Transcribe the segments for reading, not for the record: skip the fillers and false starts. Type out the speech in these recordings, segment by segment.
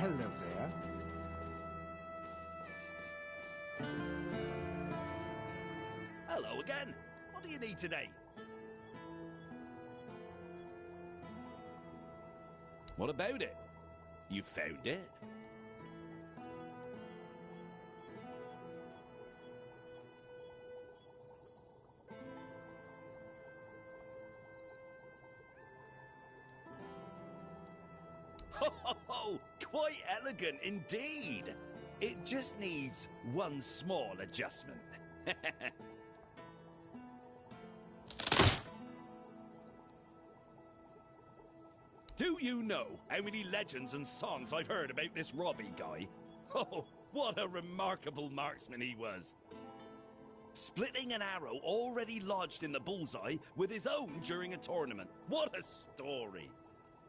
Hello there. Hello again. What do you need today? What about it? You found it? Ho ho ho! Quite elegant indeed. It just needs one small adjustment. Do you know how many legends and songs I've heard about this Robbie guy? Oh, what a remarkable marksman he was. Splitting an arrow already lodged in the bullseye with his own during a tournament. What a story.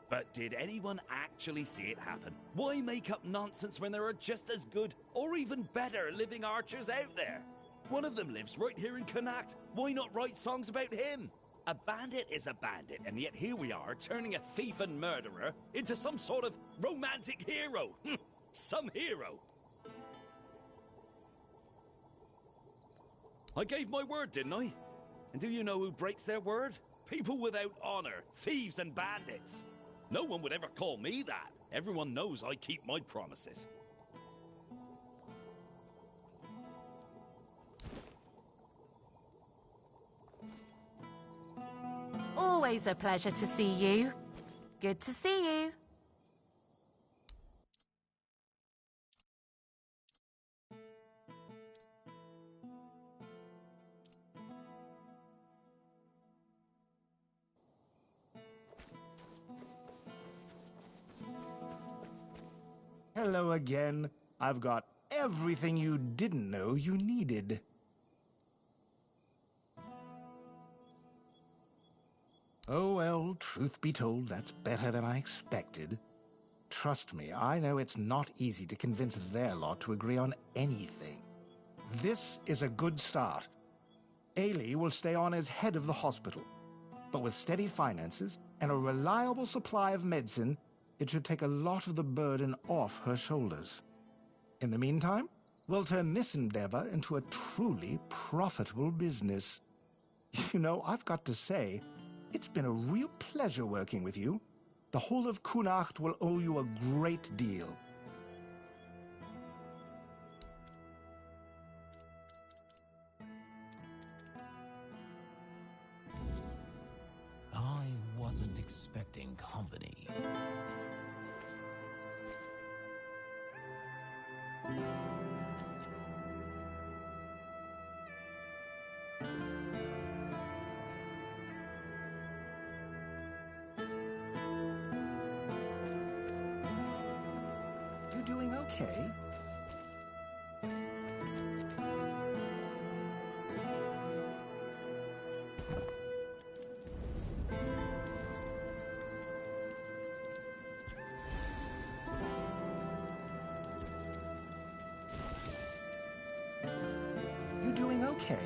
But did anyone actually see it happen? Why make up nonsense when there are just as good, or even better, living archers out there? One of them lives right here in Connacht. Why not write songs about him? A bandit is a bandit, and yet here we are, turning a thief and murderer into some sort of romantic hero. Some hero. I gave my word, didn't I? And do you know who breaks their word? People without honor, thieves and bandits. No one would ever call me that. Everyone knows I keep my promises. Always a pleasure to see you. Good to see you. Hello again. I've got everything you didn't know you needed. Oh, well, truth be told, that's better than I expected. Trust me, I know it's not easy to convince their lot to agree on anything. This is a good start. Ailey will stay on as head of the hospital. But with steady finances and a reliable supply of medicine, it should take a lot of the burden off her shoulders. In the meantime, we'll turn this endeavor into a truly profitable business. You know, I've got to say, it's been a real pleasure working with you. The whole of Connacht will owe you a great deal. I wasn't expecting company. You doing okay? You doing okay?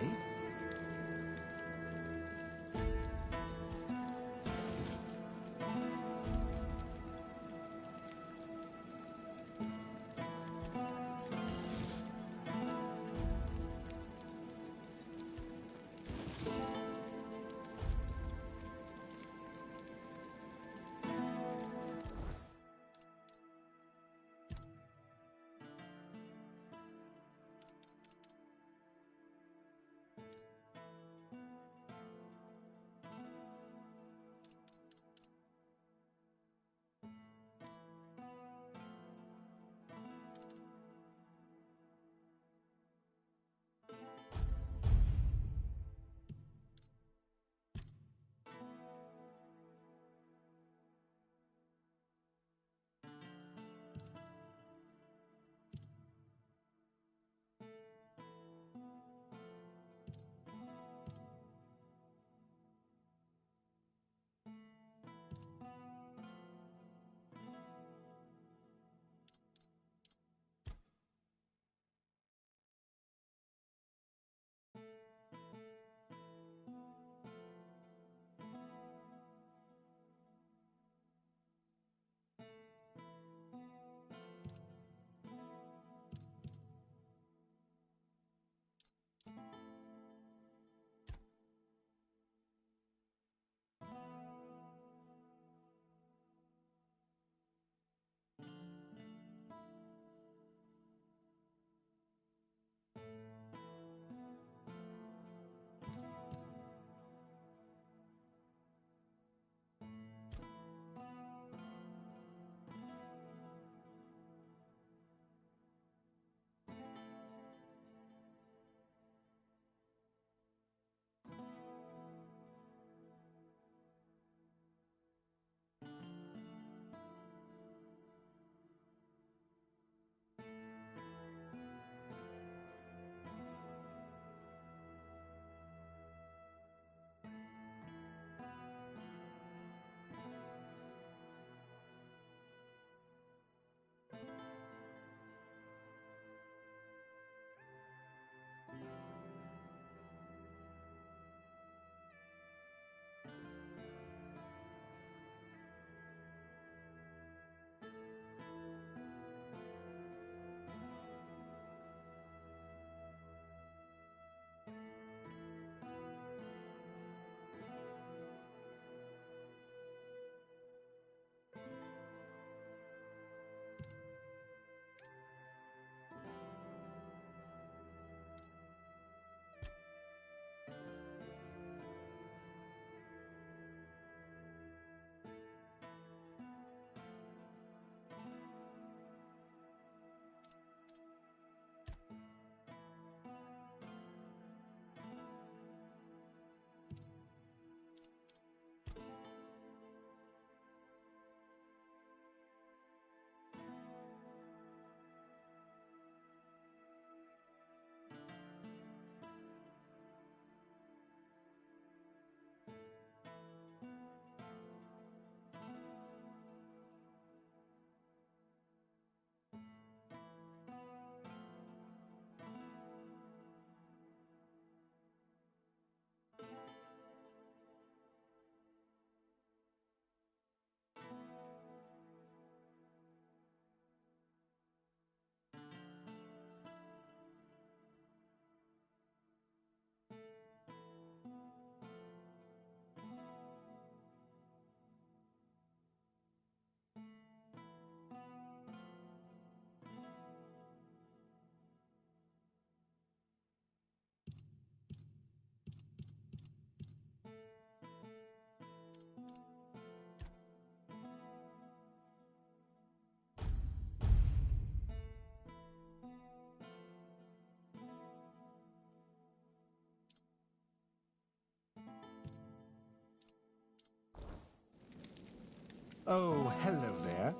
Oh, hello there.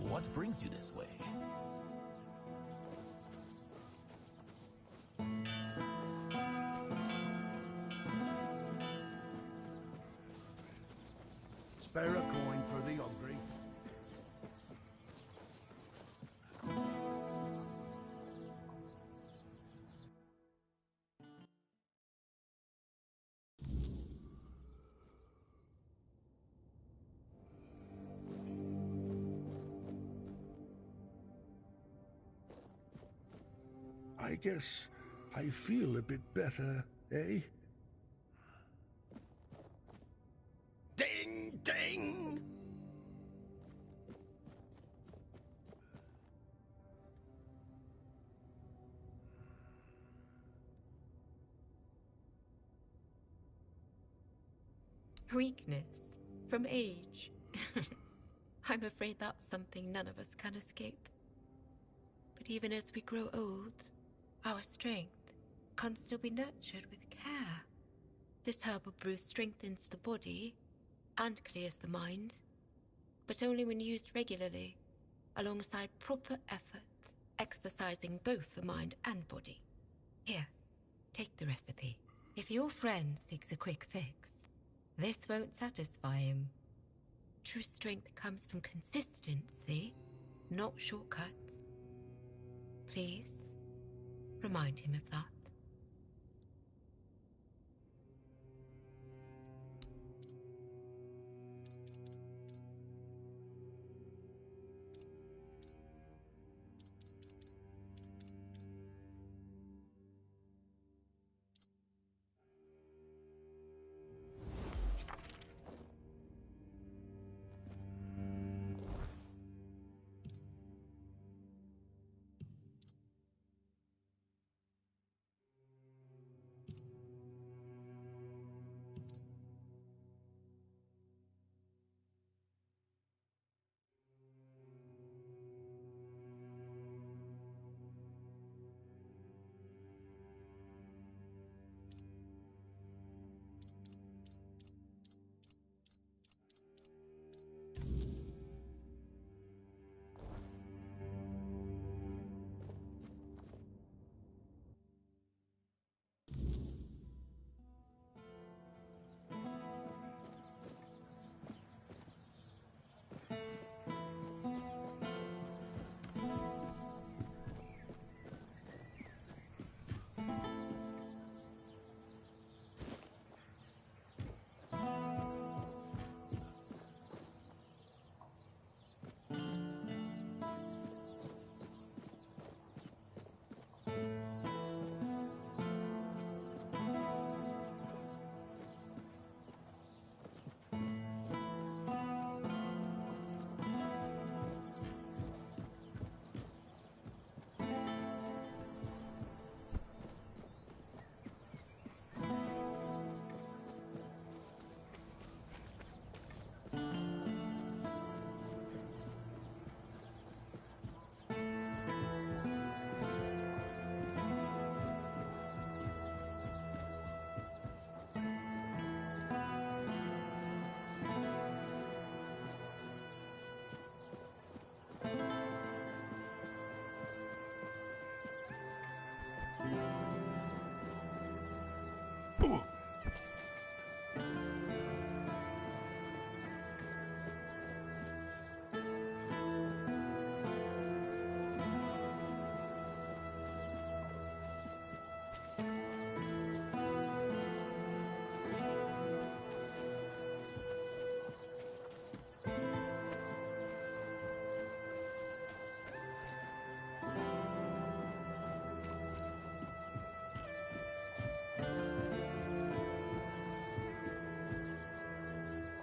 What brings you this way? Spare a coin for the hungry. I guess I feel a bit better, eh? Ding, ding! Weakness from age. I'm afraid that's something none of us can escape. But even as we grow old, our strength can still be nurtured with care. This herbal brew strengthens the body and clears the mind, but only when used regularly, alongside proper effort, exercising both the mind and body. Here, take the recipe. If your friend seeks a quick fix, this won't satisfy him. True strength comes from consistency, not shortcuts. Please, remind him of that.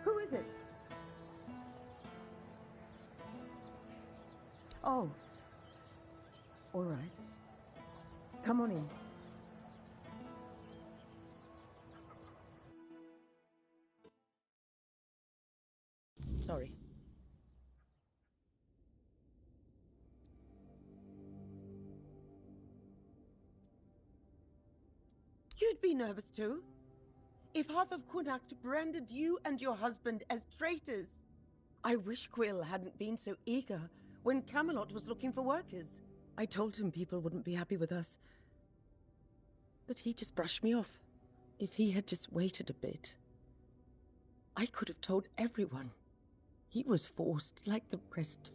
Who is it? Oh. All right. Come on in. Sorry. You'd be nervous too. If half of Quinact branded you and your husband as traitors. I wish Quill hadn't been so eager when Camelot was looking for workers. I told him people wouldn't be happy with us. But he just brushed me off. If he had just waited a bit, I could have told everyone. He was forced like the rest.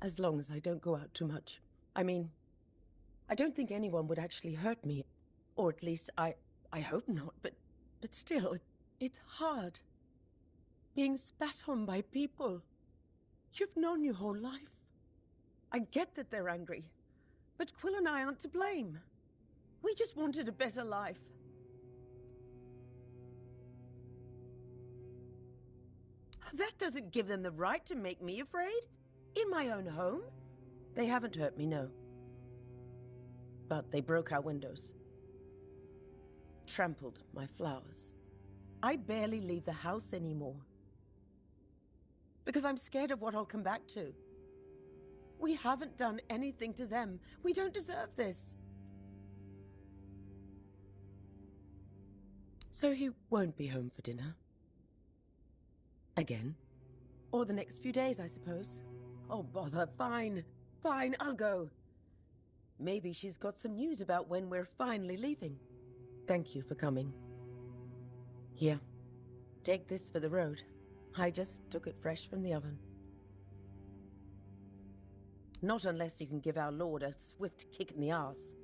As long as I don't go out too much. I mean, I don't think anyone would actually hurt me. Or at least I hope not, but still, it's hard. Being spat on by people you've known your whole life. I get that they're angry, but Quill and I aren't to blame. We just wanted a better life. That doesn't give them the right to make me afraid. In my own home. They haven't hurt me, no. But they broke our windows. Trampled my flowers. I barely leave the house anymore. Because I'm scared of what I'll come back to. We haven't done anything to them. We don't deserve this. So he won't be home for dinner. Again. Or the next few days, I suppose. Oh, bother. Fine. Fine, I'll go. Maybe she's got some news about when we're finally leaving. Thank you for coming. Here. Take this for the road. I just took it fresh from the oven. Not unless you can give our lord a swift kick in the arse.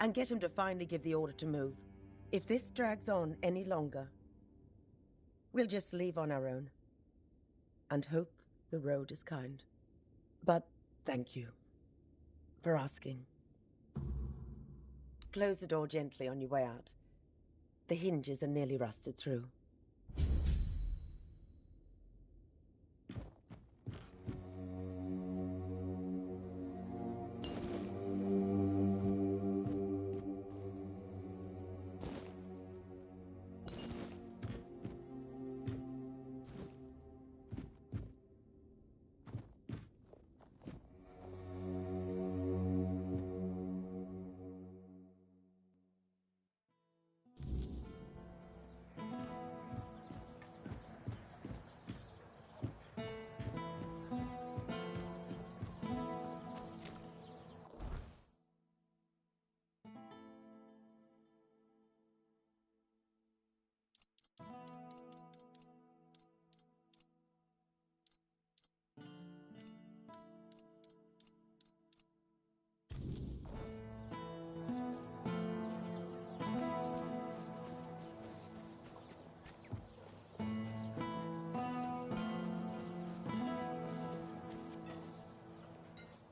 And get him to finally give the order to move. If this drags on any longer, we'll just leave on our own. And hope the road is kind. But thank you for asking. Close the door gently on your way out. The hinges are nearly rusted through.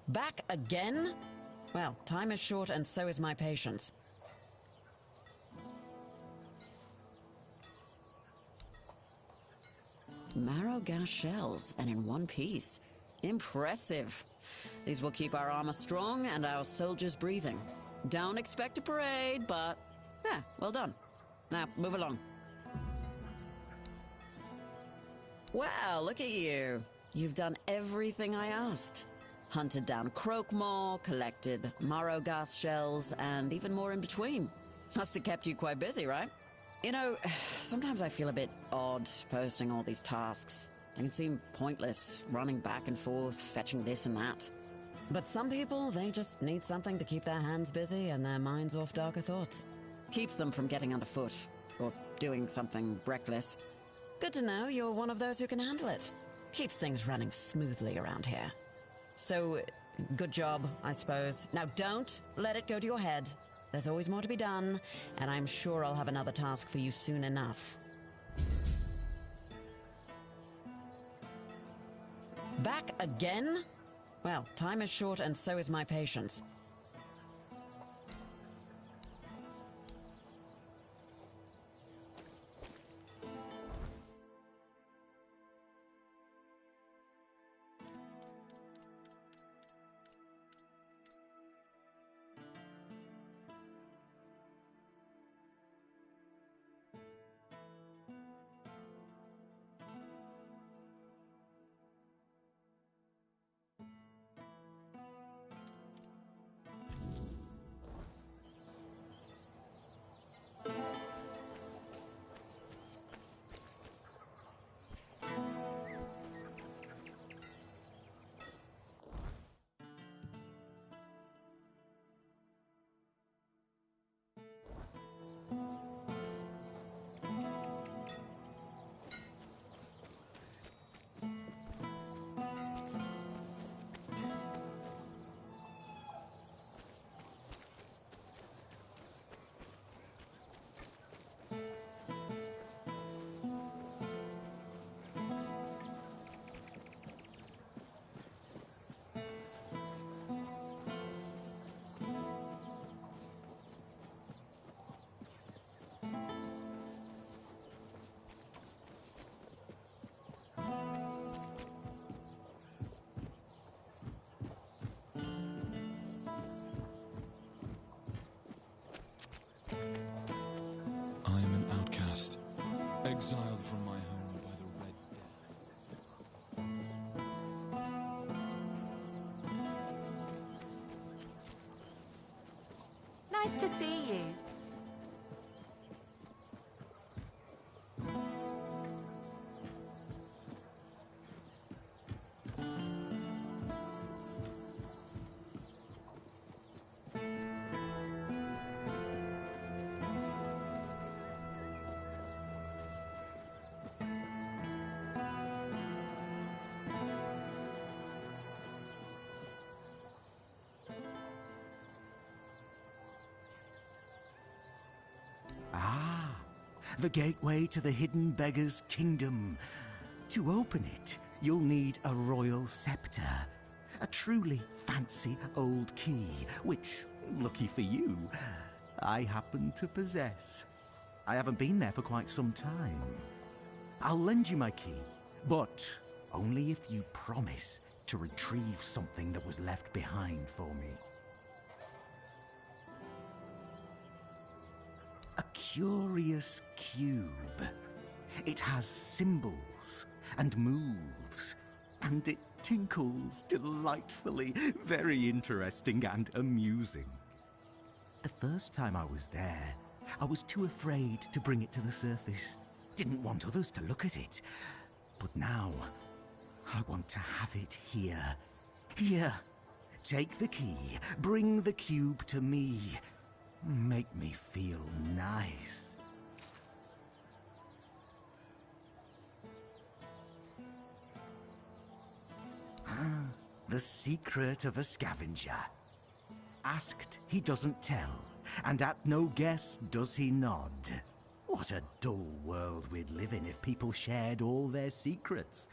Back again? Well, time is short and so is my patience. Marrow gas shells, and in one piece. Impressive. These will keep our armor strong and our soldiers breathing. Don't expect a parade, but yeah, well done. Now, move along. Well, look at you. You've done everything I asked. Hunted down Croakmore, collected marrow gas shells, and even more in between. Must have kept you quite busy, right? You know, sometimes I feel a bit odd posting all these tasks. They can seem pointless, running back and forth, fetching this and that. But some people, they just need something to keep their hands busy and their minds off darker thoughts. Keeps them from getting underfoot, or doing something reckless. Good to know you're one of those who can handle it. Keeps things running smoothly around here. So, good job, I suppose. Now don't let it go to your head. There's always more to be done, and I'm sure I'll have another task for you soon enough. Back again? Well, time is short and so is my patience. Exiled from my home by the Red Death. Nice to see you. Ah, the gateway to the hidden beggar's kingdom. To open it, you'll need a royal scepter. A truly fancy old key, which, lucky for you, I happen to possess. I haven't been there for quite some time. I'll lend you my key, but only if you promise to retrieve something that was left behind for me. A curious cube. It has symbols and moves, and it tinkles delightfully. Very interesting and amusing. The first time I was there, I was too afraid to bring it to the surface. Didn't want others to look at it. But now, I want to have it here. Here. Take the key. Bring the cube to me. Make me feel nice. The secret of a scavenger. Asked, he doesn't tell, and at no guess does he nod. What a dull world we'd live in if people shared all their secrets.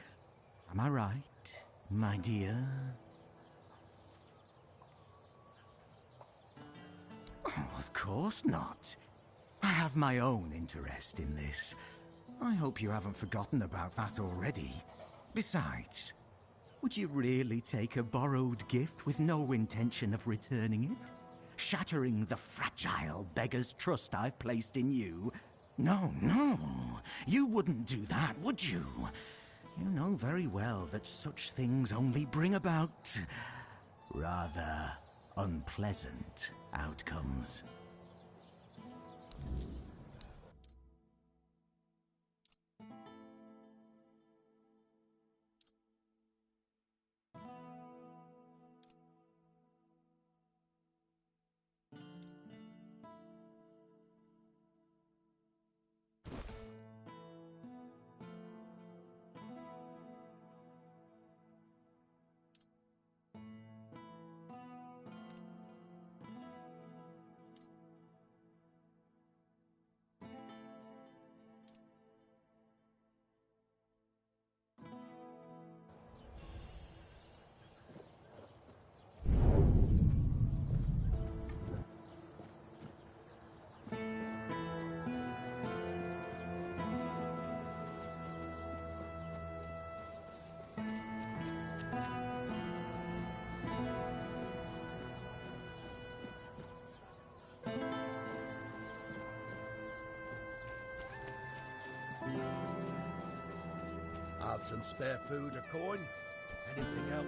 Am I right, my dear? Oh, of course not. I have my own interest in this. I hope you haven't forgotten about that already. Besides, would you really take a borrowed gift with no intention of returning it? Shattering the fragile beggar's trust I've placed in you? No, no, you wouldn't do that, would you? You know very well that such things only bring about rather unpleasant outcomes. Have some spare food or coin? Anything else?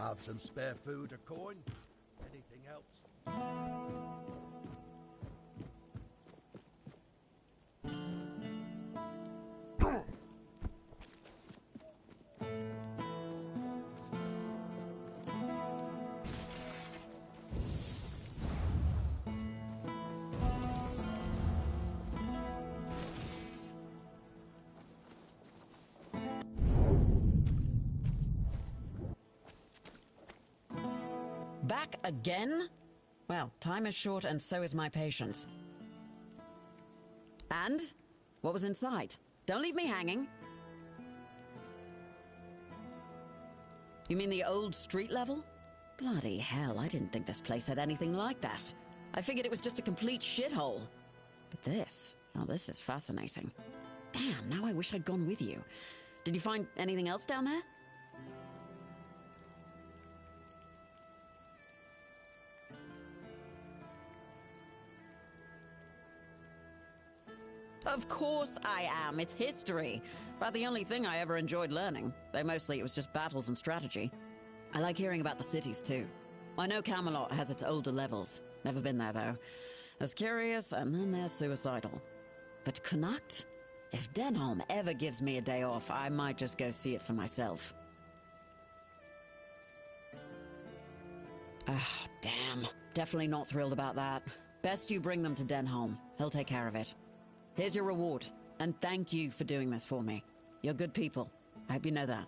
Have some spare food or coin? Anything else? Back again? Well, time is short and so is my patience. And? What was inside? Don't leave me hanging. You mean the old street level? Bloody hell, I didn't think this place had anything like that. I figured it was just a complete shithole. But this, oh, this is fascinating. Damn, now I wish I'd gone with you. Did you find anything else down there? Of course I am. It's history. About the only thing I ever enjoyed learning. Though mostly it was just battles and strategy. I like hearing about the cities, too. I know Camelot has its older levels. Never been there, though. There's curious, and then there's suicidal. But Connacht? If Denholm ever gives me a day off, I might just go see it for myself. Ah, damn. Definitely not thrilled about that. Best you bring them to Denholm. He'll take care of it. Here's your reward, and thank you for doing this for me. You're good people. I hope you know that.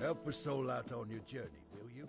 Help a soul out on your journey, will you?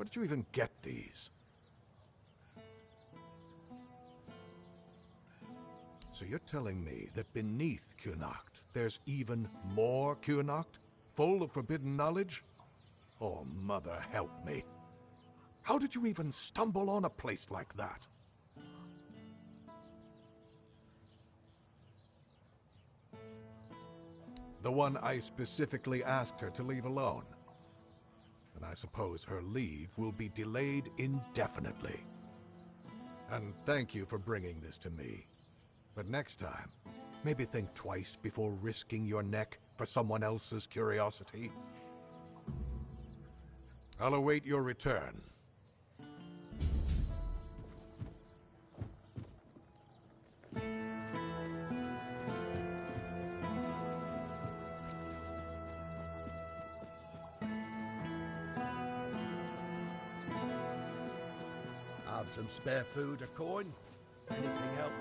Where did you even get these? So you're telling me that beneath Kunacht, there's even more Kunacht? Full of forbidden knowledge? Oh, mother help me. How did you even stumble on a place like that? The one I specifically asked her to leave alone. And I suppose her leave will be delayed indefinitely. And thank you for bringing this to me. But next time, maybe think twice before risking your neck for someone else's curiosity. I'll await your return. Have some spare food, a coin? Anything helps?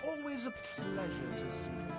Always a pleasure to see you.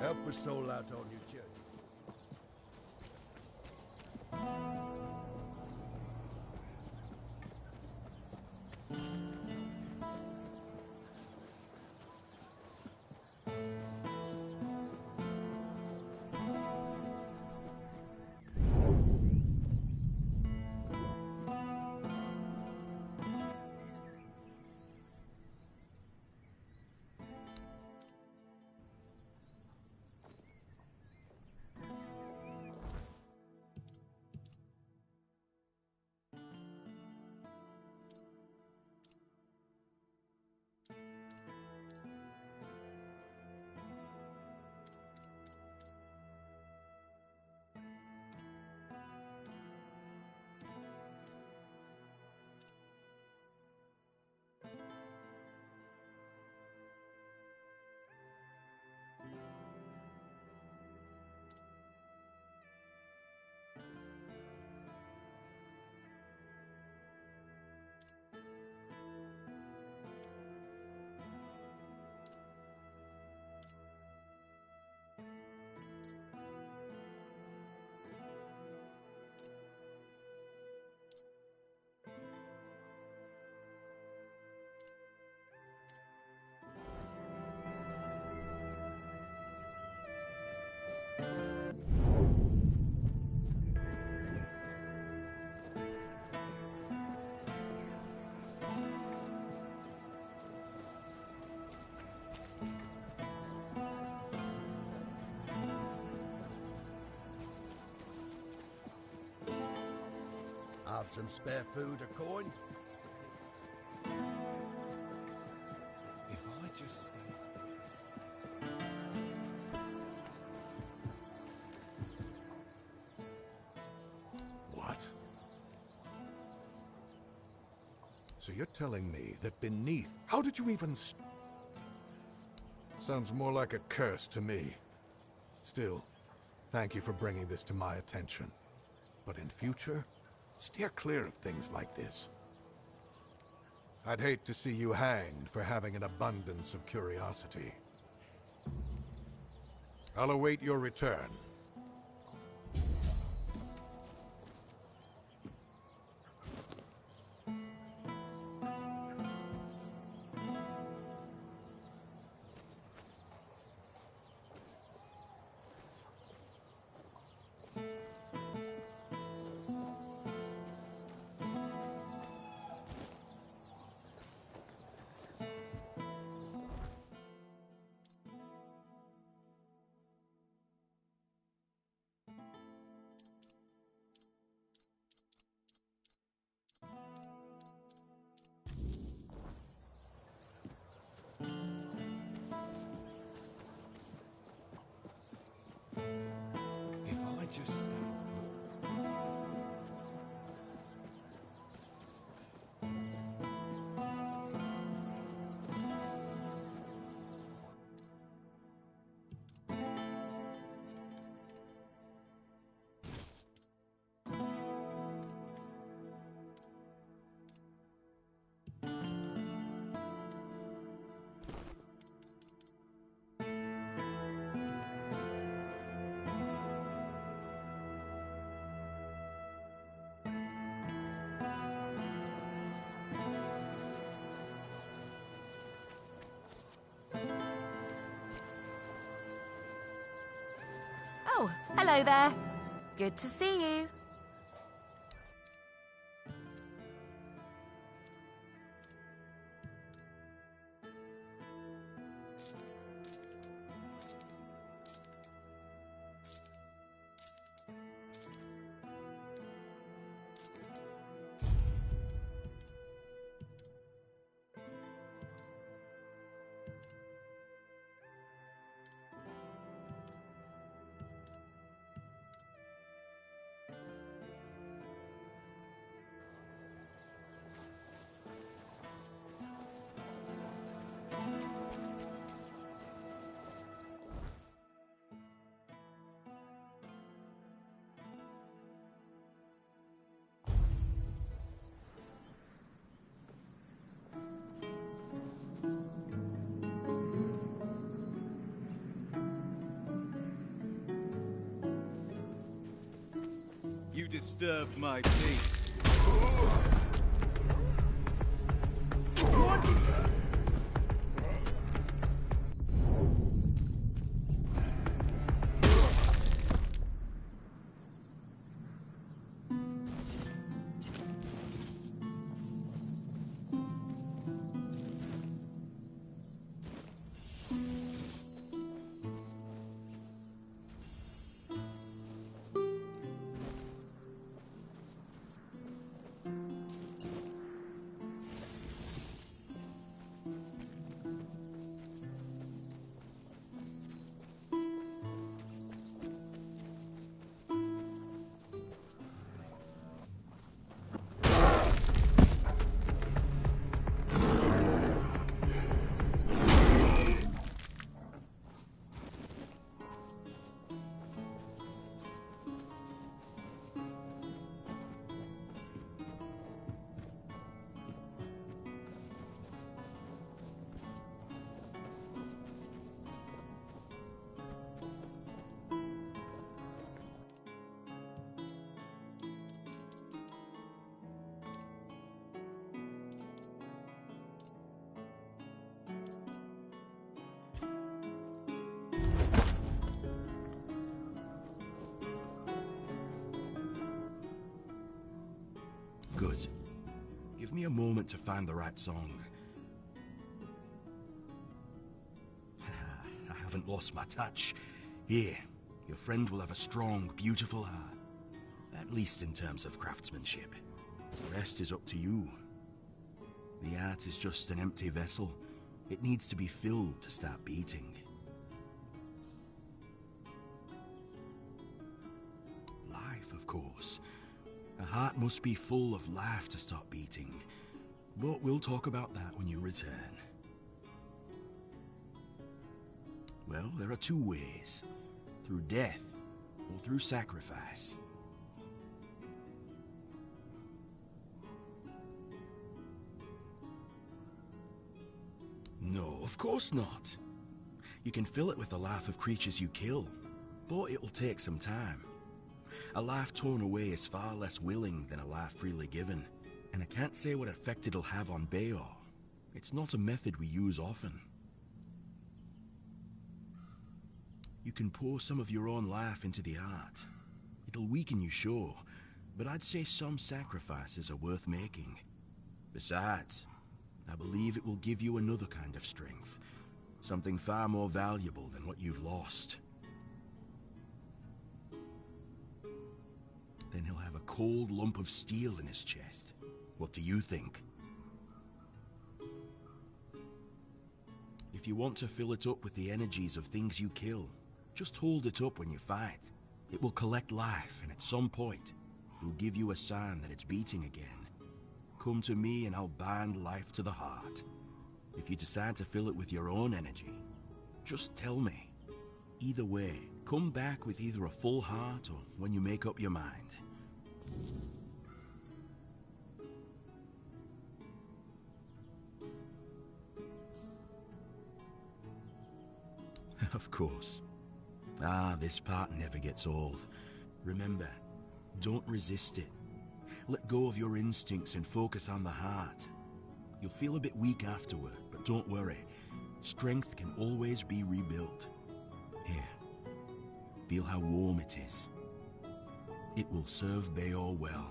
Help a soul out on your journey. Have some spare food, a coin? If I just stay... So you're telling me that beneath... How did you even... Sounds more like a curse to me. Still, thank you for bringing this to my attention. But in future, steer clear of things like this. I'd hate to see you hanged for having an abundance of curiosity. I'll await your return. If I just stay... Oh, hello there. Good to see you. You disturbed my peace. Good. Give me a moment to find the right song. I haven't lost my touch. Here, your friend will have a strong, beautiful heart. At least in terms of craftsmanship. The rest is up to you. The art is just an empty vessel. It needs to be filled to start beating. Life, of course. A heart must be full of life to start beating. But we'll talk about that when you return. Well, there are two ways. Through death, or through sacrifice. No, of course not. You can fill it with the life of creatures you kill, but it'll take some time. A life torn away is far less willing than a life freely given, and I can't say what effect it'll have on Bayor. It's not a method we use often. You can pour some of your own life into the art. It'll weaken you, sure, but I'd say some sacrifices are worth making. Besides, I believe it will give you another kind of strength, something far more valuable than what you've lost. Then he'll have a cold lump of steel in his chest. What do you think? If you want to fill it up with the energies of things you kill, just hold it up when you fight. It will collect life, and at some point, will give you a sign that it's beating again. Come to me and I'll bind life to the heart. If you decide to fill it with your own energy, just tell me. Either way, come back with either a full heart or when you make up your mind. Of course. This part never gets old. Remember, don't resist it. Let go of your instincts and focus on the heart. You'll feel a bit weak afterward, but don't worry. Strength can always be rebuilt. Here, feel how warm it is. It will serve Bayor well.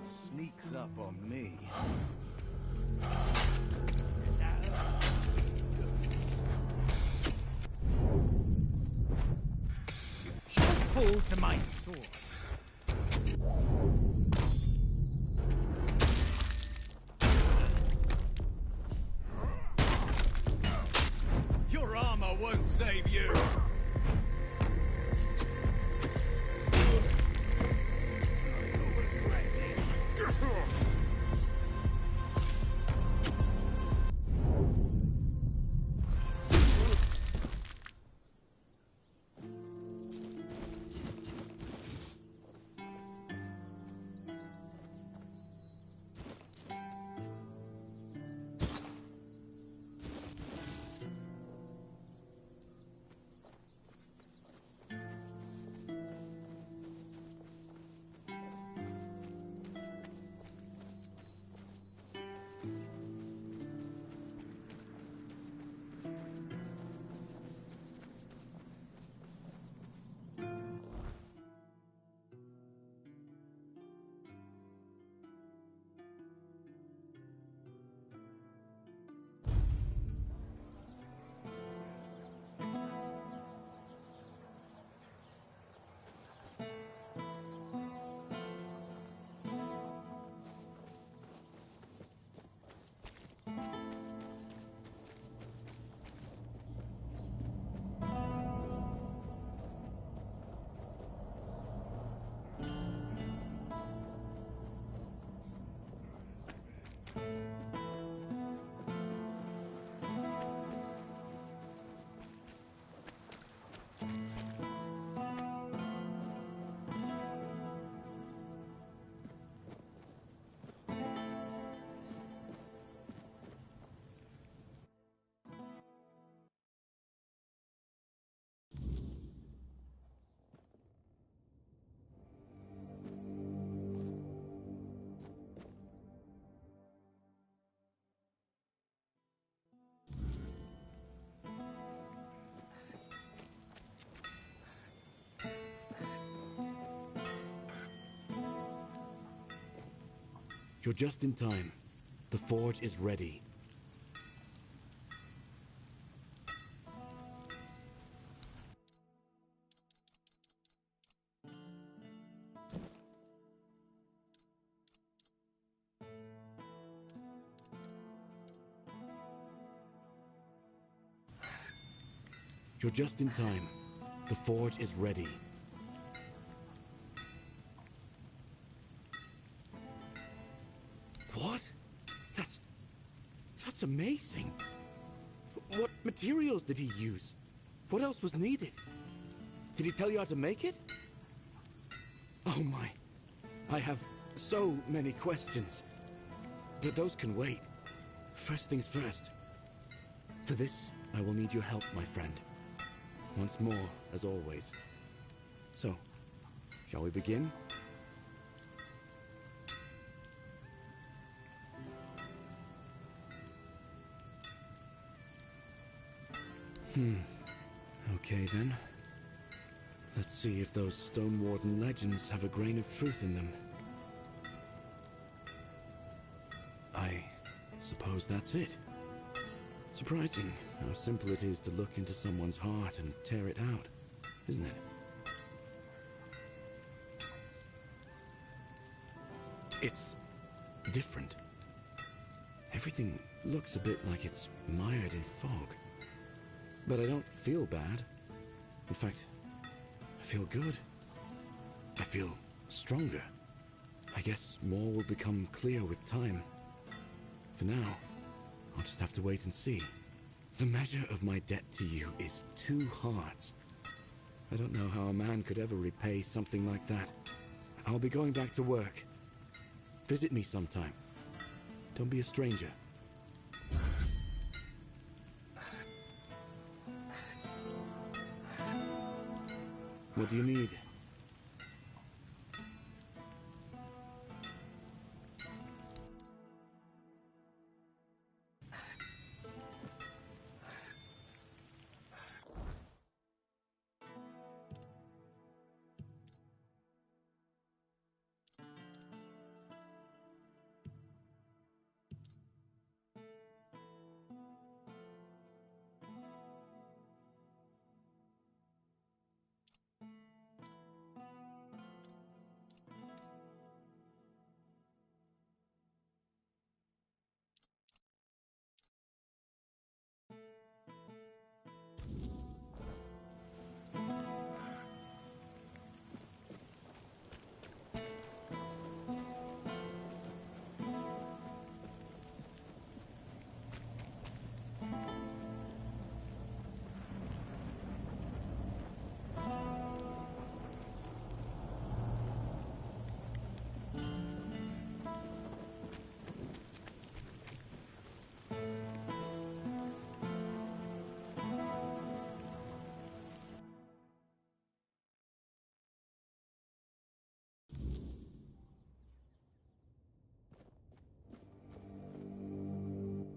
Sneaks up on me. Fall to my sword. Your armor won't save you. You're just in time. The forge is ready. You're just in time. The forge is ready. What? That's amazing. What materials did he use? What else was needed? Did he tell you how to make it? Oh my. I have so many questions. But those can wait. First things first. For this, I will need your help, my friend. Once more, as always. So, shall we begin? Okay then. Let's see if those Stone Warden legends have a grain of truth in them. I suppose that's it. Surprising how simple it is to look into someone's heart and tear it out, isn't it? It's different. Everything looks a bit like it's mired in fog. But I don't feel bad. In fact, I feel good. I feel stronger. I guess more will become clear with time. For now, I'll just have to wait and see. The measure of my debt to you is 2 hearts. I don't know how a man could ever repay something like that. I'll be going back to work. Visit me sometime. Don't be a stranger. What do you need?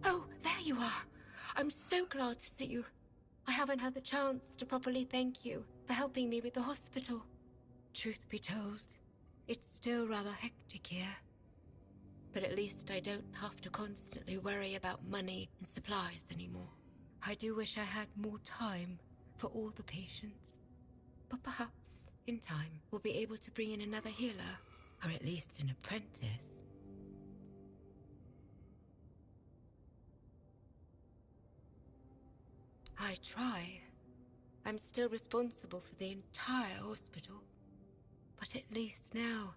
Oh, there you are. I'm so glad to see you. I haven't had the chance to properly thank you for helping me with the hospital. Truth be told, it's still rather hectic here. But at least I don't have to constantly worry about money and supplies anymore. I do wish I had more time for all the patients. But perhaps, in time, we'll be able to bring in another healer, or at least an apprentice. I try. I'm still responsible for the entire hospital. But at least now,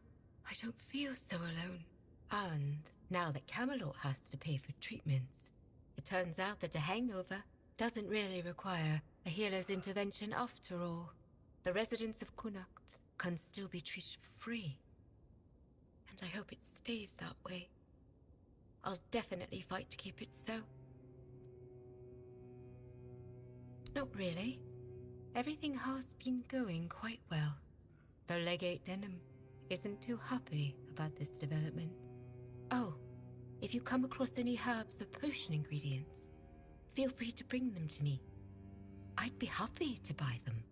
I don't feel so alone. And now that Camelot has to pay for treatments, it turns out that a hangover doesn't really require a healer's intervention after all. The residents of Connacht can still be treated for free. And I hope it stays that way. I'll definitely fight to keep it so. Not really. Everything has been going quite well. Though Legate Denham isn't too happy about this development. Oh, if you come across any herbs or potion ingredients, feel free to bring them to me. I'd be happy to buy them.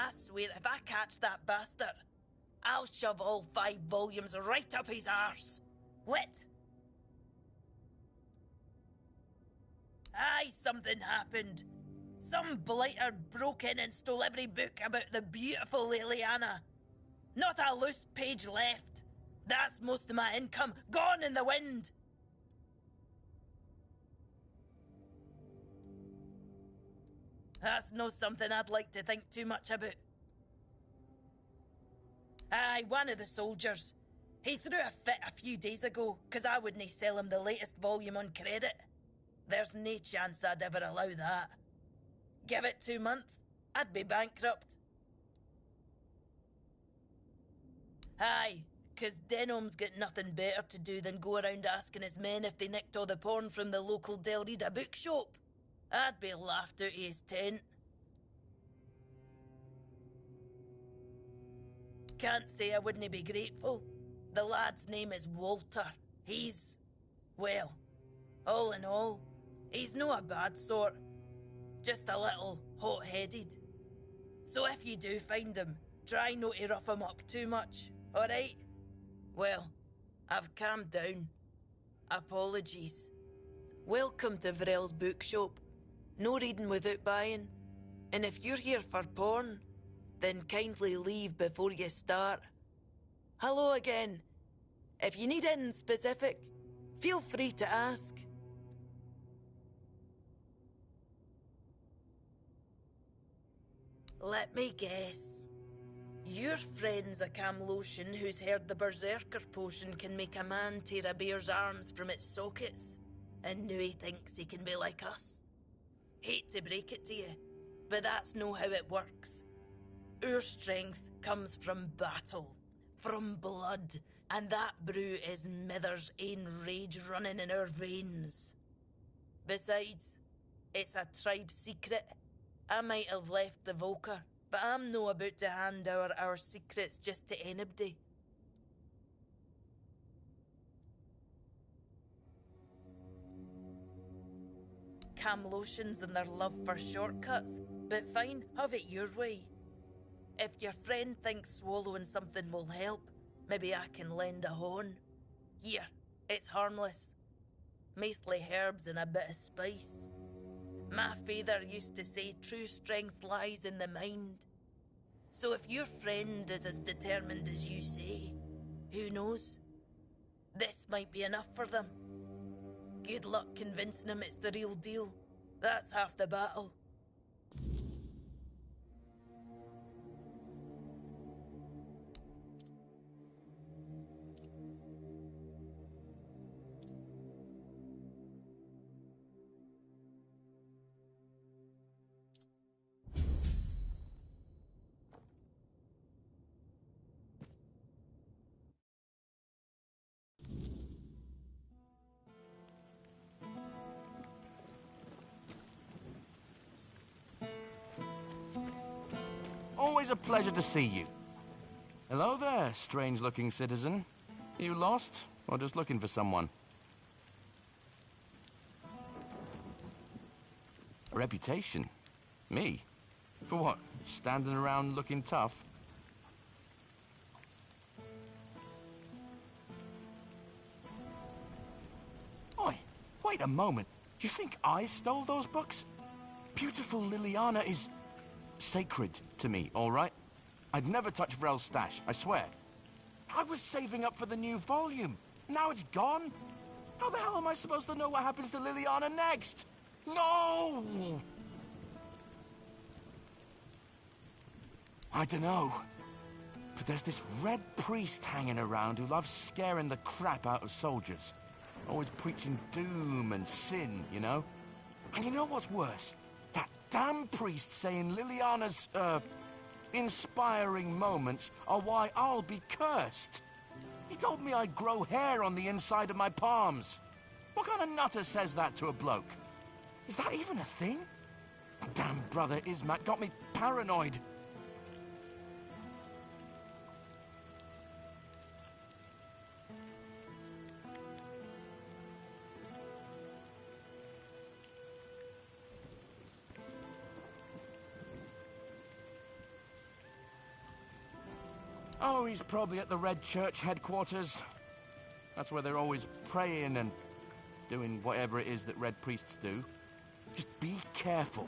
I swear if I catch that bastard, I'll shove all 5 volumes right up his arse. Wit! Aye, something happened. Some blighter broke in and stole every book about the beautiful Liliana. Not a loose page left. That's most of my income gone in the wind. That's no something I'd like to think too much about. Aye, one of the soldiers. He threw a fit a few days ago, 'cause I wouldn't sell him the latest volume on credit. There's no chance I'd ever allow that. Give it 2 months, I'd be bankrupt. Aye, 'cause Denholm's got nothing better to do than go around asking his men if they nicked all the porn from the local Del Rita bookshop. I'd be laughed out of his tent. Can't say I wouldn't be grateful. The lad's name is Walter. He's... well, all in all, he's no a bad sort. Just a little hot-headed. So if you do find him, try not to rough him up too much, alright? Well, I've calmed down. Apologies. Welcome to Vrel's bookshop. No reading without buying. And if you're here for porn, then kindly leave before you start. Hello again. If you need anything specific, feel free to ask. Let me guess. Your friend's a Camlotion who's heard the Berserker potion can make a man tear a bear's arms from its sockets, and now he thinks he can be like us. Hate to break it to you, but that's no how it works. Our strength comes from battle, from blood, and that brew is Mither's ain rage running in our veins. Besides, it's a tribe secret. I might have left the Volker, but I'm no about to hand over our secrets just to anybody. Camlotions and their love for shortcuts, but fine, have it your way. If your friend thinks swallowing something will help, maybe I can lend a horn. Here, it's harmless. Mostly herbs and a bit of spice. My father used to say true strength lies in the mind. So if your friend is as determined as you say, who knows? This might be enough for them. Good luck convincing them it's the real deal. That's half the battle. Always a pleasure to see you. Hello there, strange-looking citizen. You lost, or just looking for someone? A reputation? Me? For what? Standing around looking tough? Oi, wait a moment. You think I stole those books? Beautiful Liliana is sacred to me, all right? I'd never touch Vrel's stash, I swear. I was saving up for the new volume. Now it's gone? How the hell am I supposed to know what happens to Liliana next? No! I dunno. But there's this red priest hanging around who loves scaring the crap out of soldiers. Always preaching doom and sin, you know? And you know what's worse? That damn priest saying Liliana's, inspiring moments are why I'll be cursed. He told me I'd grow hair on the inside of my palms. What kind of nutter says that to a bloke? Is that even a thing? Damn brother Ismat got me paranoid. Oh, he's probably at the Red Church headquarters. That's where they're always praying and doing whatever it is that Red Priests do. Just be careful.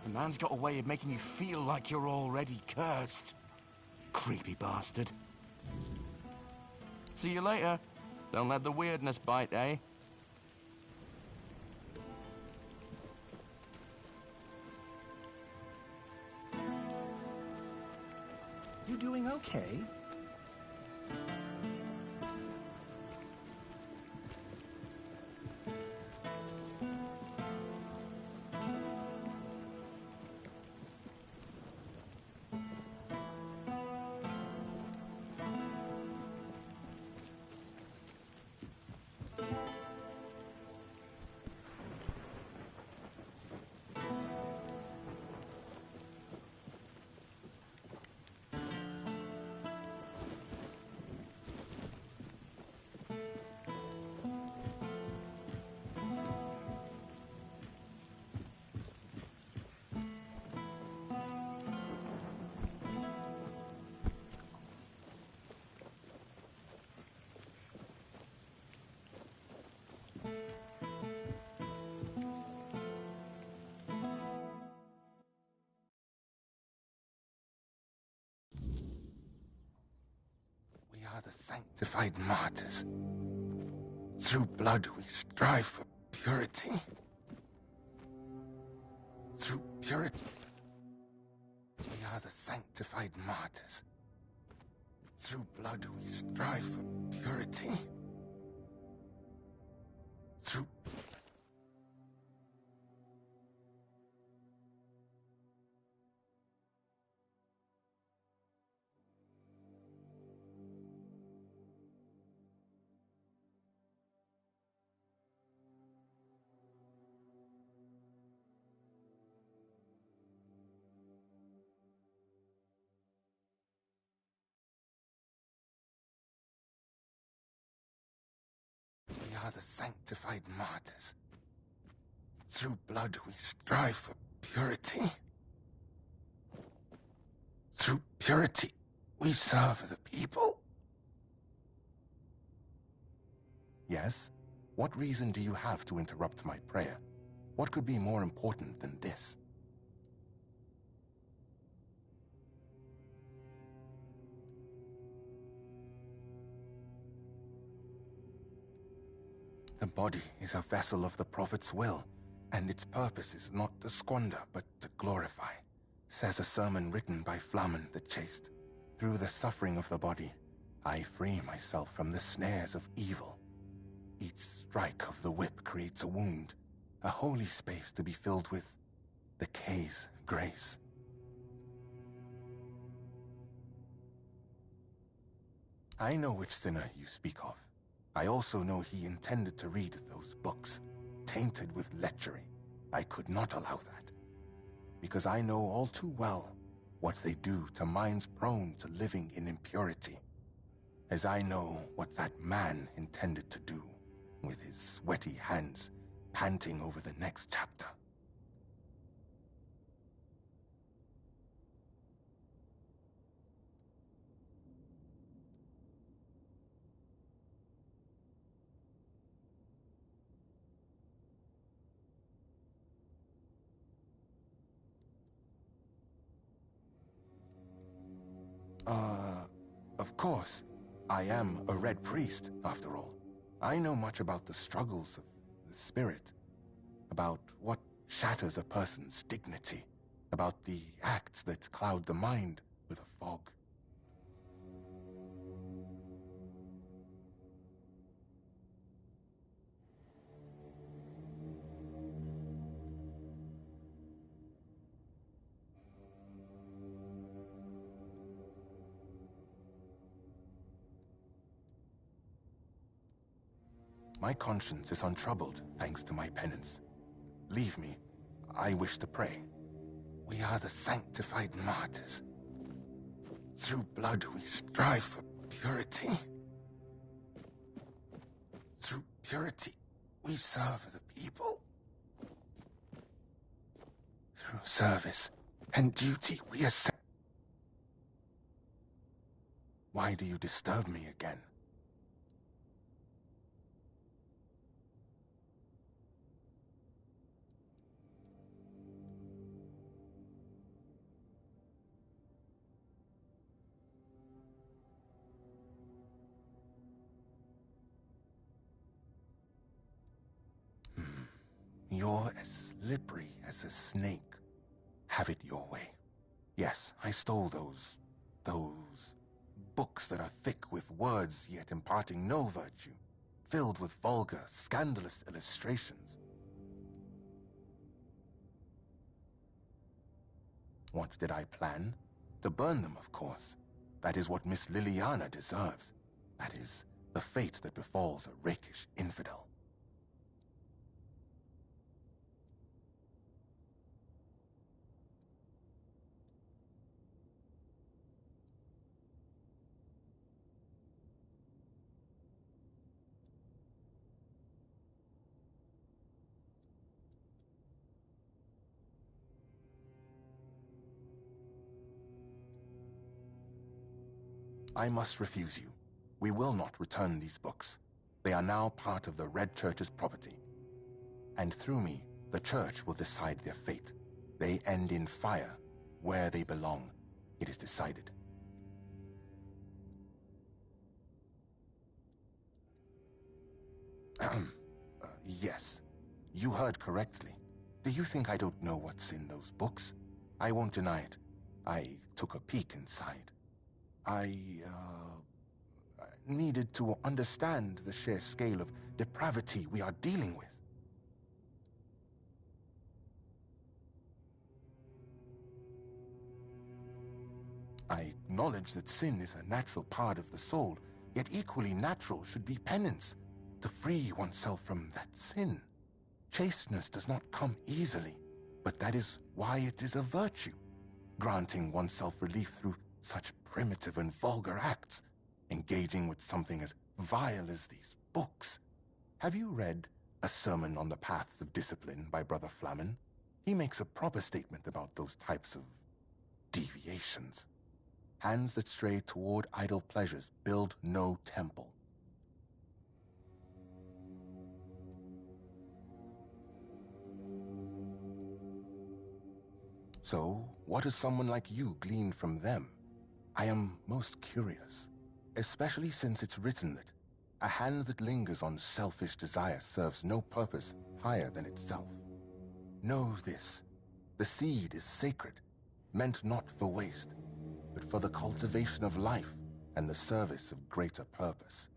The man's got a way of making you feel like you're already cursed. Creepy bastard. See you later. Don't let the weirdness bite, eh? You doing okay? We are the sanctified martyrs. Through blood we strive for purity. Through purity. We are the sanctified martyrs. Through blood we strive for purity. Through... We are the sanctified martyrs. Through blood we strive for purity. Through purity we serve the people. Yes? What reason do you have to interrupt my prayer? What could be more important than this? The body is a vessel of the Prophet's will, and its purpose is not to squander, but to glorify, says a sermon written by Flamen the Chaste. Through the suffering of the body, I free myself from the snares of evil. Each strike of the whip creates a wound, a holy space to be filled with the K's grace. I know which sinner you speak of. I also know he intended to read those books, tainted with lechery. I could not allow that, because I know all too well what they do to minds prone to living in impurity, as I know what that man intended to do with his sweaty hands panting over the next chapter. Of course. I am a Red Priest, after all. I know much about the struggles of the spirit, about what shatters a person's dignity, about the acts that cloud the mind with a fog. My conscience is untroubled, thanks to my penance. Leave me. I wish to pray. We are the sanctified martyrs. Through blood we strive for purity. Through purity we serve the people. Through service and duty we ascend. Why do you disturb me again? You're as slippery as a snake. Have it your way. Yes, I stole those books that are thick with words yet imparting no virtue, filled with vulgar, scandalous illustrations. What did I plan? To burn them, of course. That is what Miss Liliana deserves. That is the fate that befalls a rakish infidel. I must refuse you. We will not return these books. They are now part of the Red Church's property. And through me, the Church will decide their fate. They end in fire, where they belong. It is decided. Yes. You heard correctly. Do you think I don't know what's in those books? I won't deny it. I took a peek inside. I needed to understand the sheer scale of depravity we are dealing with. I acknowledge that sin is a natural part of the soul, yet equally natural should be penance, to free oneself from that sin. Chasteness does not come easily, but that is why it is a virtue, granting oneself relief through such primitive and vulgar acts, engaging with something as vile as these books. Have you read A Sermon on the Paths of Discipline by Brother Flamen? He makes a proper statement about those types of deviations. Hands that stray toward idle pleasures build no temple. So, what does someone like you glean from them? I am most curious, especially since it's written that a hand that lingers on selfish desire serves no purpose higher than itself. Know this, the seed is sacred, meant not for waste, but for the cultivation of life and the service of greater purpose.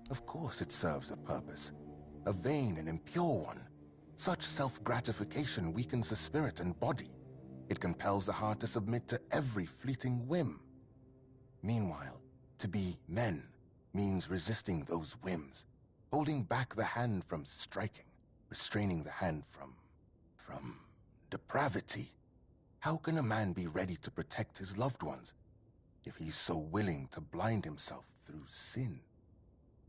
Of course it serves a purpose, a vain and impure one. Such self-gratification weakens the spirit and body. It compels the heart to submit to every fleeting whim. Meanwhile, to be men means resisting those whims, holding back the hand from striking, restraining the hand from depravity. How can a man be ready to protect his loved ones if he's so willing to blind himself through sin?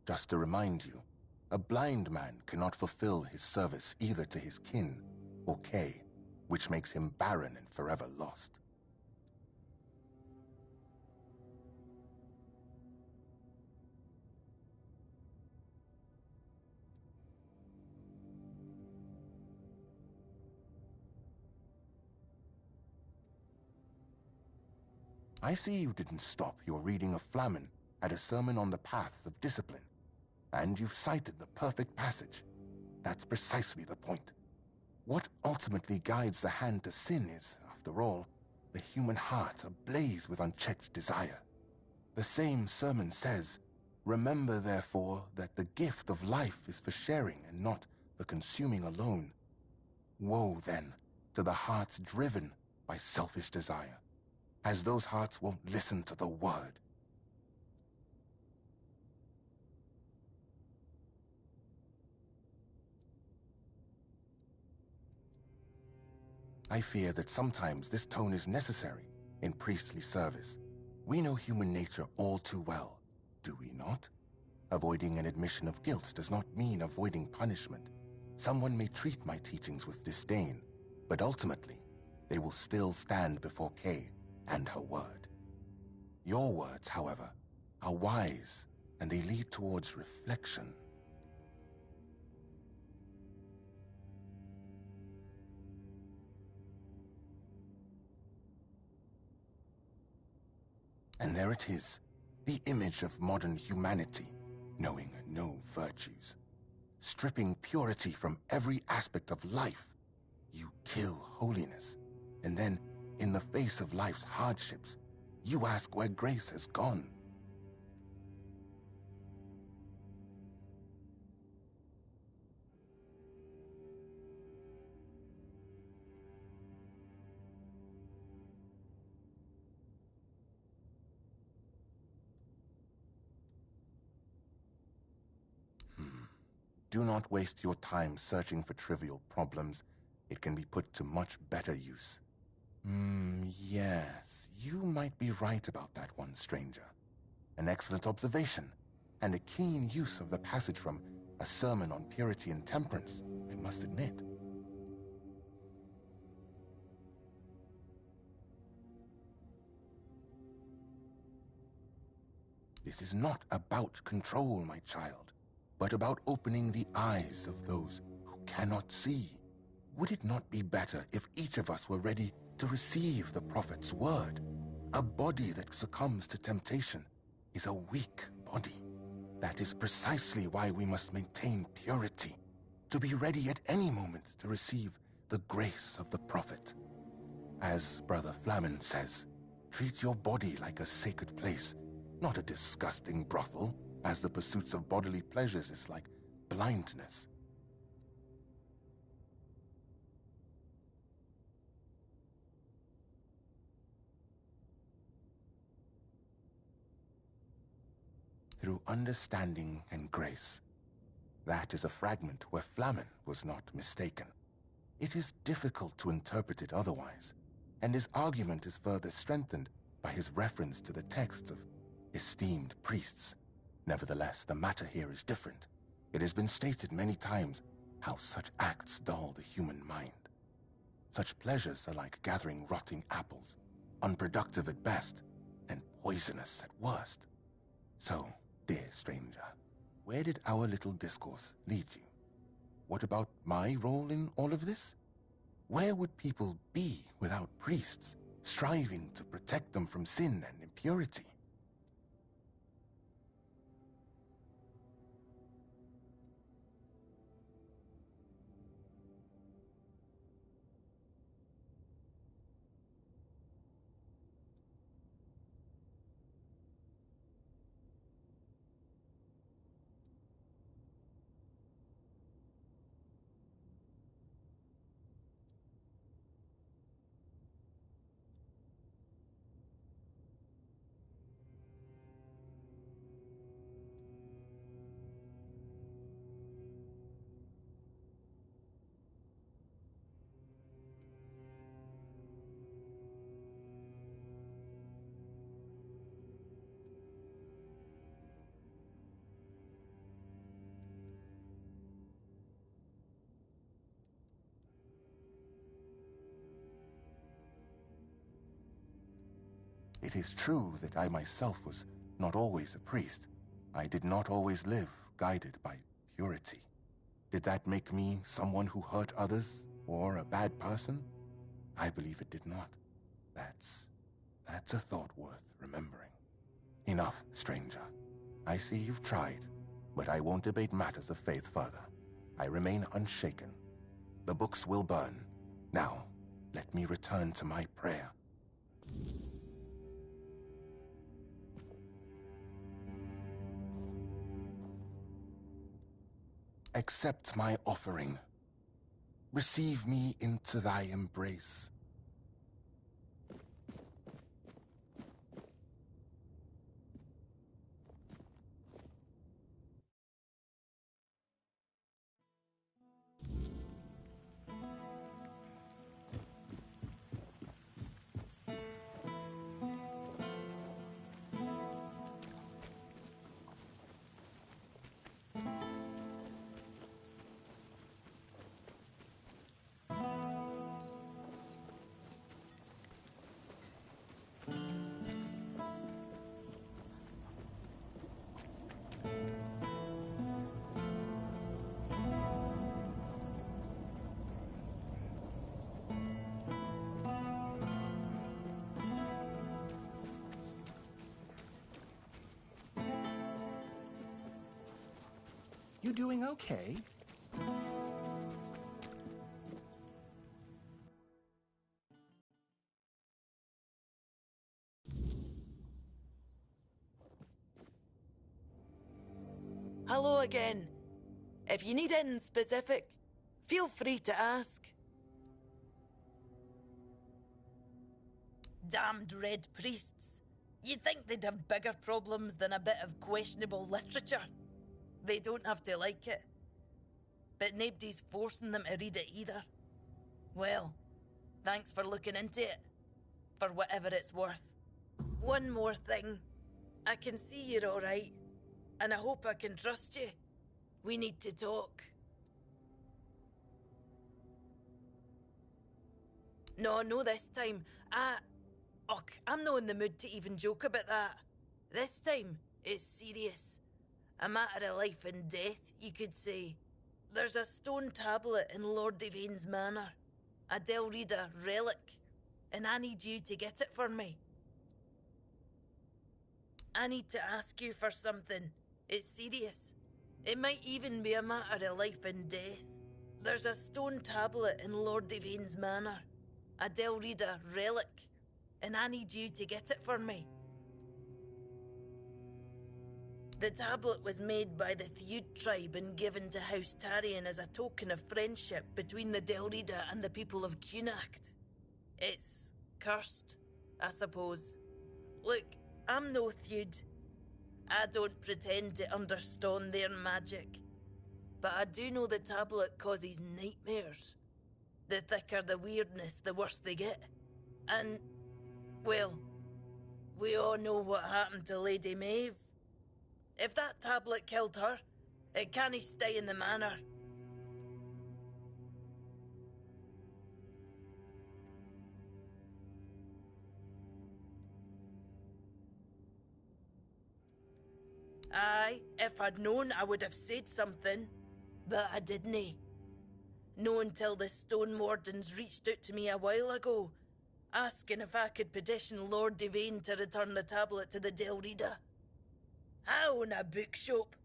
Just to remind you, a blind man cannot fulfill his service either to his kin or kay, which makes him barren and forever lost. I see you didn't stop your reading of Flamen at A Sermon on the Paths of Discipline, and you've cited the perfect passage. That's precisely the point. What ultimately guides the hand to sin is, after all, the human heart ablaze with unchecked desire. The same sermon says, "Remember, therefore, that the gift of life is for sharing and not for consuming alone." Woe, then, to the hearts driven by selfish desire, as those hearts won't listen to the word. I fear that sometimes this tone is necessary in priestly service. We know human nature all too well, do we not? Avoiding an admission of guilt does not mean avoiding punishment. Someone may treat my teachings with disdain, but ultimately, they will still stand before Kay and her word. Your words, however, are wise, and they lead towards reflection. And there it is, the image of modern humanity, knowing no virtues. Stripping purity from every aspect of life, you kill holiness. And then, in the face of life's hardships, you ask where grace has gone. Do not waste your time searching for trivial problems. It can be put to much better use. Yes, you might be right about that one, stranger. An excellent observation, and a keen use of the passage from A Sermon on Purity and Temperance, I must admit. This is not about control, my child, but about opening the eyes of those who cannot see. Would it not be better if each of us were ready to receive the Prophet's word? A body that succumbs to temptation is a weak body. That is precisely why we must maintain purity, to be ready at any moment to receive the grace of the Prophet. As Brother Flamen says, treat your body like a sacred place, not a disgusting brothel, as the pursuits of bodily pleasures is like blindness. Through understanding and grace. That is a fragment where Flamen was not mistaken. It is difficult to interpret it otherwise, and his argument is further strengthened by his reference to the text of esteemed priests. Nevertheless, the matter here is different. It has been stated many times how such acts dull the human mind. Such pleasures are like gathering rotting apples, unproductive at best, and poisonous at worst. So, dear stranger, where did our little discourse lead you? What about my role in all of this? Where would people be without priests, striving to protect them from sin and impurity? It is true that I myself was not always a priest. I did not always live guided by purity. Did that make me someone who hurt others or a bad person? I believe it did not. That's a thought worth remembering. Enough, stranger. I see you've tried, but I won't debate matters of faith further. I remain unshaken. The books will burn. Now, let me return to my prayer. Accept my offering. Receive me into thy embrace. You doing okay? Hello again. If you need anything specific, feel free to ask. Damned red priests. You'd think they'd have bigger problems than a bit of questionable literature. They don't have to like it. But nobody's forcing them to read it either. Well, thanks for looking into it. For whatever it's worth. One more thing. I can see you're alright. And I hope I can trust you. We need to talk. No, this time. I'm not in the mood to even joke about that. This time, it's serious. A matter of life and death, you could say. There's a stone tablet in Lord Devane's manor. A Delrida relic. And I need you to get it for me. I need to ask you for something. It's serious. It might even be a matter of life and death. There's a stone tablet in Lord Devane's manor. A Delrida relic. And I need you to get it for me. The tablet was made by the Theud tribe and given to House Tarion as a token of friendship between the Delrida and the people of Cunacht. It's cursed, I suppose. Look, I'm no Theud. I don't pretend to understand their magic. But I do know the tablet causes nightmares. The thicker the weirdness, the worse they get. And, well, we all know what happened to Lady Maeve. If that tablet killed her, it can't stay in the manor. Aye, if I'd known, I would have said something. But I didn't. No until the Stone Wardens reached out to me a while ago, asking if I could petition Lord Devane to return the tablet to the Delrida. I own a bookshop.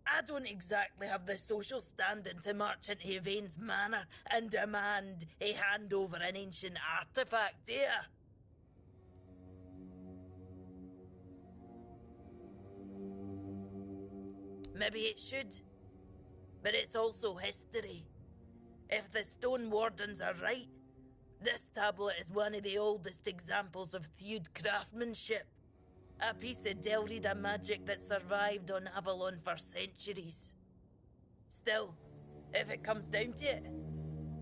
I don't exactly have the social standing to march into Yvain's manor and demand he hand over an ancient artifact here. Maybe it should, but it's also history. If the Stone Wardens are right, this tablet is one of the oldest examples of Theud craftsmanship. A piece of Delrida magic that survived on Avalon for centuries. Still, if it comes down to it,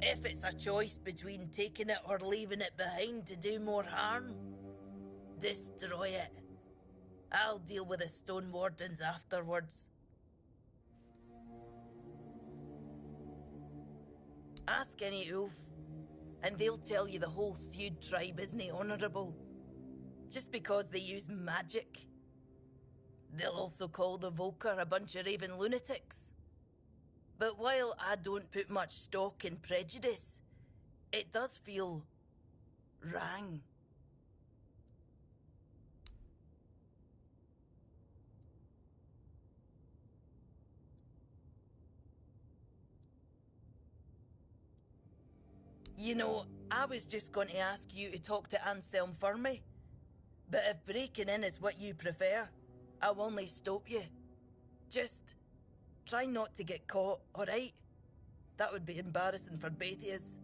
if it's a choice between taking it or leaving it behind to do more harm, destroy it. I'll deal with the Stone Wardens afterwards. Ask any Ulf, and they'll tell you the whole Theud tribe isn't honourable. Just because they use magic. They'll also call the Volker a bunch of raving lunatics. But while I don't put much stock in prejudice, it does feel wrong. You know, I was just going to ask you to talk to Anselm for me. But if breaking in is what you prefer, I'll only stop you. Just try not to get caught, alright? That would be embarrassing for both of us.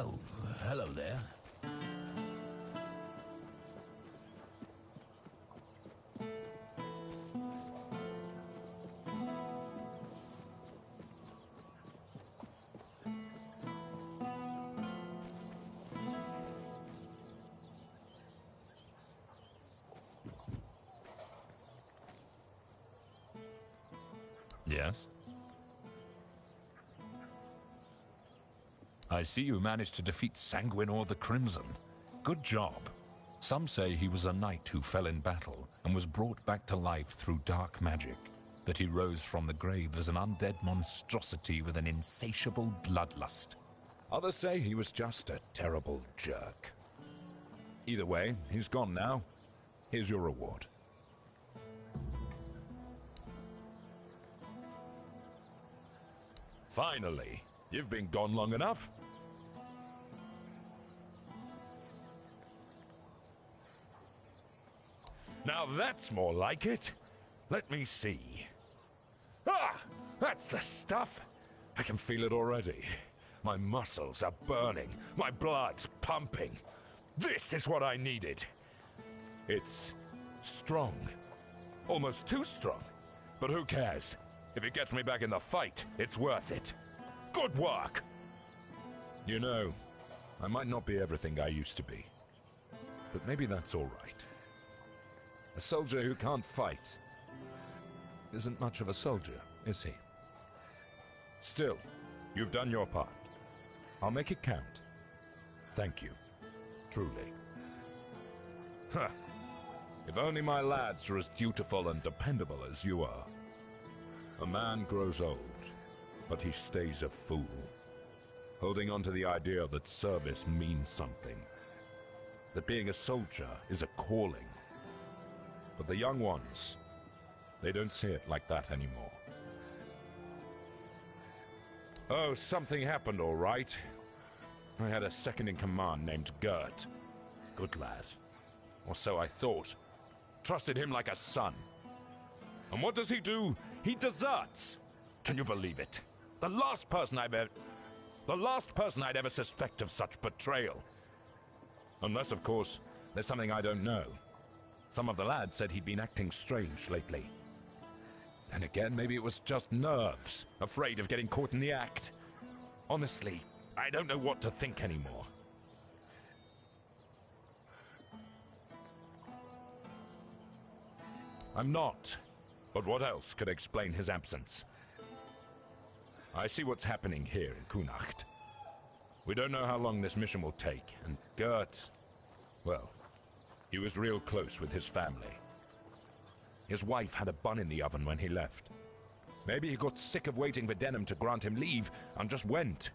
Oh, hello there. Yes? I see you managed to defeat Sanguinor the Crimson. Good job. Some say he was a knight who fell in battle and was brought back to life through dark magic, that he rose from the grave as an undead monstrosity with an insatiable bloodlust. Others say he was just a terrible jerk. Either way, he's gone now. Here's your reward. Finally, you've been gone long enough. Now that's more like it. Let me see. Ah! That's the stuff! I can feel it already. My muscles are burning, my blood's pumping. This is what I needed. It's strong. Almost too strong. But who cares? If it gets me back in the fight, it's worth it. Good work! You know, I might not be everything I used to be. But maybe that's all right. A soldier who can't fight isn't much of a soldier, is he? Still, you've done your part. I'll make it count. Thank you. Truly. Huh. If only my lads were as dutiful and dependable as you are. A man grows old, but he stays a fool, holding on to the idea that service means something, that being a soldier is a calling. But the young ones, they don't see it like that anymore. Oh, something happened all right. I had a second-in-command named Gert. Good lad. Or so I thought. Trusted him like a son. And what does he do? He deserts! Can you believe it? The last person I'd ever suspect of such betrayal. Unless, of course, there's something I don't know. Some of the lads said he'd been acting strange lately. Then again, maybe it was just nerves, afraid of getting caught in the act. Honestly, I don't know what to think anymore. I'm not. But what else could explain his absence? I see what's happening here in Kunacht. We don't know how long this mission will take, and Gert, well, he was real close with his family. His wife had a bun in the oven when he left. Maybe he got sick of waiting for Denham to grant him leave and just went.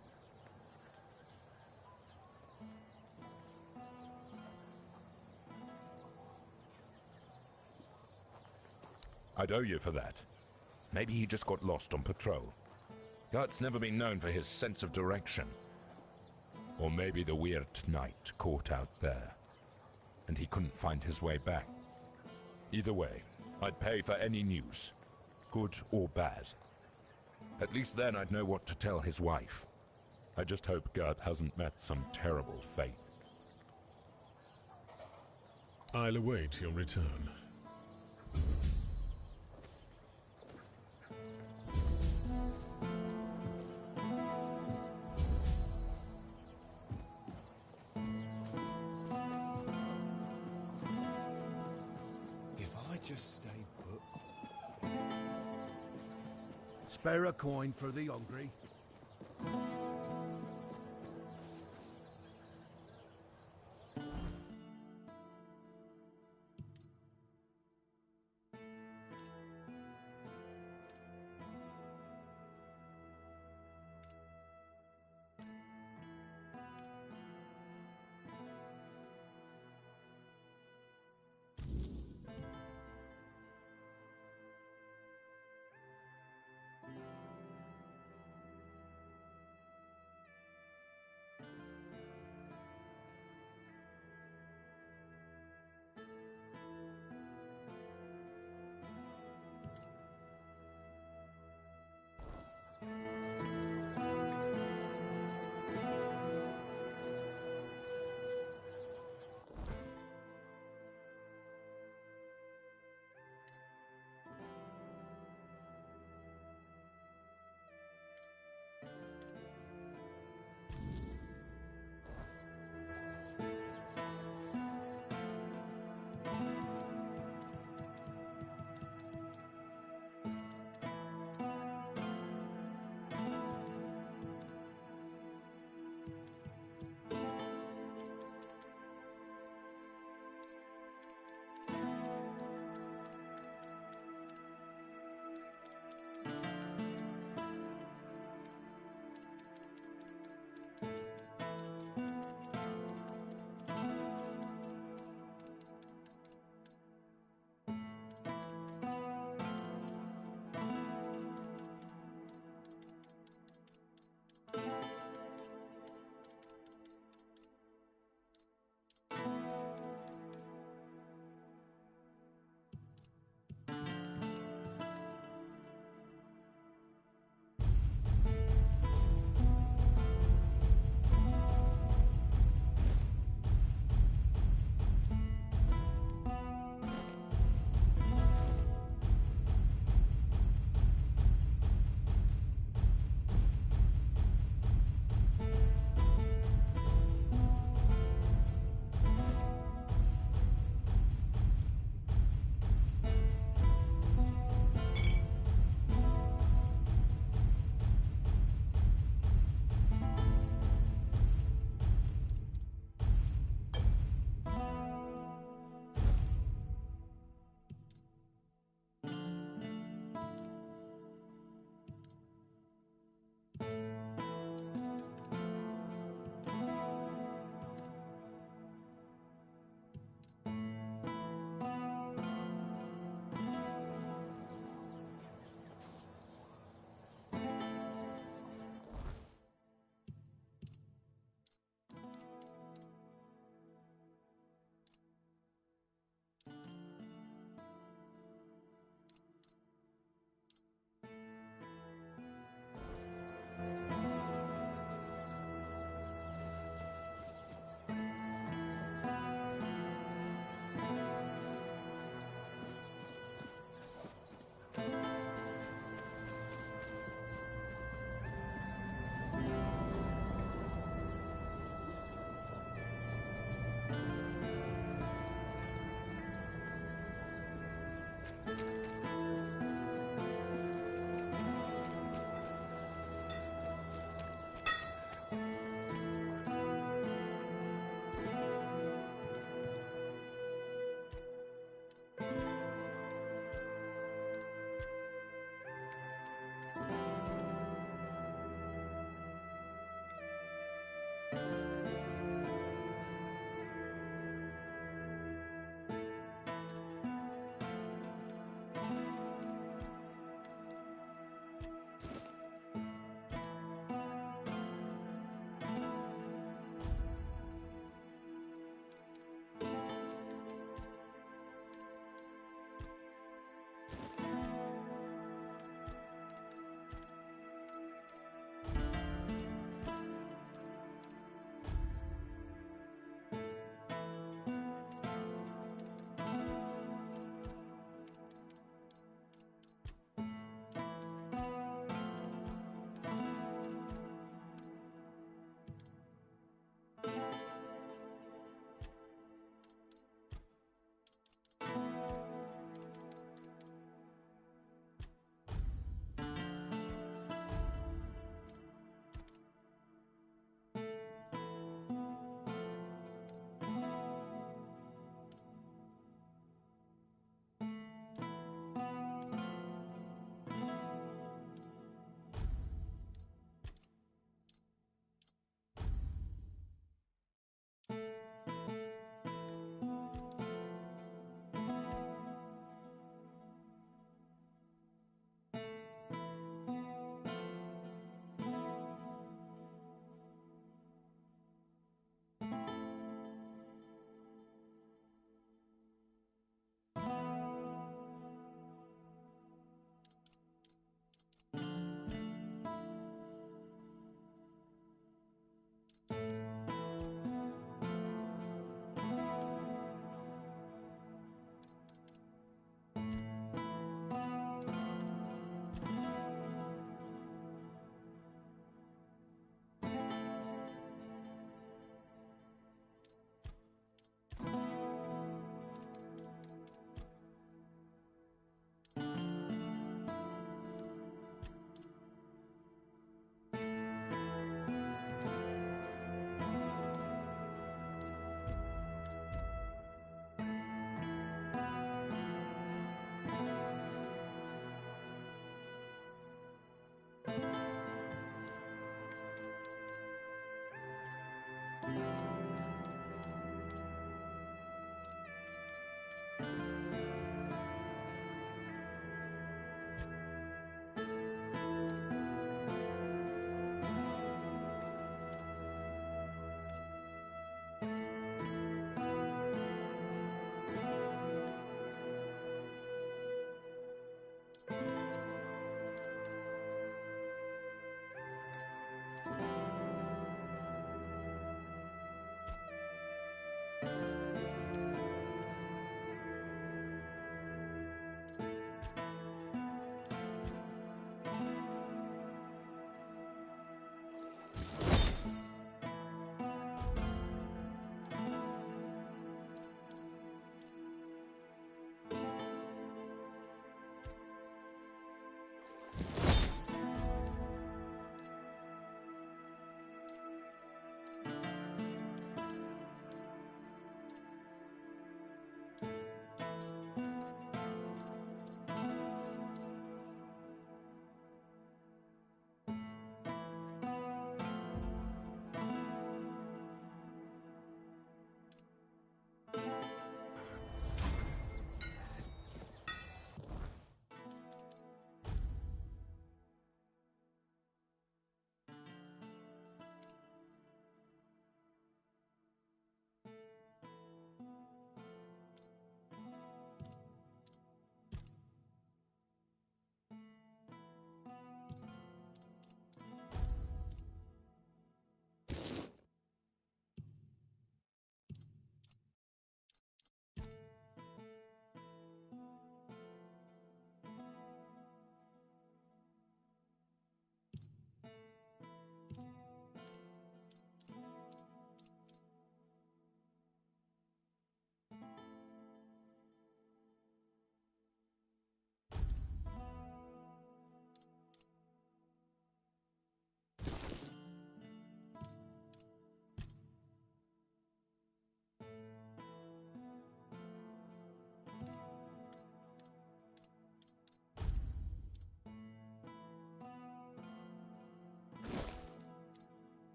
I'd owe you for that. Maybe he just got lost on patrol. Gert's never been known for his sense of direction. Or maybe the weird night caught out there, and he couldn't find his way back. Either way, I'd pay for any news, good or bad. At least then I'd know what to tell his wife. I just hope Gert hasn't met some terrible fate. I'll await your return. Just stay put. Spare a coin for the hungry.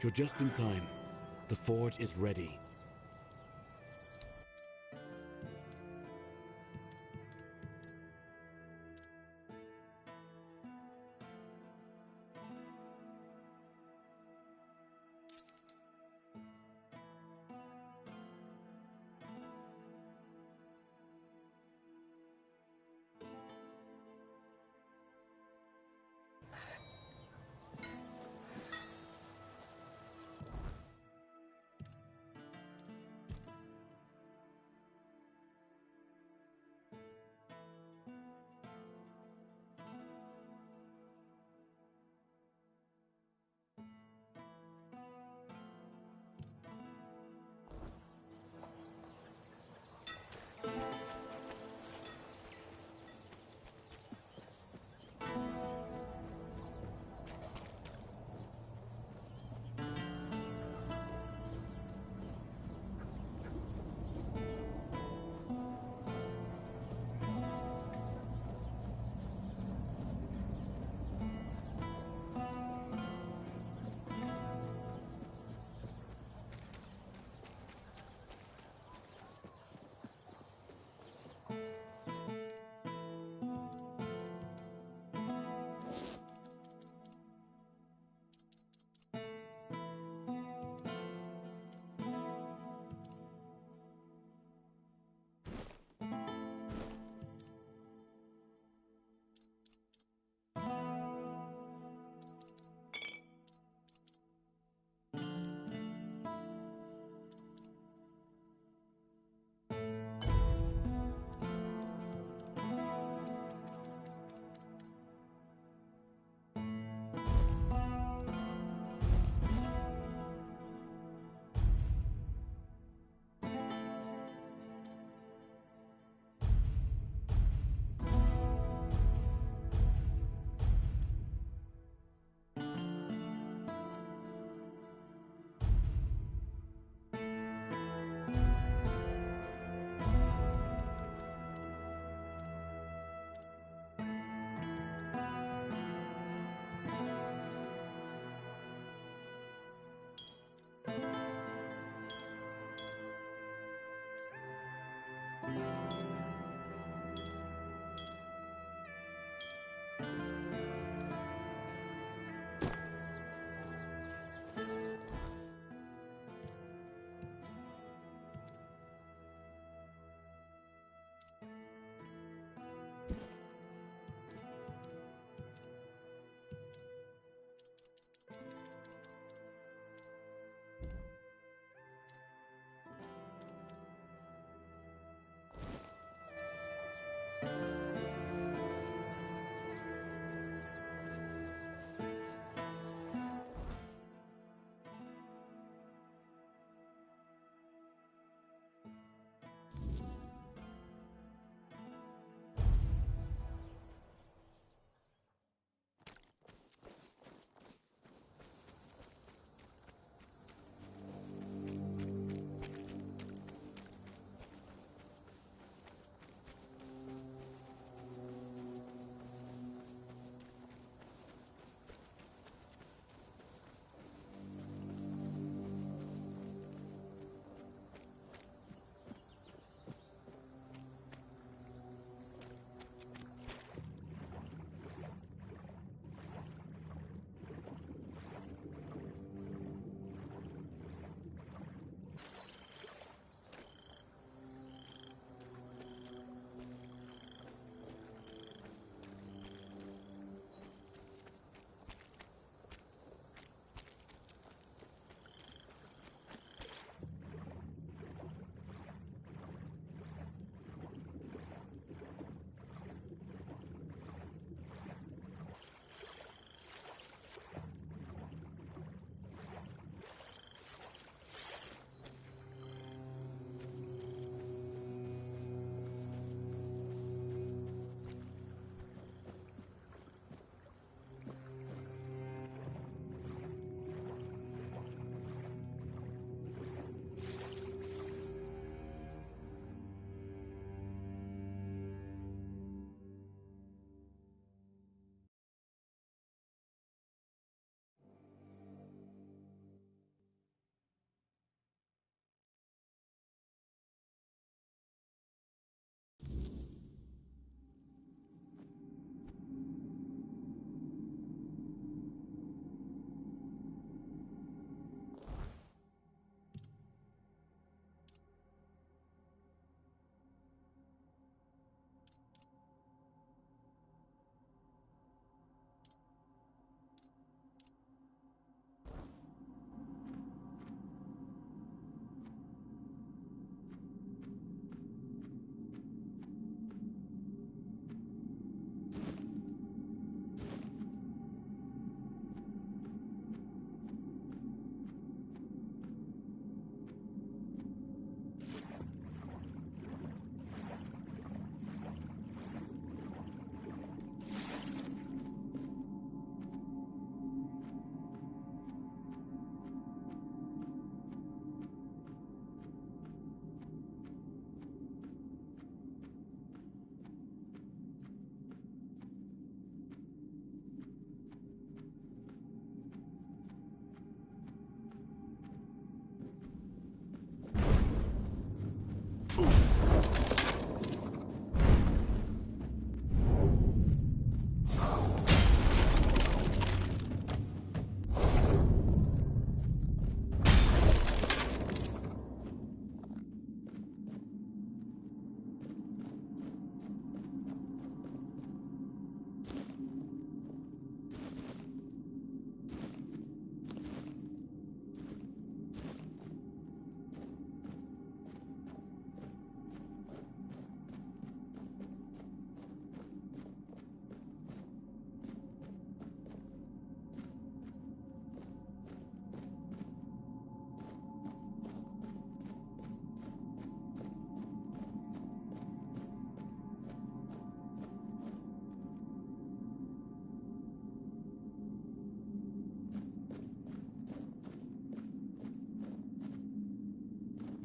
You're just in time. The forge is ready.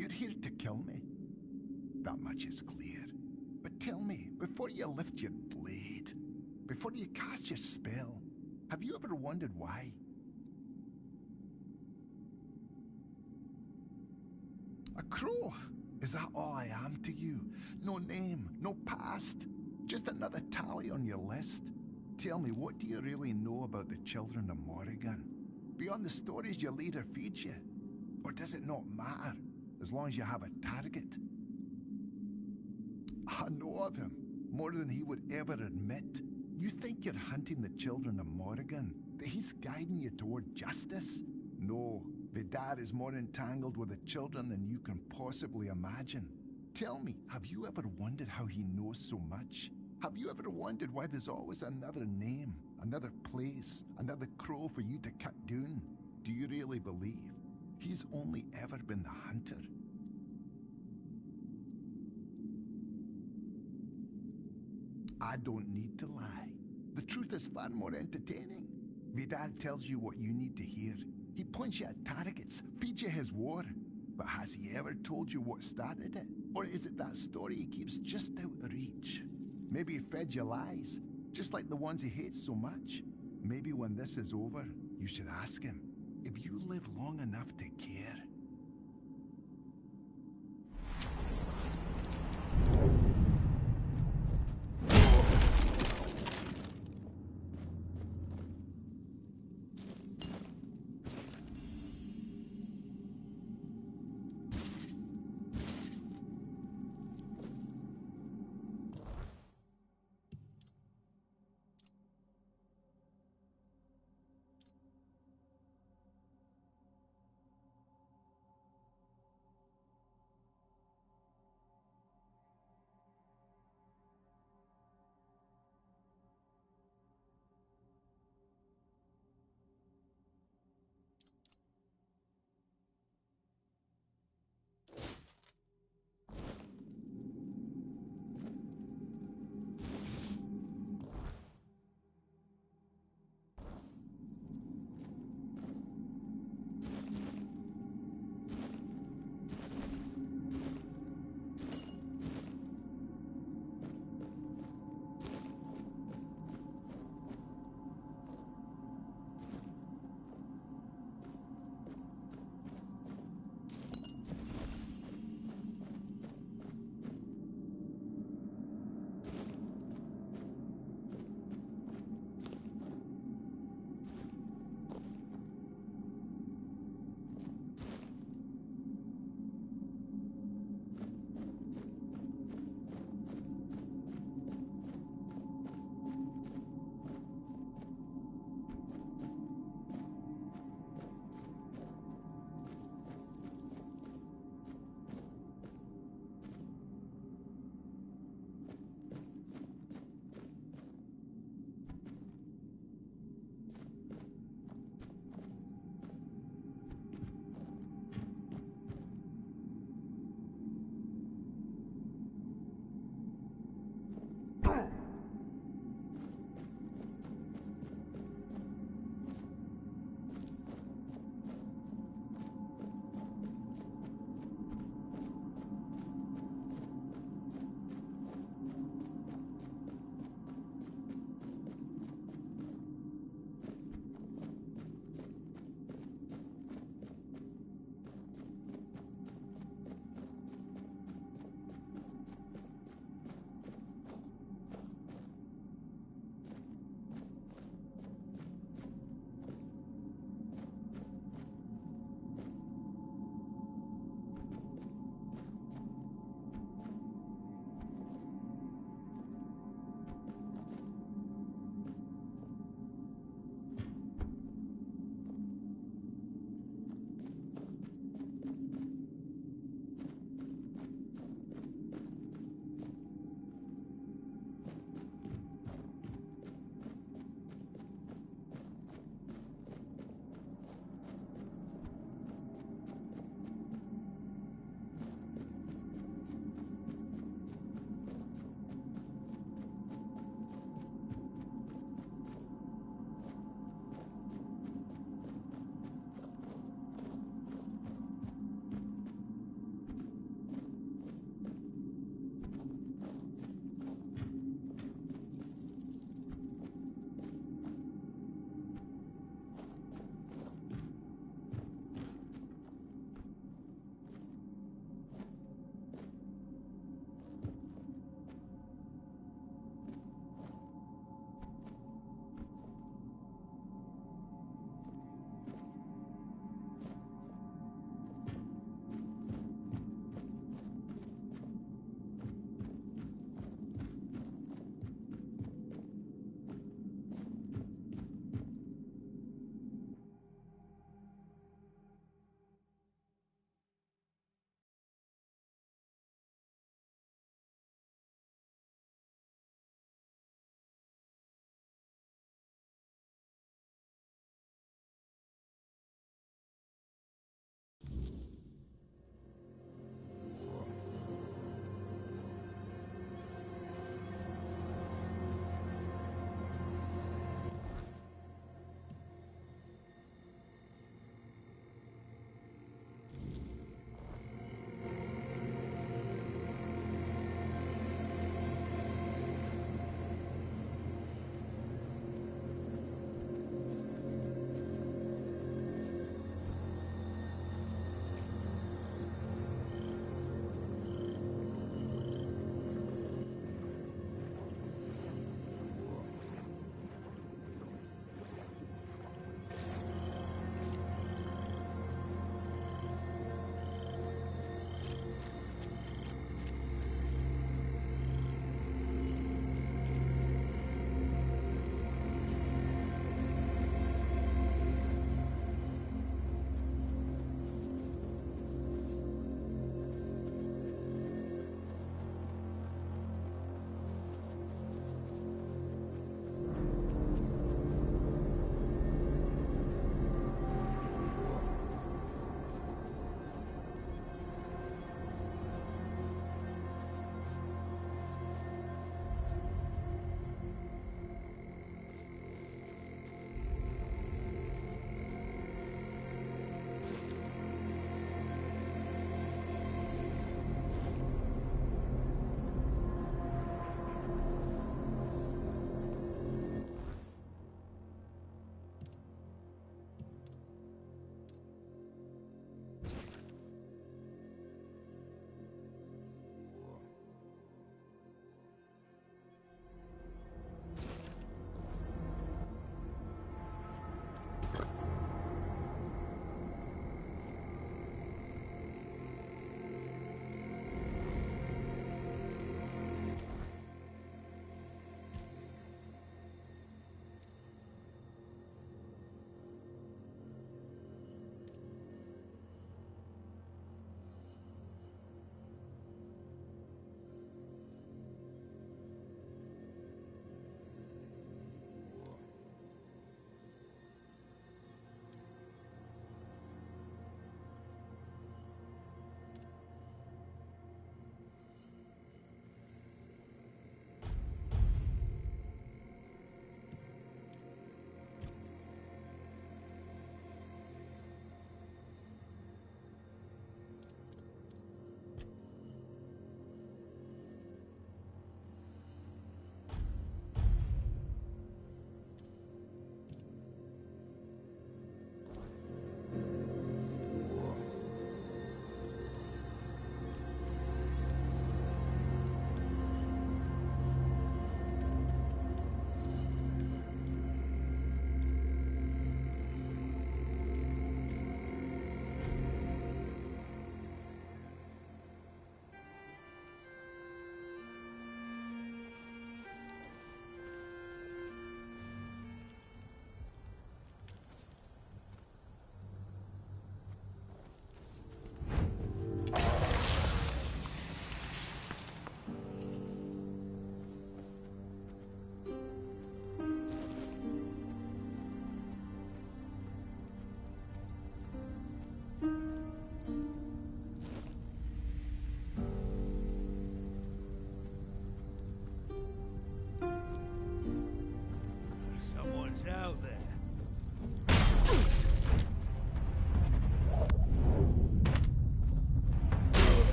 You're here to kill me. That much is clear. But tell me, before you lift your blade, before you cast your spell, have you ever wondered why? A crow? Is that all I am to you? No name, no past, just another tally on your list? Tell me, what do you really know about the children of Morrigan? Beyond the stories your leader feeds you? Or does it not matter, as long as you have a target? I know of him, more than he would ever admit. You think you're hunting the children of Morrigan, that he's guiding you toward justice? No, Vidar is more entangled with the children than you can possibly imagine. Tell me, have you ever wondered how he knows so much? Have you ever wondered why there's always another name, another place, another crow for you to cut down? Do you really believe he's only ever been the hunter? I don't need to lie. The truth is far more entertaining. Vidar tells you what you need to hear. He points you at targets, feeds you his war. But has he ever told you what started it? Or is it that story he keeps just out of reach? Maybe he fed you lies, just like the ones he hates so much. Maybe when this is over, you should ask him, if you live long enough to care.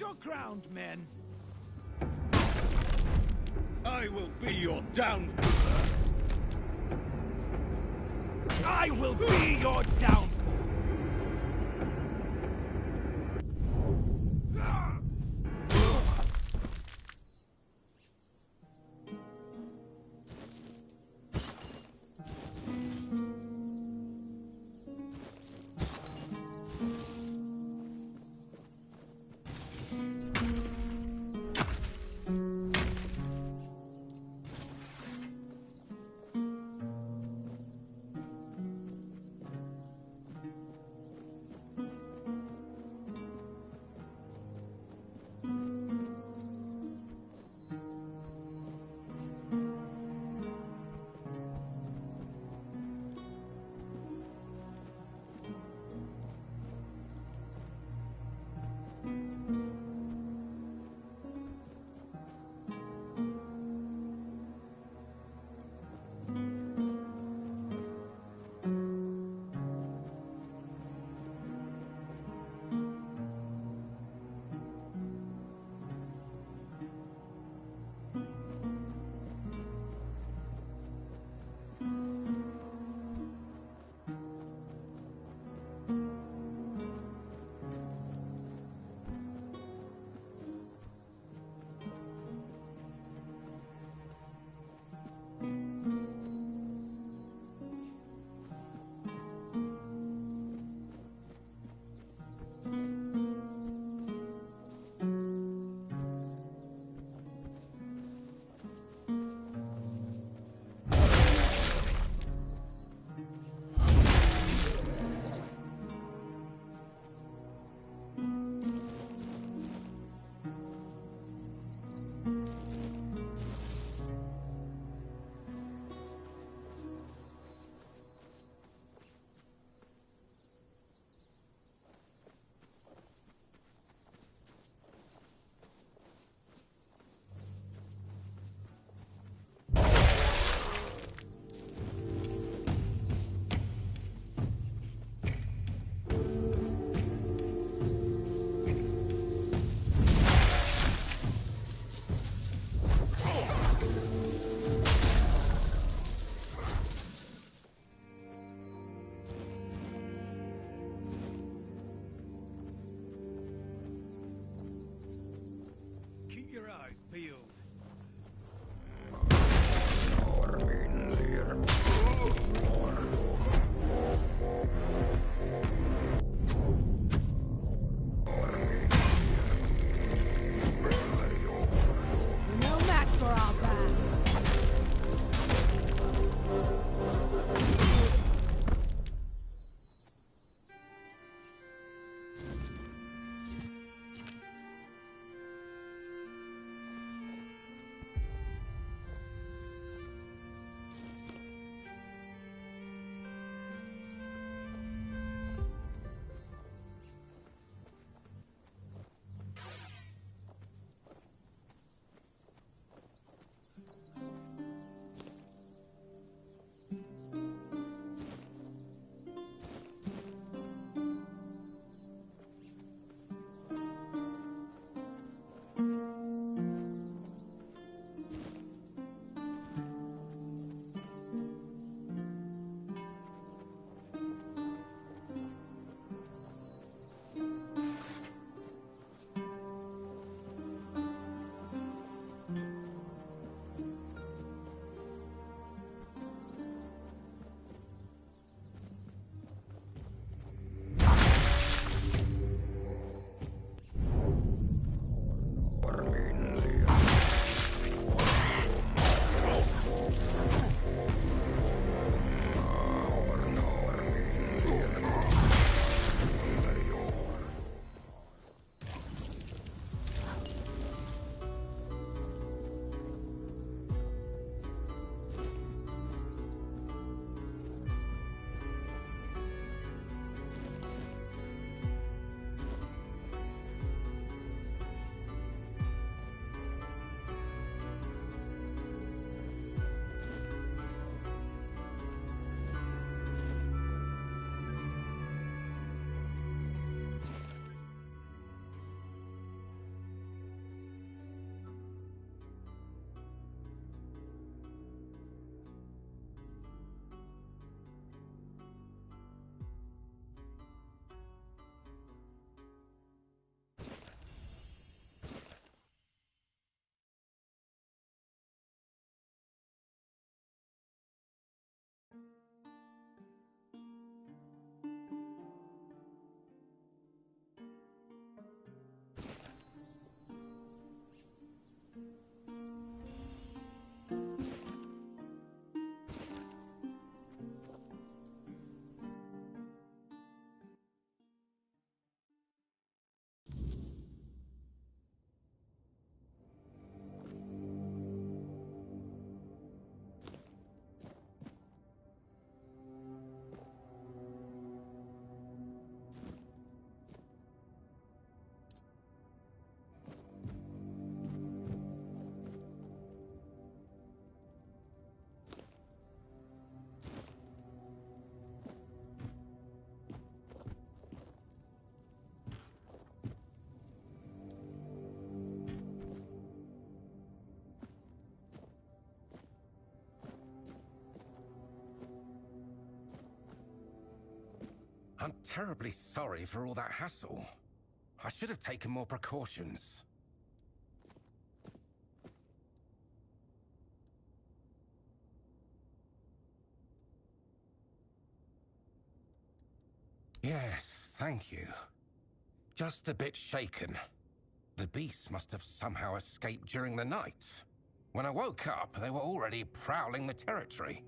your ground, men. I will be your downfall. I will be your downfall. I'm terribly sorry for all that hassle. I should have taken more precautions. Yes, thank you. Just a bit shaken. The beasts must have somehow escaped during the night. When I woke up, they were already prowling the territory.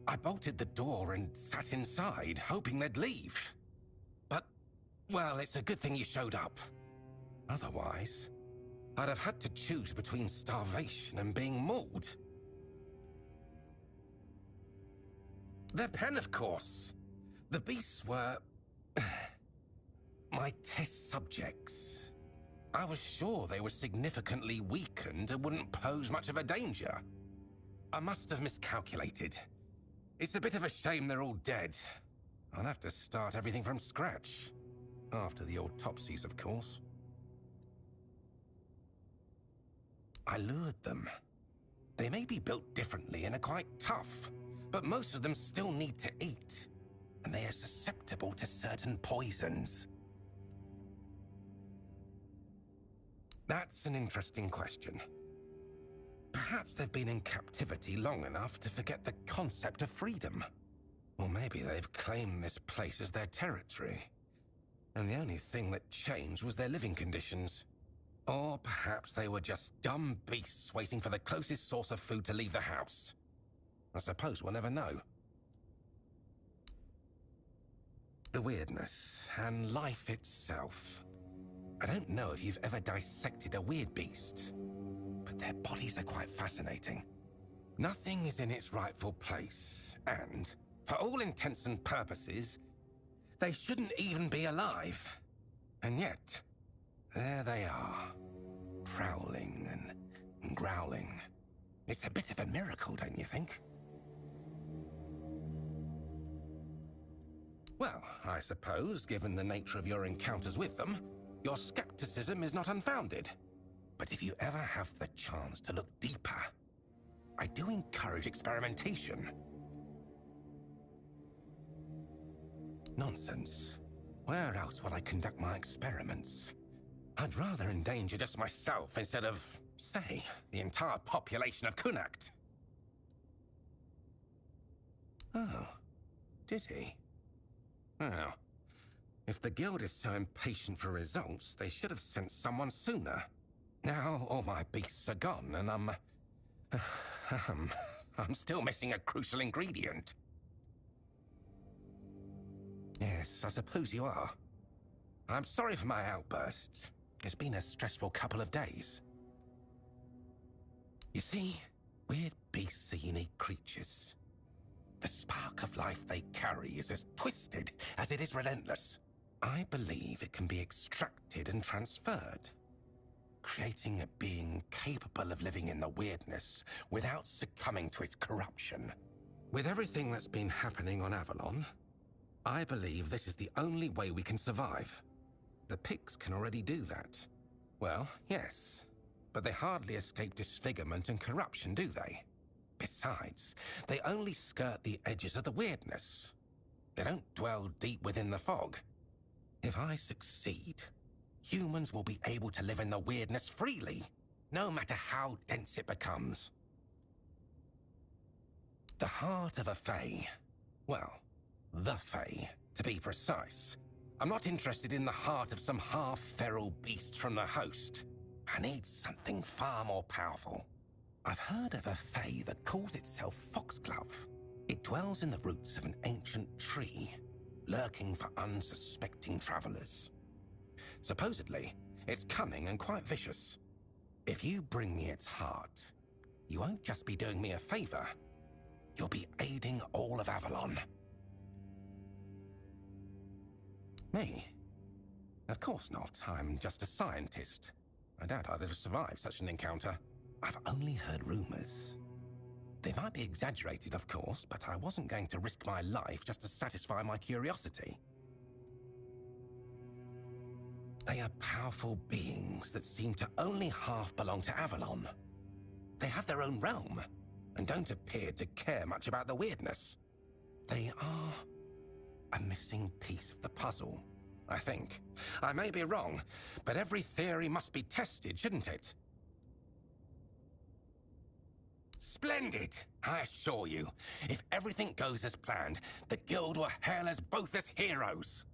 I bolted the door and sat inside, hoping they'd leave. But, well, it's a good thing you showed up. Otherwise, I'd have had to choose between starvation and being mauled. Their pen, of course. The beasts were... my test subjects. I was sure they were significantly weakened and wouldn't pose much of a danger. I must have miscalculated. It's a bit of a shame they're all dead. I'll have to start everything from scratch. After the autopsies, of course. I lured them. They may be built differently and are quite tough, but most of them still need to eat, and they are susceptible to certain poisons. That's an interesting question. Perhaps they've been in captivity long enough to forget the concept of freedom. Or maybe they've claimed this place as their territory, and the only thing that changed was their living conditions. Or perhaps they were just dumb beasts waiting for the closest source of food to leave the house. I suppose we'll never know. The weirdness and life itself. I don't know if you've ever dissected a weird beast, but their bodies are quite fascinating. Nothing is in its rightful place, and, for all intents and purposes, they shouldn't even be alive. And yet, there they are, prowling and growling. It's a bit of a miracle, don't you think? Well, I suppose, given the nature of your encounters with them, your skepticism is not unfounded. But if you ever have the chance to look deeper, I do encourage experimentation. Nonsense. Where else would I conduct my experiments? I'd rather endanger just myself instead of, say, the entire population of Kunakt. Oh, did he? Well, if the guild is so impatient for results, they should have sent someone sooner. Now all my beasts are gone, and I'm still missing a crucial ingredient. Yes, I suppose you are. I'm sorry for my outburst. It's been a stressful couple of days. You see, weird beasts are unique creatures. The spark of life they carry is as twisted as it is relentless. I believe it can be extracted and transferred, creating a being capable of living in the weirdness without succumbing to its corruption. With everything that's been happening on Avalon, I believe this is the only way we can survive. The pigs can already do that. Well, yes, but they hardly escape disfigurement and corruption, do they? Besides, they only skirt the edges of the weirdness. They don't dwell deep within the fog. If I succeed, humans will be able to live in the weirdness freely, no matter how dense it becomes. The heart of a Fae, well, the Fae, to be precise. I'm not interested in the heart of some half-feral beast from the host. I need something far more powerful. I've heard of a Fae that calls itself Foxglove. It dwells in the roots of an ancient tree, lurking for unsuspecting travelers. Supposedly, it's cunning and quite vicious. If you bring me its heart, you won't just be doing me a favor. You'll be aiding all of Avalon. Me? Of course not. I'm just a scientist. I doubt I'd have survived such an encounter. I've only heard rumors. They might be exaggerated, of course, but I wasn't going to risk my life just to satisfy my curiosity. They are powerful beings that seem to only half belong to Avalon. They have their own realm, and don't appear to care much about the weirdness. They are a missing piece of the puzzle, I think. I may be wrong, but every theory must be tested, shouldn't it? Splendid! I assure you, if everything goes as planned, the Guild will hail us both as heroes.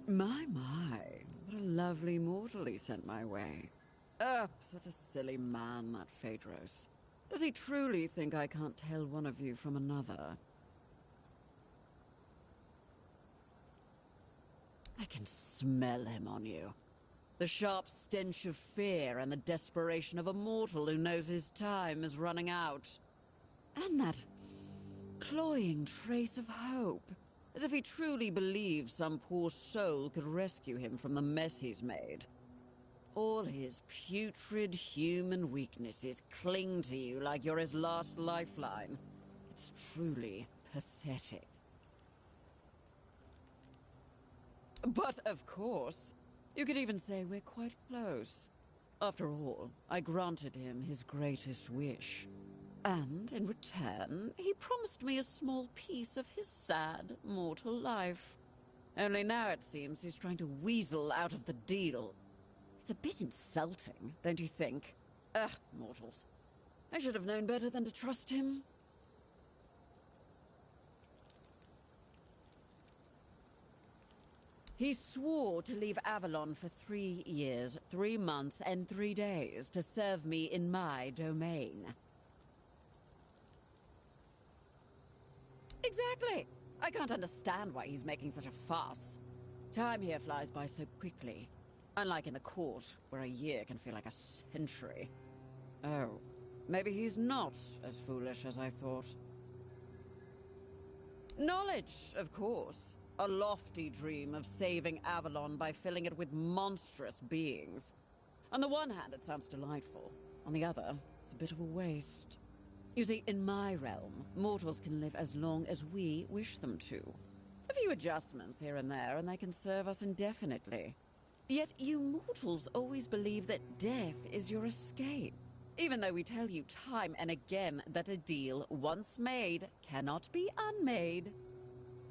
My, what a lovely mortal he sent my way. Such a silly man, that Phaedros. Does he truly think I can't tell one of you from another? I can smell him on you. The sharp stench of fear and the desperation of a mortal who knows his time is running out. And that cloying trace of hope, as if he truly believed some poor soul could rescue him from the mess he's made. All his putrid human weaknesses cling to you like you're his last lifeline. It's truly pathetic. But of course, you could even say we're quite close. After all, I granted him his greatest wish. And in return, he promised me a small piece of his sad, mortal life. Only now it seems he's trying to weasel out of the deal. It's a bit insulting, don't you think? Ugh, mortals. I should have known better than to trust him. He swore to leave Avalon for 3 years, 3 months, and 3 days to serve me in my domain. Exactly! I can't understand why he's making such a fuss. Time here flies by so quickly. Unlike in the court, where a year can feel like a century. Oh, maybe he's not as foolish as I thought. Knowledge, of course. A lofty dream of saving Avalon by filling it with monstrous beings. On the one hand, it sounds delightful. On the other, it's a bit of a waste. You see, in my realm, mortals can live as long as we wish them to. A few adjustments here and there, and they can serve us indefinitely. Yet you mortals always believe that death is your escape. Even though we tell you time and again that a deal once made cannot be unmade.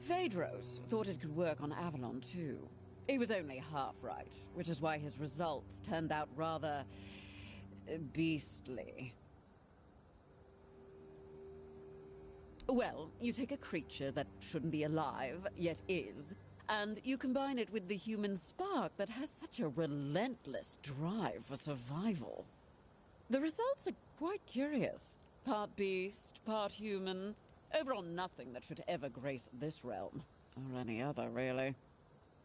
Phaedros thought it could work on Avalon too. He was only half right, which is why his results turned out rather beastly. Well, you take a creature that shouldn't be alive, yet is, and you combine it with the human spark that has such a relentless drive for survival. The results are quite curious. Part beast, part human. Overall nothing that should ever grace this realm. Or any other, really.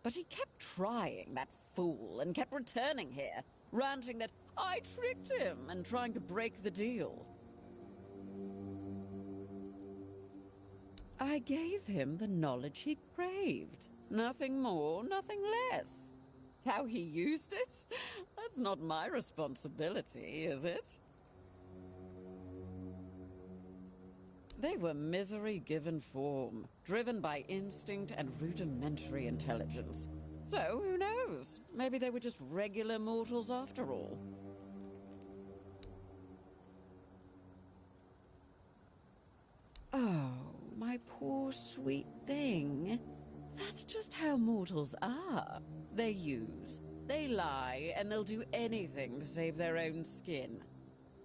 But he kept trying, that fool, and kept returning here, ranting that I tricked him and trying to break the deal. I gave him the knowledge he craved. Nothing more, nothing less. How he used it? That's not my responsibility, is it? They were misery given form, driven by instinct and rudimentary intelligence. So, who knows? Maybe they were just regular mortals after all. Oh, my poor sweet thing. That's just how mortals are. They use, they lie, and they'll do anything to save their own skin.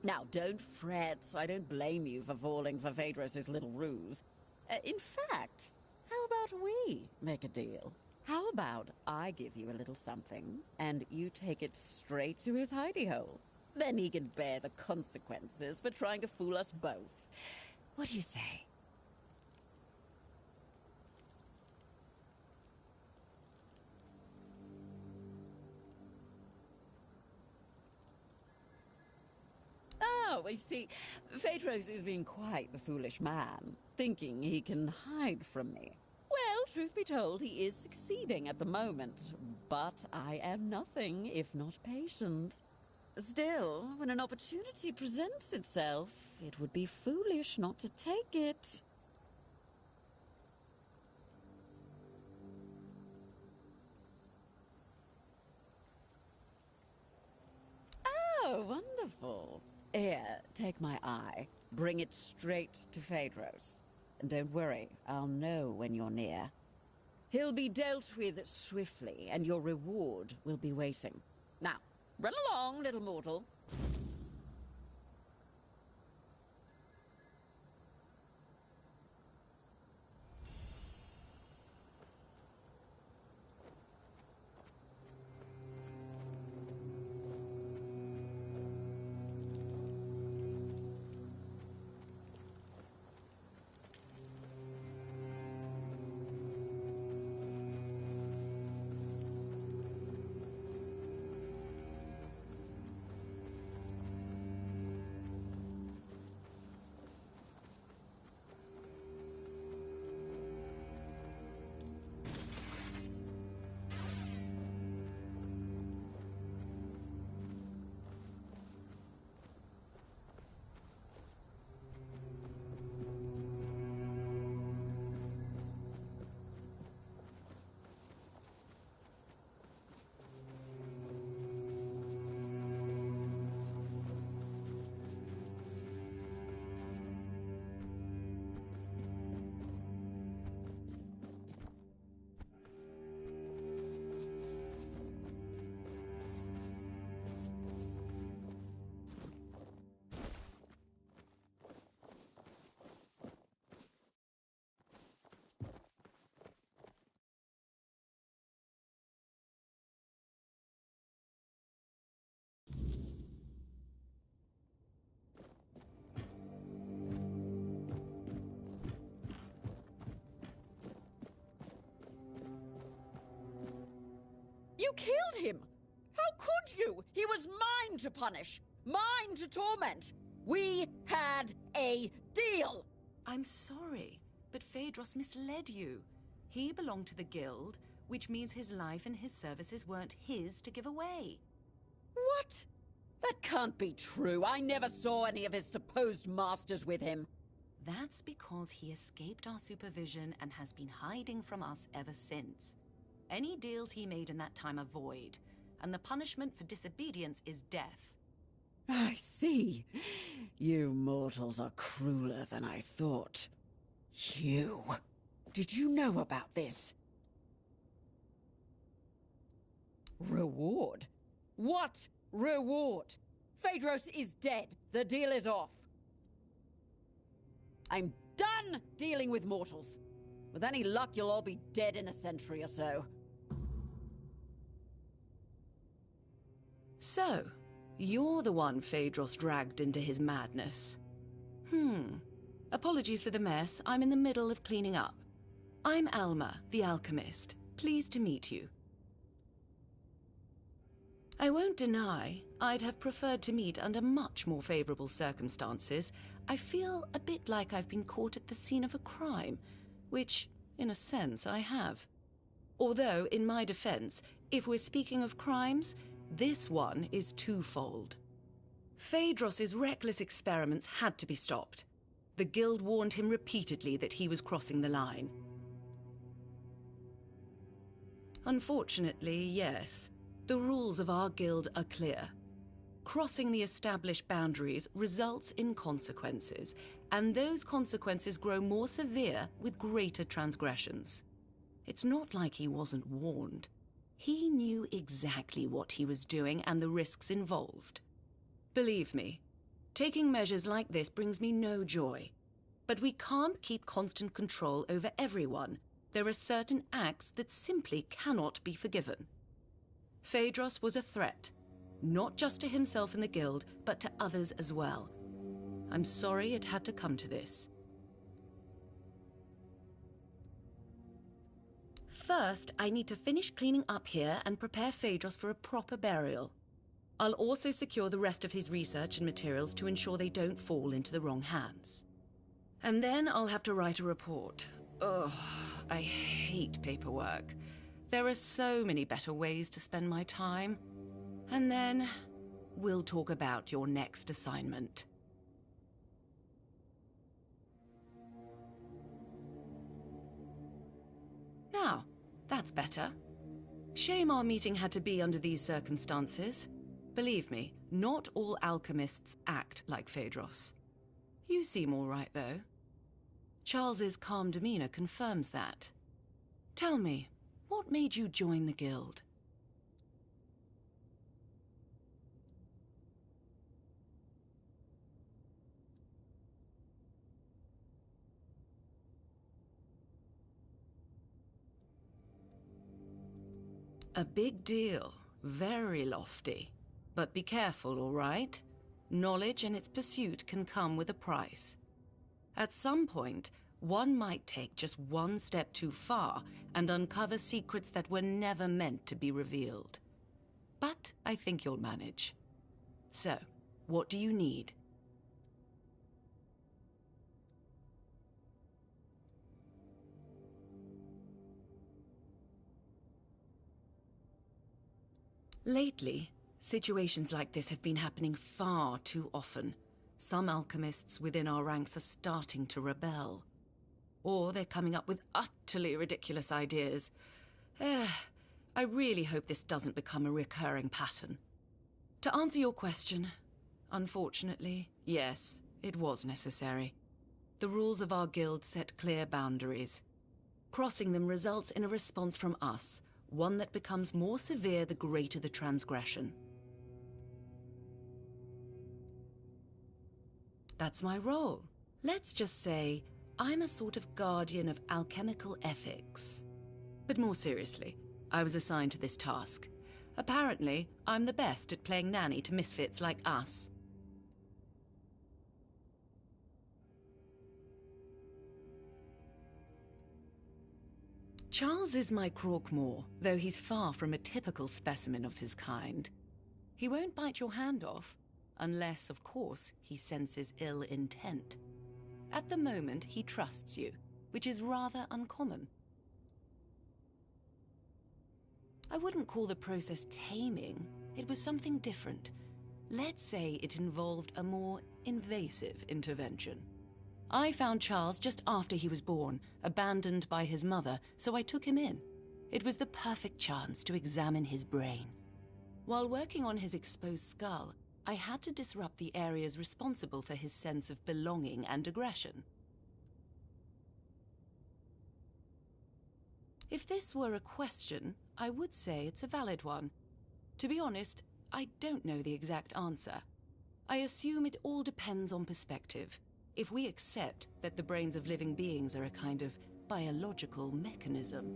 Now, don't fret. I don't blame you for falling for Phaedros' little ruse. In fact, how about we make a deal? How about I give you a little something, and you take it straight to his hidey hole? Then he can bear the consequences for trying to fool us both. What do you say? Oh, you see, Phaedros is being quite the foolish man, thinking he can hide from me. Well, truth be told, he is succeeding at the moment, but I am nothing if not patient. Still, when an opportunity presents itself, it would be foolish not to take it. Oh, wonderful. Here, take my eye. Bring it straight to Phaedros. And don't worry, I'll know when you're near. He'll be dealt with swiftly, and your reward will be waiting. Now, run along, little mortal. You killed him! How could you? He was mine to punish, mine to torment. We had a deal! I'm sorry, but Phaedros misled you. He belonged to the guild, which means his life and his services weren't his to give away. What? That can't be true. I never saw any of his supposed masters with him. That's because he escaped our supervision and has been hiding from us ever since. Any deals he made in that time are void, and the punishment for disobedience is death. I see. You mortals are crueler than I thought. You... Did you know about this? Reward? What reward? Phaedros is dead. The deal is off. I'm done dealing with mortals. With any luck, you'll all be dead in a century or so. So, you're the one Phaedros dragged into his madness. Apologies for the mess. I'm in the middle of cleaning up. I'm Alma, the alchemist. Pleased to meet you. I won't deny, I'd have preferred to meet under much more favorable circumstances. I feel a bit like I've been caught at the scene of a crime, which, in a sense, I have. Although, in my defense, if we're speaking of crimes, this one is twofold. Phaedros's reckless experiments had to be stopped. The guild warned him repeatedly that he was crossing the line. Unfortunately, yes. The rules of our guild are clear. Crossing the established boundaries results in consequences, and those consequences grow more severe with greater transgressions. It's not like he wasn't warned. He knew exactly what he was doing and the risks involved. Believe me, taking measures like this brings me no joy. But we can't keep constant control over everyone. There are certain acts that simply cannot be forgiven. Phaedros was a threat, not just to himself and the guild, but to others as well. I'm sorry it had to come to this. First, I need to finish cleaning up here and prepare Phaedros for a proper burial. I'll also secure the rest of his research and materials to ensure they don't fall into the wrong hands. And then I'll have to write a report. Ugh, I hate paperwork. There are so many better ways to spend my time. And then, we'll talk about your next assignment. Now, that's better. Shame our meeting had to be under these circumstances. Believe me, not all alchemists act like Phaedros. You seem all right, though. Charles's calm demeanor confirms that. Tell me, what made you join the guild? A big deal. Very lofty. But be careful, all right? Knowledge and its pursuit can come with a price. At some point, one might take just one step too far and uncover secrets that were never meant to be revealed. But I think you'll manage. So, what do you need? Lately, situations like this have been happening far too often. Some alchemists within our ranks are starting to rebel. Or they're coming up with utterly ridiculous ideas. I really hope this doesn't become a recurring pattern. To answer your question, unfortunately, yes, it was necessary. The rules of our guild set clear boundaries. Crossing them results in a response from us, one that becomes more severe the greater the transgression. That's my role. Let's just say I'm a sort of guardian of alchemical ethics. But more seriously, I was assigned to this task. Apparently, I'm the best at playing nanny to misfits like us. Charles is my Croakmore, though he's far from a typical specimen of his kind. He won't bite your hand off, unless, of course, he senses ill intent. At the moment, he trusts you, which is rather uncommon. I wouldn't call the process taming. It was something different. Let's say it involved a more invasive intervention. I found Charles just after he was born, abandoned by his mother, so I took him in. It was the perfect chance to examine his brain. While working on his exposed skull, I had to disrupt the areas responsible for his sense of belonging and aggression. If this were a question, I would say it's a valid one. To be honest, I don't know the exact answer. I assume it all depends on perspective. If we accept that the brains of living beings are a kind of biological mechanism,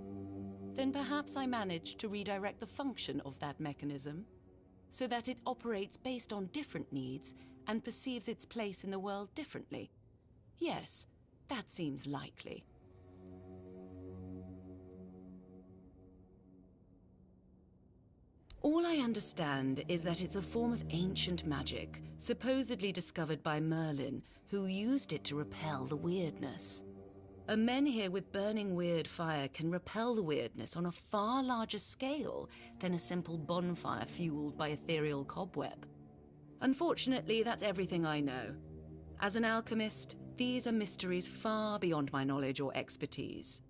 then perhaps I managed to redirect the function of that mechanism so that it operates based on different needs and perceives its place in the world differently. Yes, that seems likely. All I understand is that it's a form of ancient magic, supposedly discovered by Merlin, who used it to repel the weirdness. A menhir with burning weird fire can repel the weirdness on a far larger scale than a simple bonfire fueled by ethereal cobweb. Unfortunately, that's everything I know. As an alchemist, these are mysteries far beyond my knowledge or expertise.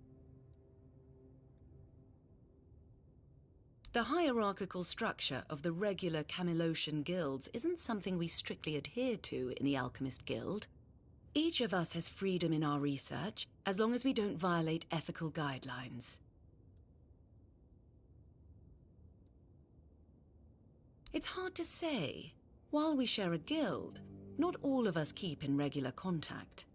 The hierarchical structure of the regular Camelosian guilds isn't something we strictly adhere to in the Alchemist Guild. Each of us has freedom in our research, as long as we don't violate ethical guidelines. It's hard to say. While we share a guild, not all of us keep in regular contact.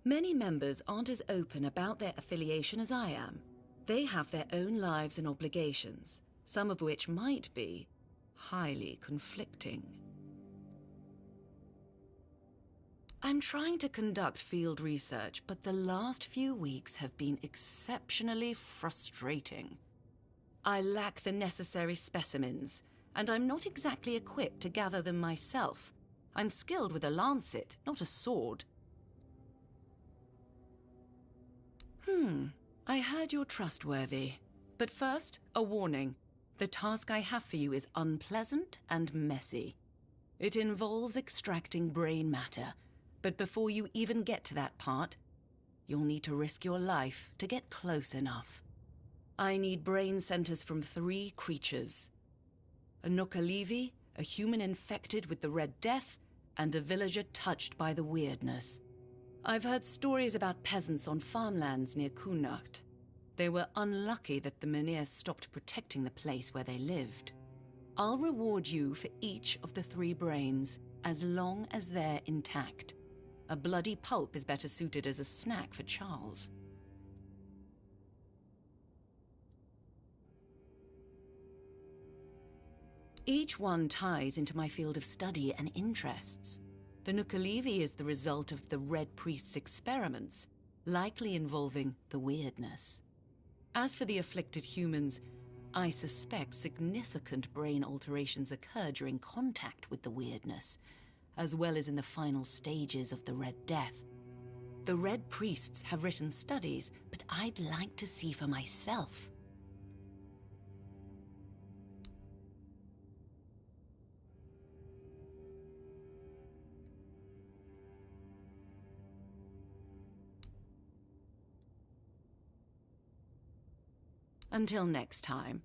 Many members aren't as open about their affiliation as I am. They have their own lives and obligations, some of which might be highly conflicting. I'm trying to conduct field research, but the last few weeks have been exceptionally frustrating. I lack the necessary specimens, and I'm not exactly equipped to gather them myself. I'm skilled with a lancet, not a sword. I heard you're trustworthy. But first, a warning. The task I have for you is unpleasant and messy. It involves extracting brain matter, but before you even get to that part, you'll need to risk your life to get close enough. I need brain centers from 3 creatures. A Nookalivi, a human infected with the Red Death, and a villager touched by the weirdness. I've heard stories about peasants on farmlands near Kunacht. They were unlucky that the Menhir stopped protecting the place where they lived. I'll reward you for each of the 3 brains, as long as they're intact. A bloody pulp is better suited as a snack for Charles. Each one ties into my field of study and interests. The Nookalivi is the result of the Red Priest's experiments, likely involving the weirdness. As for the afflicted humans, I suspect significant brain alterations occur during contact with the weirdness, as well as in the final stages of the Red Death. The Red Priests have written studies, but I'd like to see for myself. Until next time.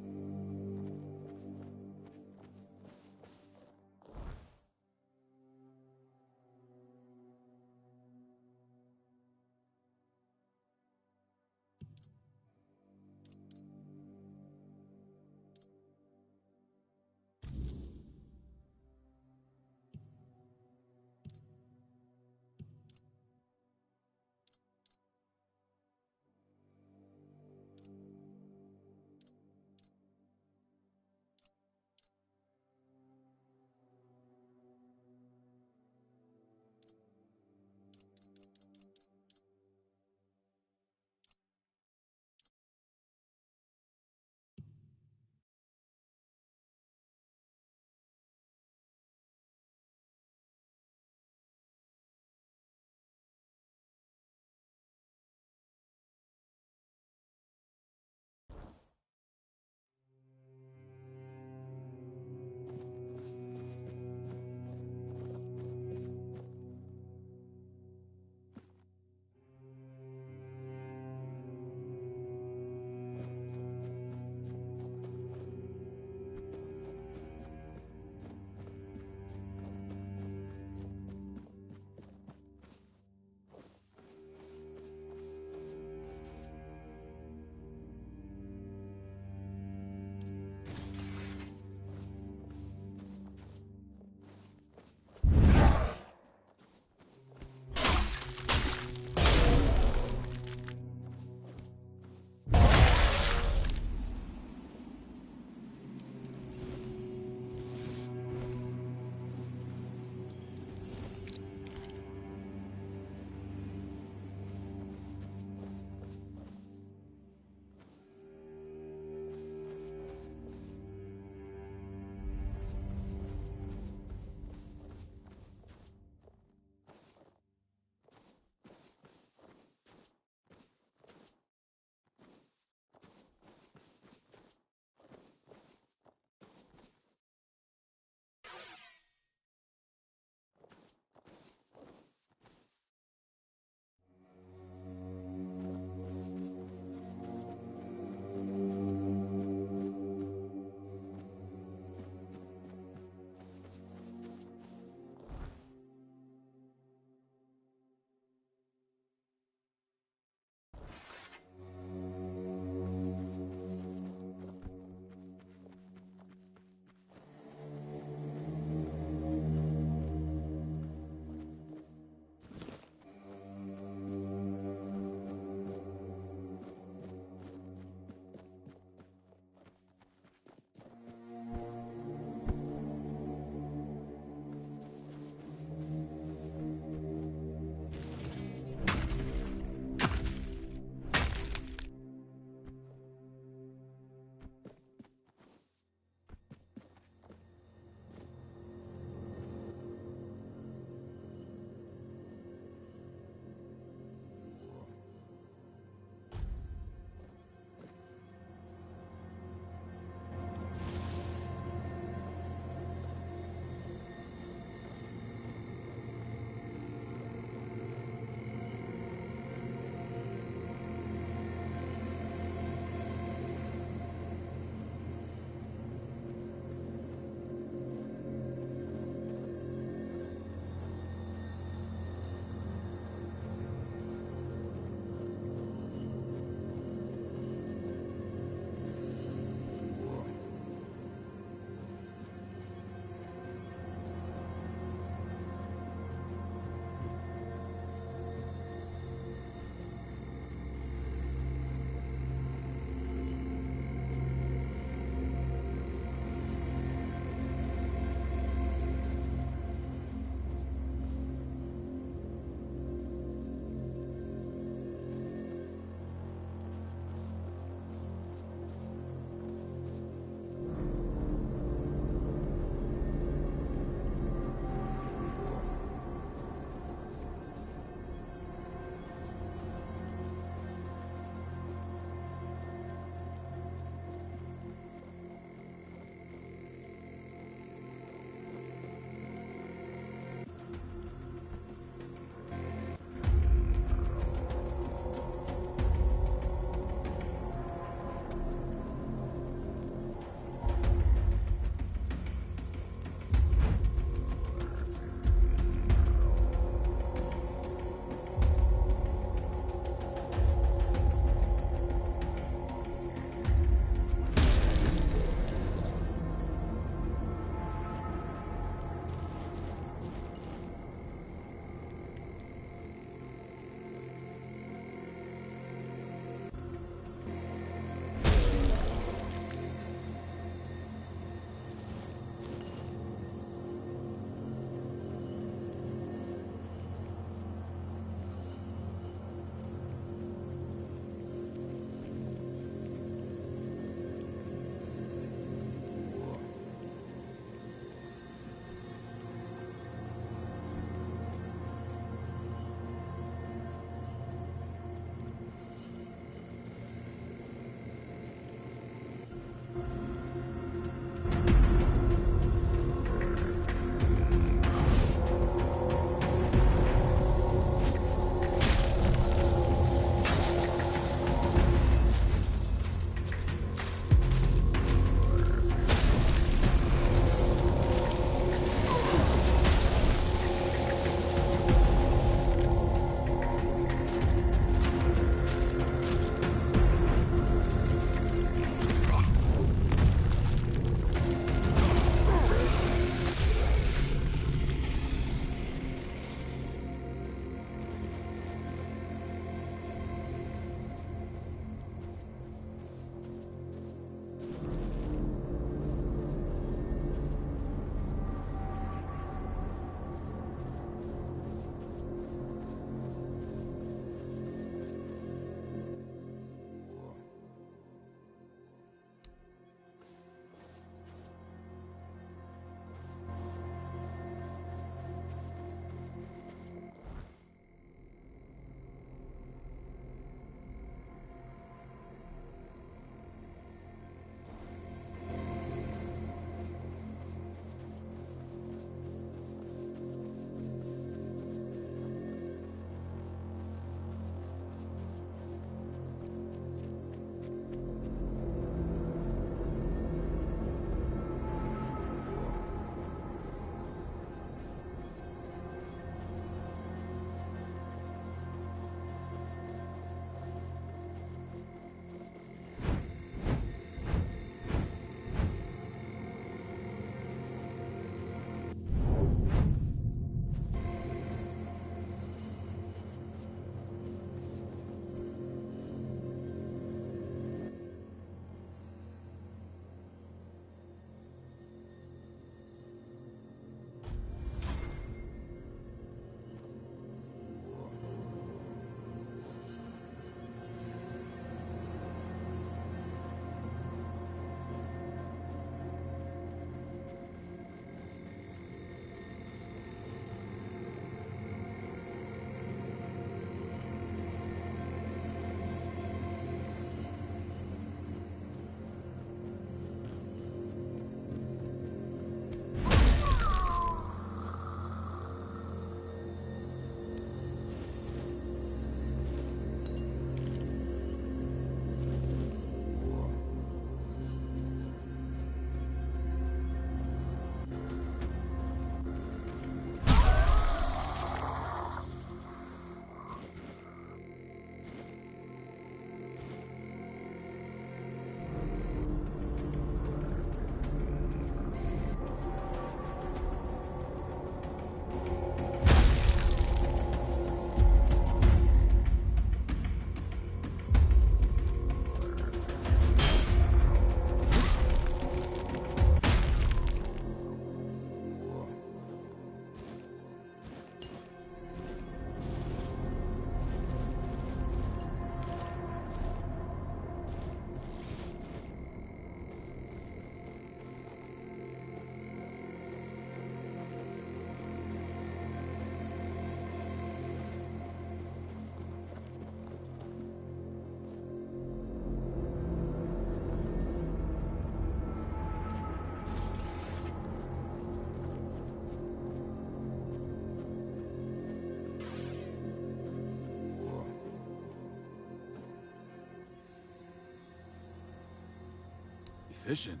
Efficient.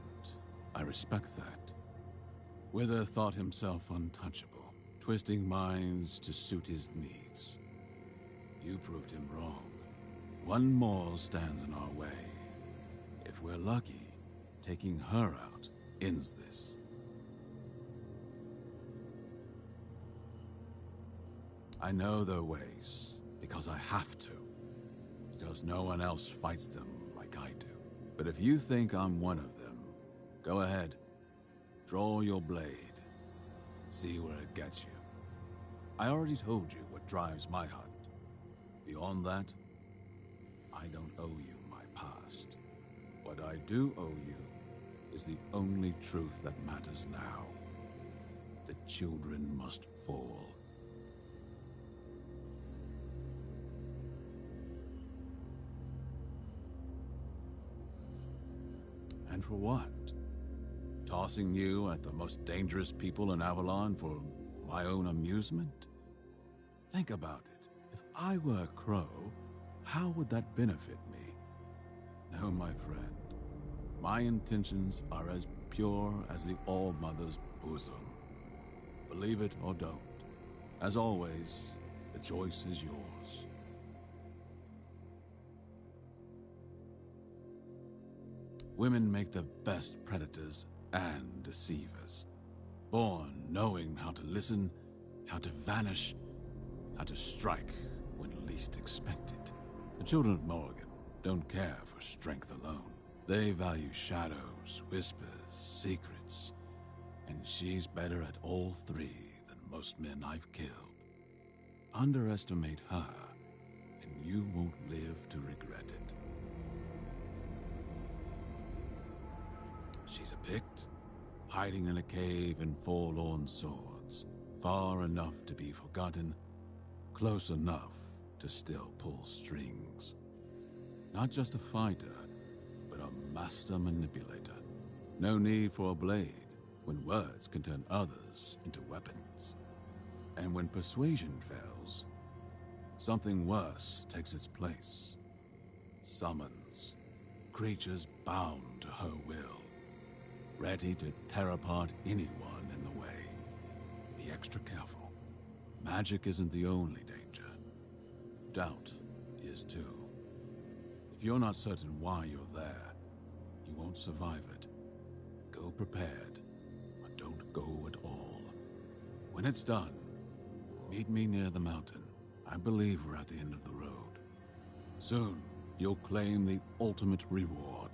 I respect that. Wither thought himself untouchable, twisting minds to suit his needs. You proved him wrong. One more stands in our way. If we're lucky, taking her out ends this. I know their ways, because I have to. Because no one else fights them like I do. But if you think I'm one of them, go ahead. Draw your blade. See where it gets you. I already told you what drives my hunt. Beyond that, I don't owe you my past. What I do owe you is the only truth that matters now. The children must fall. And for what? Tossing you at the most dangerous people in Avalon for my own amusement? Think about it. If I were a crow, how would that benefit me? No, my friend. My intentions are as pure as the All-Mother's bosom. Believe it or don't. As always, the choice is yours. Women make the best predators and deceivers. Born knowing how to listen, how to vanish, how to strike when least expected. The children of Morrigan don't care for strength alone. They value shadows, whispers, secrets, and she's better at all three than most men I've killed. Underestimate her, and you won't live to regret it. She's a Pict, hiding in a cave in forlorn swords, far enough to be forgotten, close enough to still pull strings. Not just a fighter, but a master manipulator. No need for a blade when words can turn others into weapons. And when persuasion fails, something worse takes its place. Summons, creatures bound to her will, ready to tear apart anyone in the way. Be extra careful. Magic isn't the only danger. Doubt is too. If you're not certain why you're there, you won't survive it. Go prepared, or don't go at all. When it's done, meet me near the mountain. I believe we're at the end of the road. Soon, you'll claim the ultimate reward.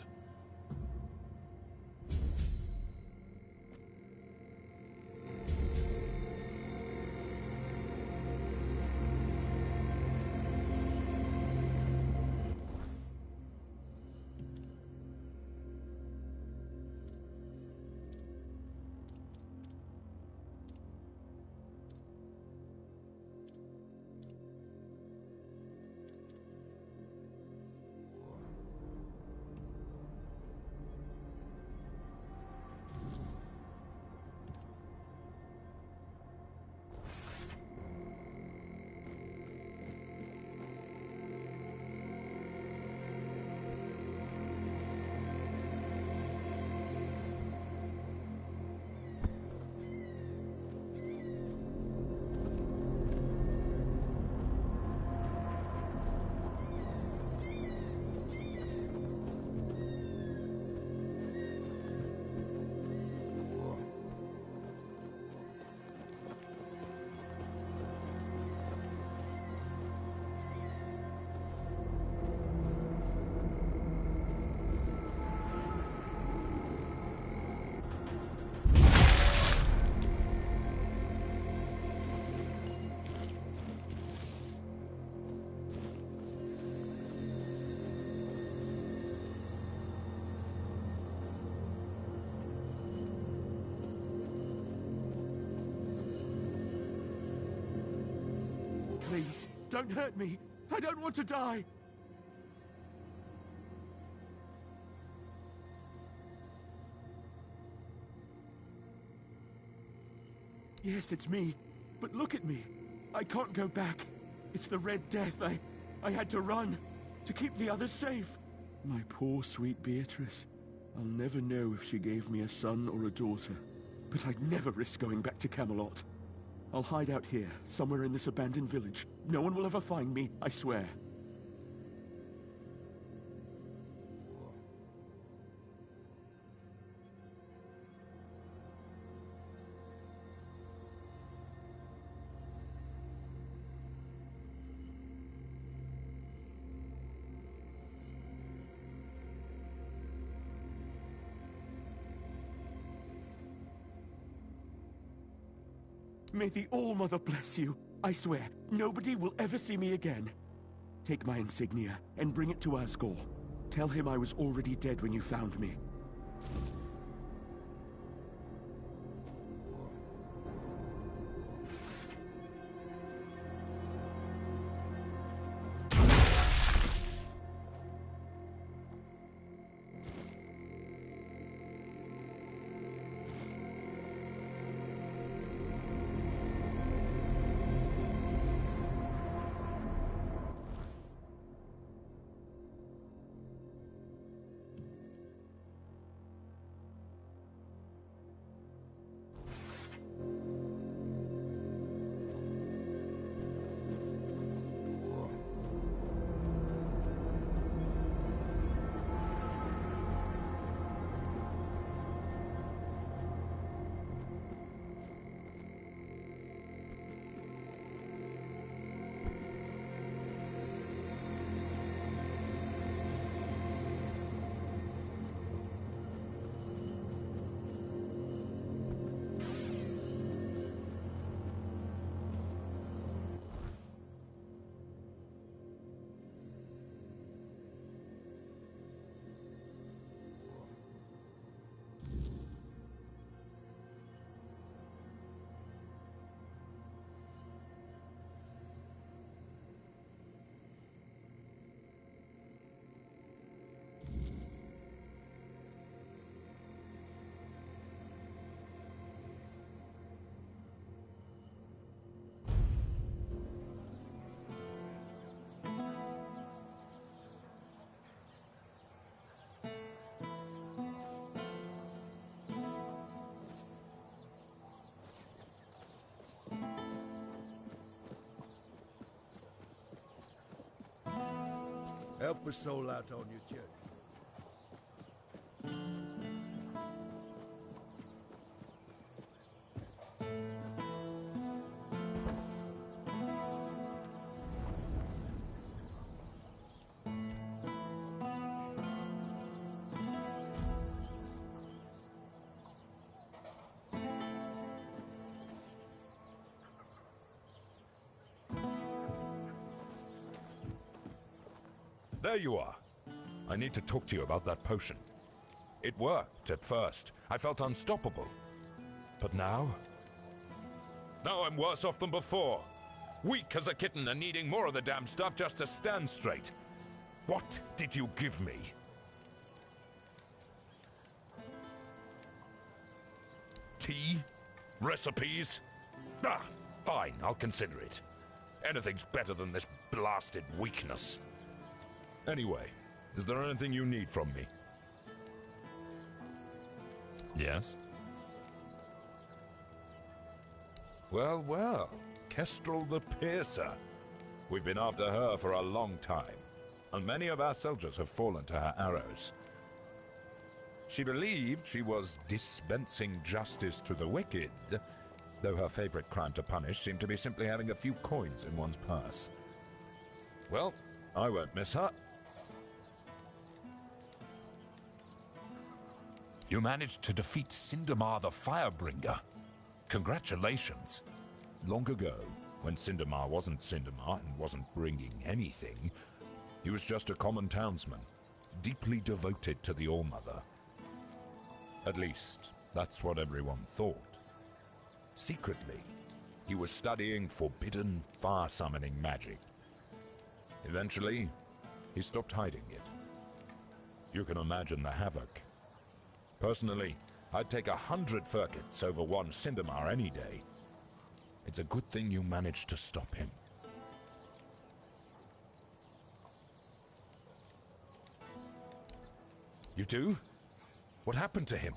Please, don't hurt me. I don't want to die. Yes, it's me. But look at me. I can't go back. It's the Red Death. I had to run to keep the others safe. My poor, sweet Beatrice. I'll never know if she gave me a son or a daughter, but I'd never risk going back to Camelot. I'll hide out here, somewhere in this abandoned village. No one will ever find me, I swear. May the All-Mother bless you. I swear, nobody will ever see me again. Take my insignia and bring it to Asgore. Tell him I was already dead when you found me. Help a soul out on your journey. There you are. I need to talk to you about that potion. It worked at first. I felt unstoppable. But now? Now I'm worse off than before. Weak as a kitten and needing more of the damn stuff just to stand straight. What did you give me? Tea? Recipes? Ah, fine, I'll consider it. Anything's better than this blasted weakness. Anyway, is there anything you need from me? Yes? Well, well, Kestrel the Piercer. We've been after her for a long time, and many of our soldiers have fallen to her arrows. She believed she was dispensing justice to the wicked, though her favorite crime to punish seemed to be simply having a few coins in one's purse. Well, I won't miss her. You managed to defeat Sindamar the Firebringer. Congratulations. Long ago, when Sindamar wasn't Sindamar and wasn't bringing anything, he was just a common townsman, deeply devoted to the All-Mother. At least, that's what everyone thought. Secretly, he was studying forbidden fire-summoning magic. Eventually, he stopped hiding it. You can imagine the havoc. Personally, I'd take 100 Firkits over one Sindamar any day. It's a good thing you managed to stop him. You do? What happened to him?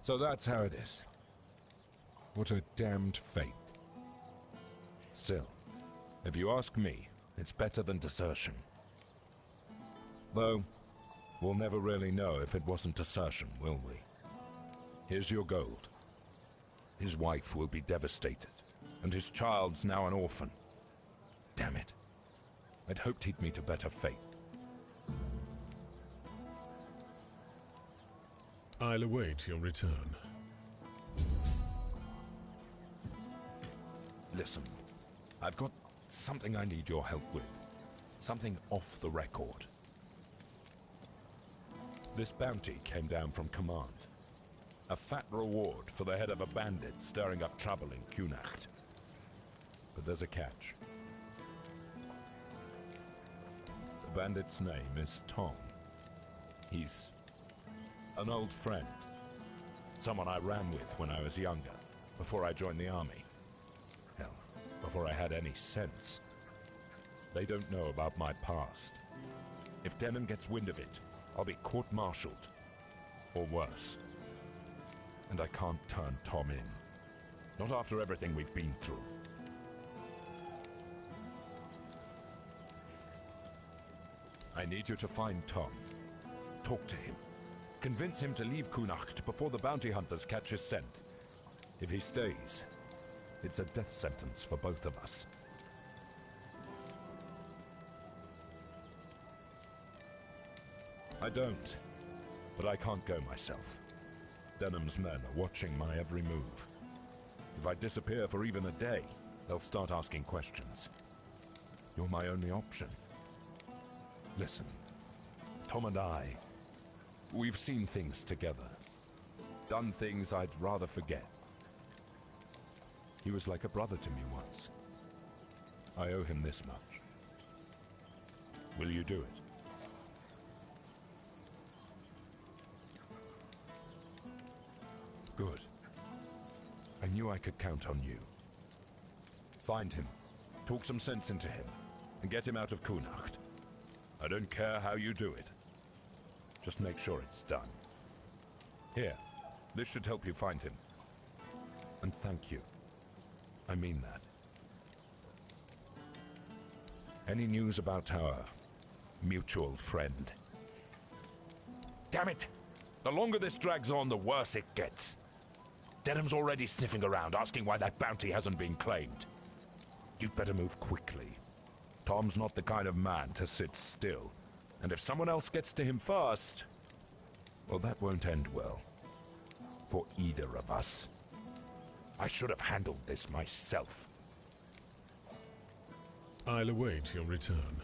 So that's how it is. What a damned fate. Still, if you ask me, it's better than desertion. Though, we'll never really know if it wasn't desertion, will we? Here's your gold. His wife will be devastated, and his child's now an orphan. Damn it. I'd hoped he'd meet a better fate. I'll await your return. Listen, I've got something I need your help with. Something off the record. This bounty came down from command. A fat reward for the head of a bandit stirring up trouble in Kunacht. But there's a catch. The bandit's name is Tom. He's an old friend. Someone I ran with when I was younger, before I joined the army. Hell, before I had any sense. They don't know about my past. If Denham gets wind of it, I'll be court-martialed. Or worse. And I can't turn Tom in. Not after everything we've been through. I need you to find Tom. Talk to him. Convince him to leave Kunacht before the bounty hunters catch his scent. If he stays, it's a death sentence for both of us. I don't, but I can't go myself. Denham's men are watching my every move. If I disappear for even a day, they'll start asking questions. You're my only option. Listen, Tom and I, we've seen things together. Done things I'd rather forget. He was like a brother to me once. I owe him this much. Will you do it? Good. I knew I could count on you. Find him, talk some sense into him, and get him out of Kunacht. I don't care how you do it. Just make sure it's done. Here, this should help you find him. And thank you. I mean that. Any news about our mutual friend? Damn it! The longer this drags on, the worse it gets. Denham's already sniffing around, asking why that bounty hasn't been claimed. You'd better move quickly. Tom's not the kind of man to sit still. And if someone else gets to him first, well, that won't end well. For either of us. I should have handled this myself. I'll await your return.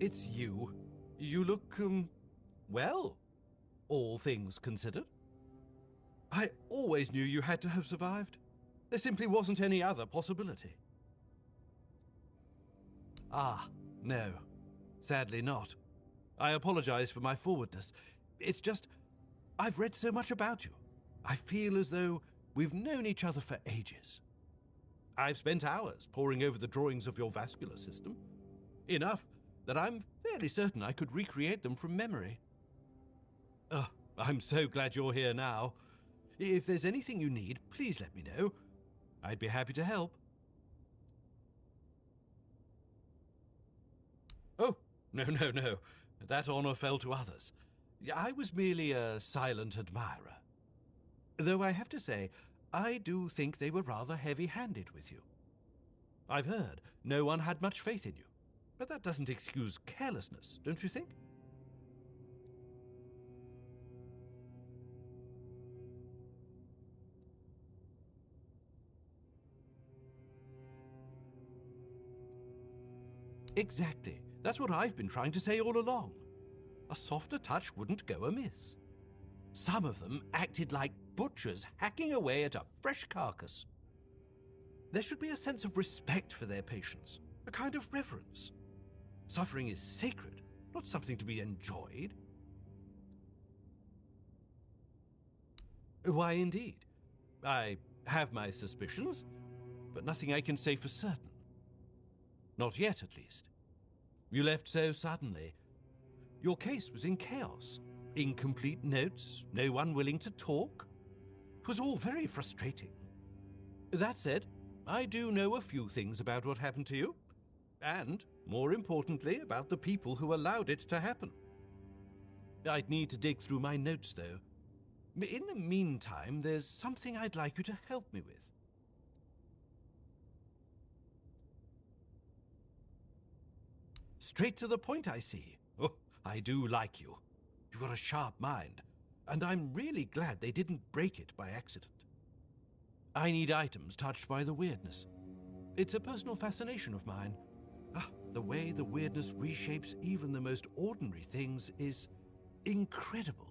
It's you. You look, well, all things considered. I always knew you had to have survived. There simply wasn't any other possibility. Ah, no. Sadly not. I apologize for my forwardness. It's just, I've read so much about you. I feel as though we've known each other for ages. I've spent hours poring over the drawings of your vascular system. Enough that I'm fairly certain I could recreate them from memory. I'm so glad you're here now. If there's anything you need, please let me know. I'd be happy to help. Oh, no. That honor fell to others. I was merely a silent admirer. Though I have to say, I do think they were rather heavy-handed with you. I've heard no one had much faith in you, but that doesn't excuse carelessness, don't you think? Exactly. That's what I've been trying to say all along. A softer touch wouldn't go amiss. Some of them acted like butchers hacking away at a fresh carcass. There should be a sense of respect for their patients, a kind of reverence. Suffering is sacred, not something to be enjoyed. Why, indeed. I have my suspicions, but nothing I can say for certain. Not yet, at least. You left so suddenly. Your case was in chaos. Incomplete notes, no one willing to talk. It was all very frustrating. That said, I do know a few things about what happened to you. And, more importantly, about the people who allowed it to happen. I'd need to dig through my notes, though. In the meantime, there's something I'd like you to help me with. Straight to the point, I see. Oh, I do like you. You've got a sharp mind, and I'm really glad they didn't break it by accident. I need items touched by the weirdness. It's a personal fascination of mine. The way the weirdness reshapes even the most ordinary things is incredible.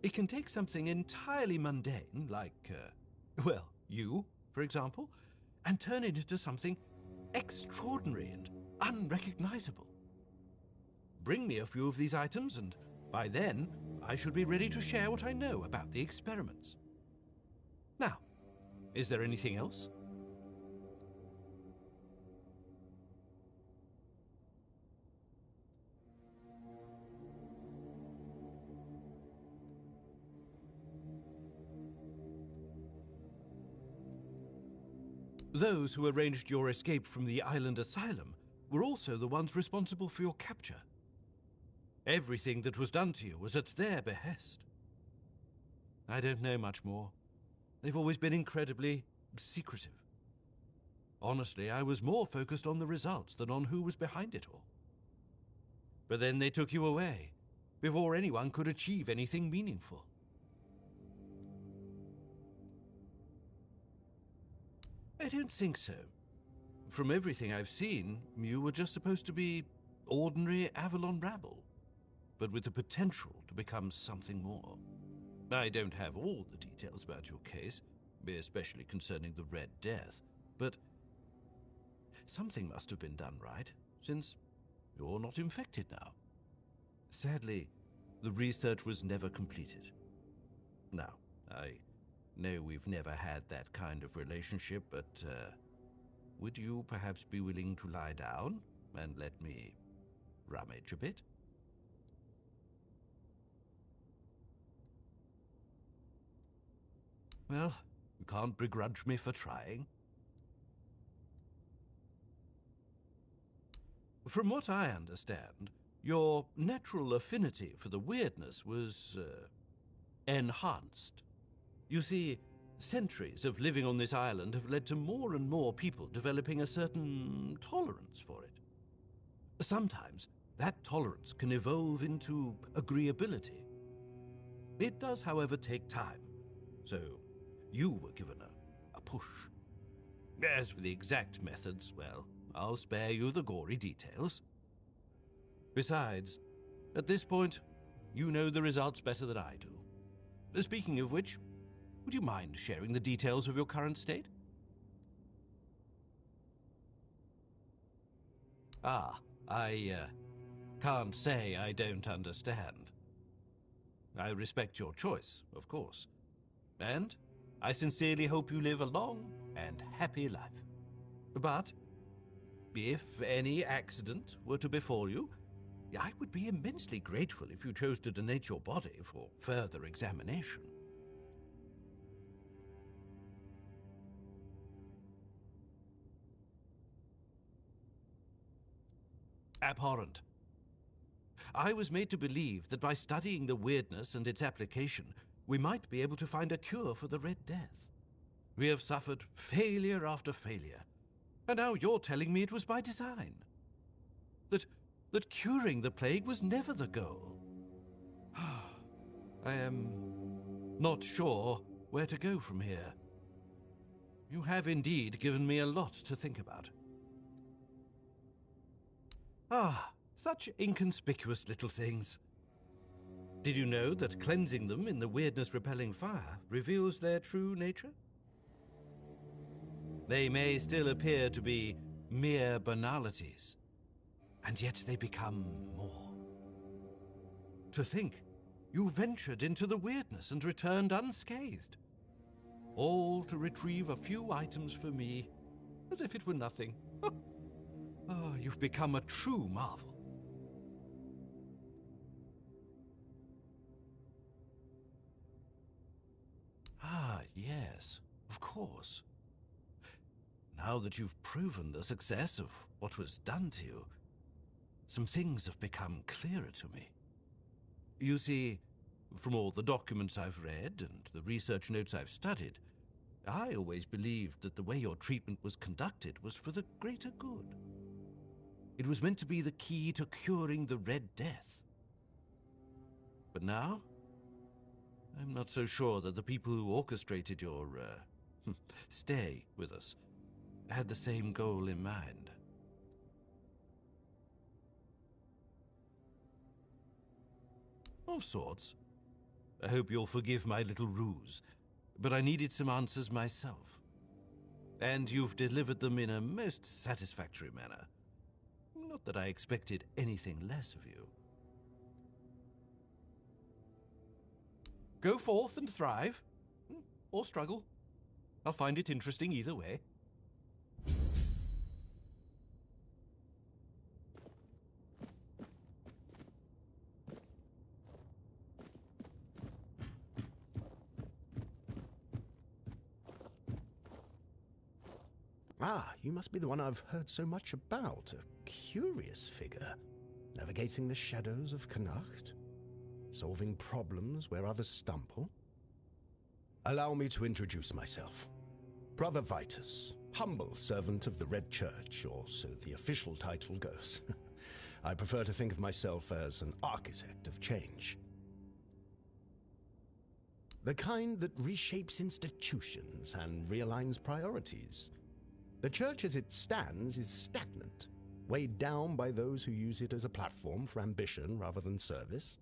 It can take something entirely mundane, like, well, you, for example, and turn it into something extraordinary and unrecognizable. Bring me a few of these items, and by then, I should be ready to share what I know about the experiments. Now, is there anything else? Those who arranged your escape from the island asylum were also the ones responsible for your capture. Everything that was done to you was at their behest. I don't know much more. They've always been incredibly secretive. Honestly, I was more focused on the results than on who was behind it all. But then they took you away, before anyone could achieve anything meaningful. I don't think so. From everything I've seen, you were just supposed to be ordinary Avalon rabble, but with the potential to become something more. I don't have all the details about your case, especially concerning the Red Death, but something must have been done right, since you're not infected now. Sadly, the research was never completed. Now, I know we've never had that kind of relationship, but would you perhaps be willing to lie down and let me rummage a bit? Well, you can't begrudge me for trying. From what I understand, your natural affinity for the weirdness was enhanced. You see, centuries of living on this island have led to more and more people developing a certain tolerance for it. Sometimes that tolerance can evolve into agreeability. It does, however, take time, so you were given a push. As for the exact methods, well, I'll spare you the gory details. Besides, at this point, you know the results better than I do. Speaking of which, would you mind sharing the details of your current state? I can't say I don't understand. I respect your choice, of course. And I sincerely hope you live a long and happy life. But if any accident were to befall you, I would be immensely grateful if you chose to donate your body for further examination. Abhorrent. I was made to believe that by studying the weirdness and its application, we might be able to find a cure for the Red Death. We have suffered failure after failure, and now you're telling me it was by design. That curing the plague was never the goal. I am not sure where to go from here. You have indeed given me a lot to think about. Such inconspicuous little things. Did you know that cleansing them in the weirdness-repelling fire reveals their true nature? They may still appear to be mere banalities, and yet they become more. To think, you ventured into the weirdness and returned unscathed. All to retrieve a few items for me, as if it were nothing. You've become a true marvel. Yes, of course. Now that you've proven the success of what was done to you, some things have become clearer to me. You see, from all the documents I've read and the research notes I've studied, I always believed that the way your treatment was conducted was for the greater good. It was meant to be the key to curing the Red Death. But now, I'm not so sure that the people who orchestrated your stay with us had the same goal in mind. Of sorts. I hope you'll forgive my little ruse, but I needed some answers myself. And you've delivered them in a most satisfactory manner. Not that I expected anything less of you. Go forth and thrive. Or struggle. I'll find it interesting either way. You must be the one I've heard so much about. A curious figure. Navigating the shadows of Connacht. Solving problems where others stumble. Allow me to introduce myself. Brother Vitus, humble servant of the Red Church, or so the official title goes. I prefer to think of myself as an architect of change. The kind that reshapes institutions and realigns priorities. The church as it stands is stagnant, weighed down by those who use it as a platform for ambition rather than service.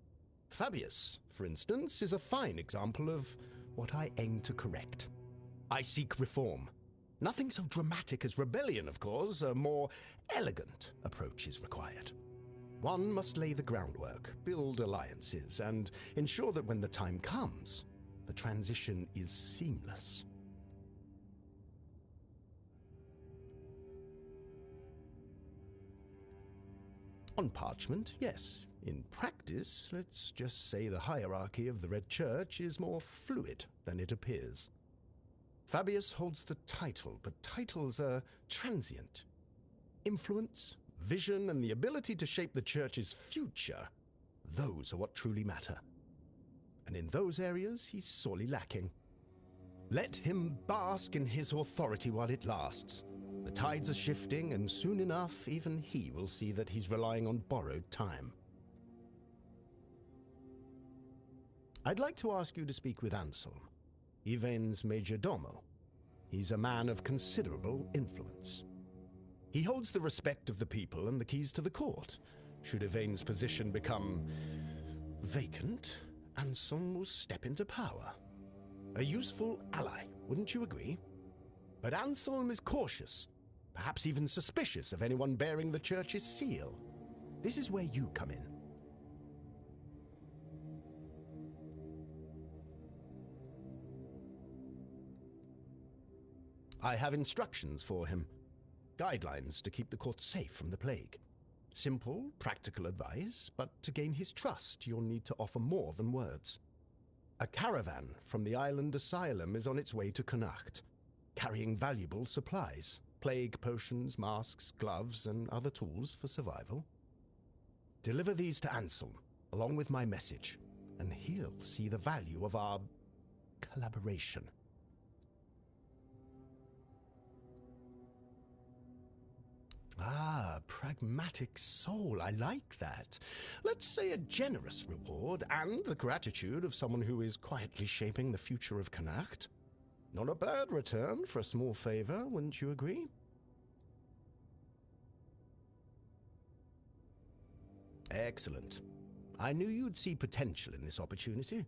Fabius, for instance, is a fine example of what I aim to correct. I seek reform. Nothing so dramatic as rebellion, of course. A more elegant approach is required. One must lay the groundwork, build alliances, and ensure that when the time comes, the transition is seamless. On parchment, yes. In practice, let's just say the hierarchy of the Red Church is more fluid than it appears. Fabius holds the title, but titles are transient. Influence, vision, and the ability to shape the Church's future, those are what truly matter. And in those areas, he's sorely lacking. Let him bask in his authority while it lasts. The tides are shifting, and soon enough, even he will see that he's relying on borrowed time. I'd like to ask you to speak with Anselm, Yvain's major domo. He's a man of considerable influence. He holds the respect of the people and the keys to the court, Should Yvain's position become vacant, Anselm will step into power. A useful ally, wouldn't you agree? But Anselm is cautious, perhaps even suspicious of anyone bearing the church's seal. This is where you come in. I have instructions for him. Guidelines to keep the court safe from the plague. Simple, practical advice, but to gain his trust, you'll need to offer more than words. A caravan from the island asylum is on its way to Connacht, carrying valuable supplies, plague potions, masks, gloves, and other tools for survival. Deliver these to Anselm, along with my message, and he'll see the value of our collaboration. Ah, pragmatic soul, I like that. Let's say a generous reward and the gratitude of someone who is quietly shaping the future of Connacht. Not a bad return for a small favor, wouldn't you agree? Excellent. I knew you'd see potential in this opportunity.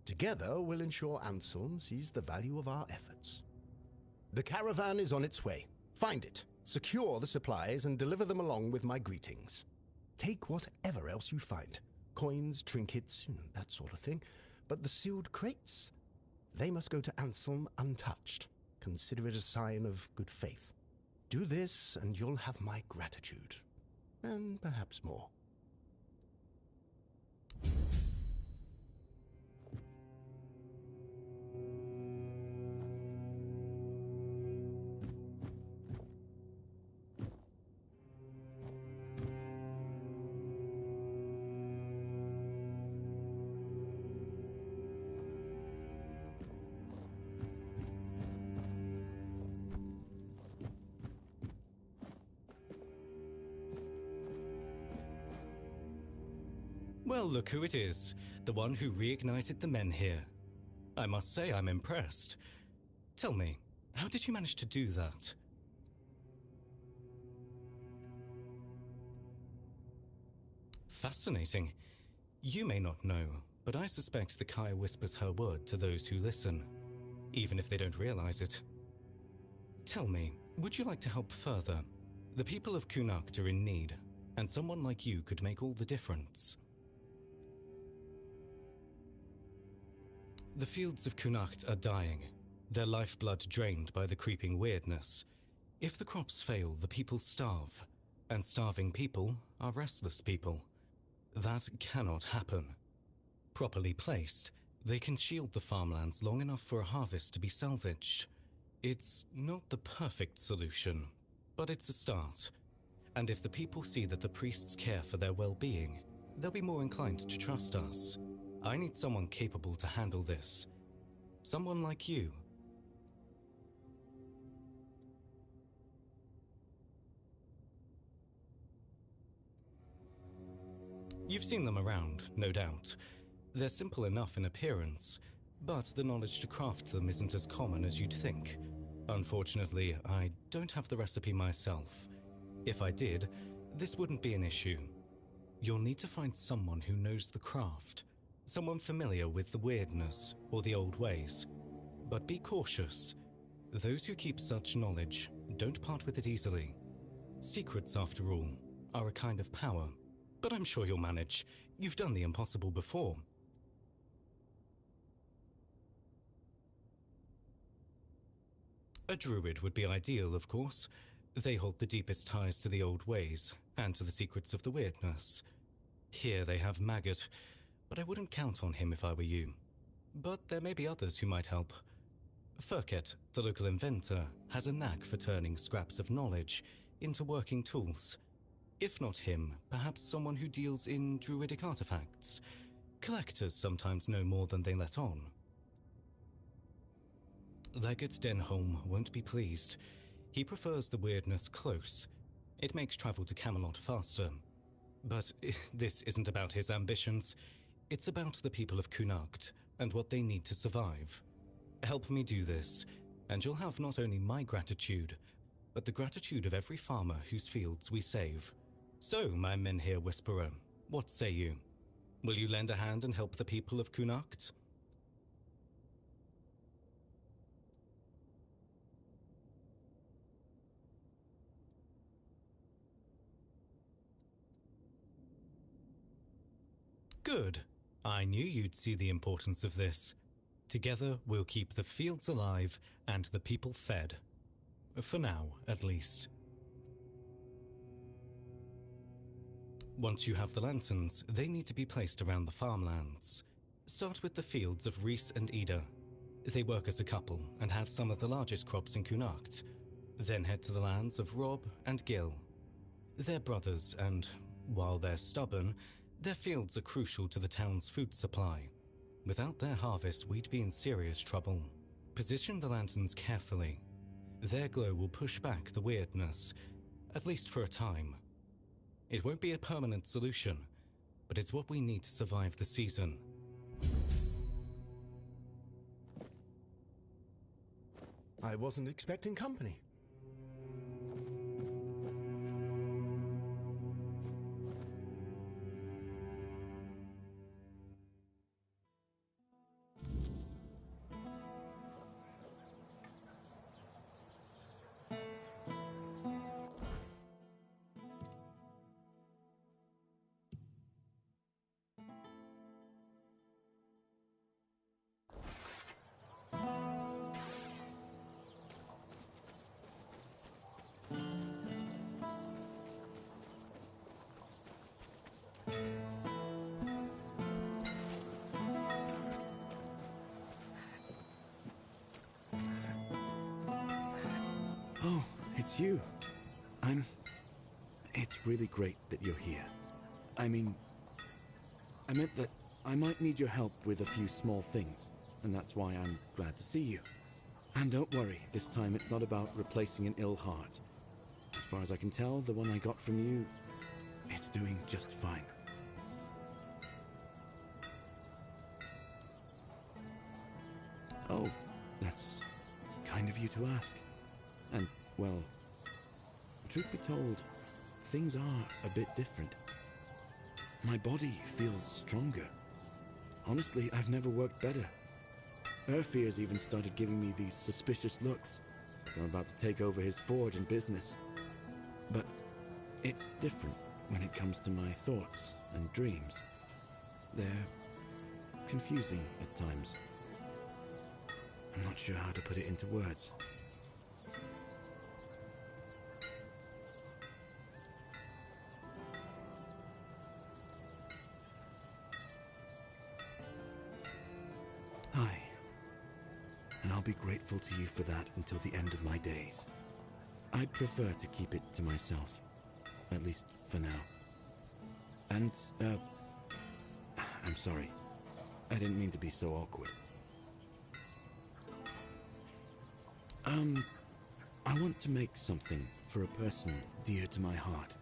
Together, we'll ensure Anselm sees the value of our efforts. The caravan is on its way. Find it. Secure the supplies and deliver them along with my greetings. Take whatever else you find. Coins, trinkets, that sort of thing. But the sealed crates, they must go to Anselm untouched. Consider it a sign of good faith. Do this and you'll have my gratitude. And perhaps more. Well, look who it is. The one who reignited the men here. I must say I'm impressed. Tell me, how did you manage to do that? Fascinating. You may not know, but I suspect the Kaya whispers her word to those who listen, even if they don't realize it. Tell me, would you like to help further? The people of Connacht are in need, and someone like you could make all the difference. The fields of Connacht are dying, their lifeblood drained by the creeping weirdness. If the crops fail, the people starve, and starving people are restless people. That cannot happen. Properly placed, they can shield the farmlands long enough for a harvest to be salvaged. It's not the perfect solution, but it's a start. And if the people see that the priests care for their well-being, they'll be more inclined to trust us. I need someone capable to handle this. Someone like you. You've seen them around, no doubt. They're simple enough in appearance, but the knowledge to craft them isn't as common as you'd think. Unfortunately, I don't have the recipe myself. If I did, this wouldn't be an issue. You'll need to find someone who knows the craft. Someone familiar with the weirdness or the old ways. But be cautious. Those who keep such knowledge don't part with it easily. Secrets, after all, are a kind of power. But I'm sure you'll manage. You've done the impossible before. A druid would be ideal, of course. They hold the deepest ties to the old ways and to the secrets of the weirdness. Here they have Maggot, but I wouldn't count on him if I were you. But there may be others who might help. Furket, the local inventor, has a knack for turning scraps of knowledge into working tools. If not him, perhaps someone who deals in druidic artifacts. Collectors sometimes know more than they let on. Legate Denholm won't be pleased. He prefers the weirdness close. It makes travel to Camelot faster. But this isn't about his ambitions. It's about the people of Connacht and what they need to survive. Help me do this, and you'll have not only my gratitude, but the gratitude of every farmer whose fields we save. So, my Menhir Whisperer, what say you? Will you lend a hand and help the people of Kunakt? Good. I knew you'd see the importance of this. Together, we'll keep the fields alive and the people fed. For now, at least. Once you have the lanterns, they need to be placed around the farmlands. Start with the fields of Reese and Ida. They work as a couple and have some of the largest crops in Kunakt. Then head to the lands of Rob and Gil. They're brothers, and while they're stubborn, their fields are crucial to the town's food supply. Without their harvest, we'd be in serious trouble. Position the lanterns carefully. Their glow will push back the weirdness, at least for a time. It won't be a permanent solution, but it's what we need to survive the season. I wasn't expecting company. Oh, it's you. It's really great that you're here. I meant that I might need your help with a few small things, and that's why I'm glad to see you. And don't worry, this time it's not about replacing an ill heart. As far as I can tell, the one I got from you, it's doing just fine. Oh, that's kind of you to ask. And, well, truth be told, things are a bit different. My body feels stronger. Honestly, I've never worked better. Urfir's even started giving me these suspicious looks. I'm about to take over his forge and business. But it's different when it comes to my thoughts and dreams. They're confusing at times. I'm not sure how to put it into words. Hi. And I'll be grateful to you for that until the end of my days. I'd prefer to keep it to myself. At least for now. And, I'm sorry. I didn't mean to be so awkward. I want to make something for a person dear to my heart.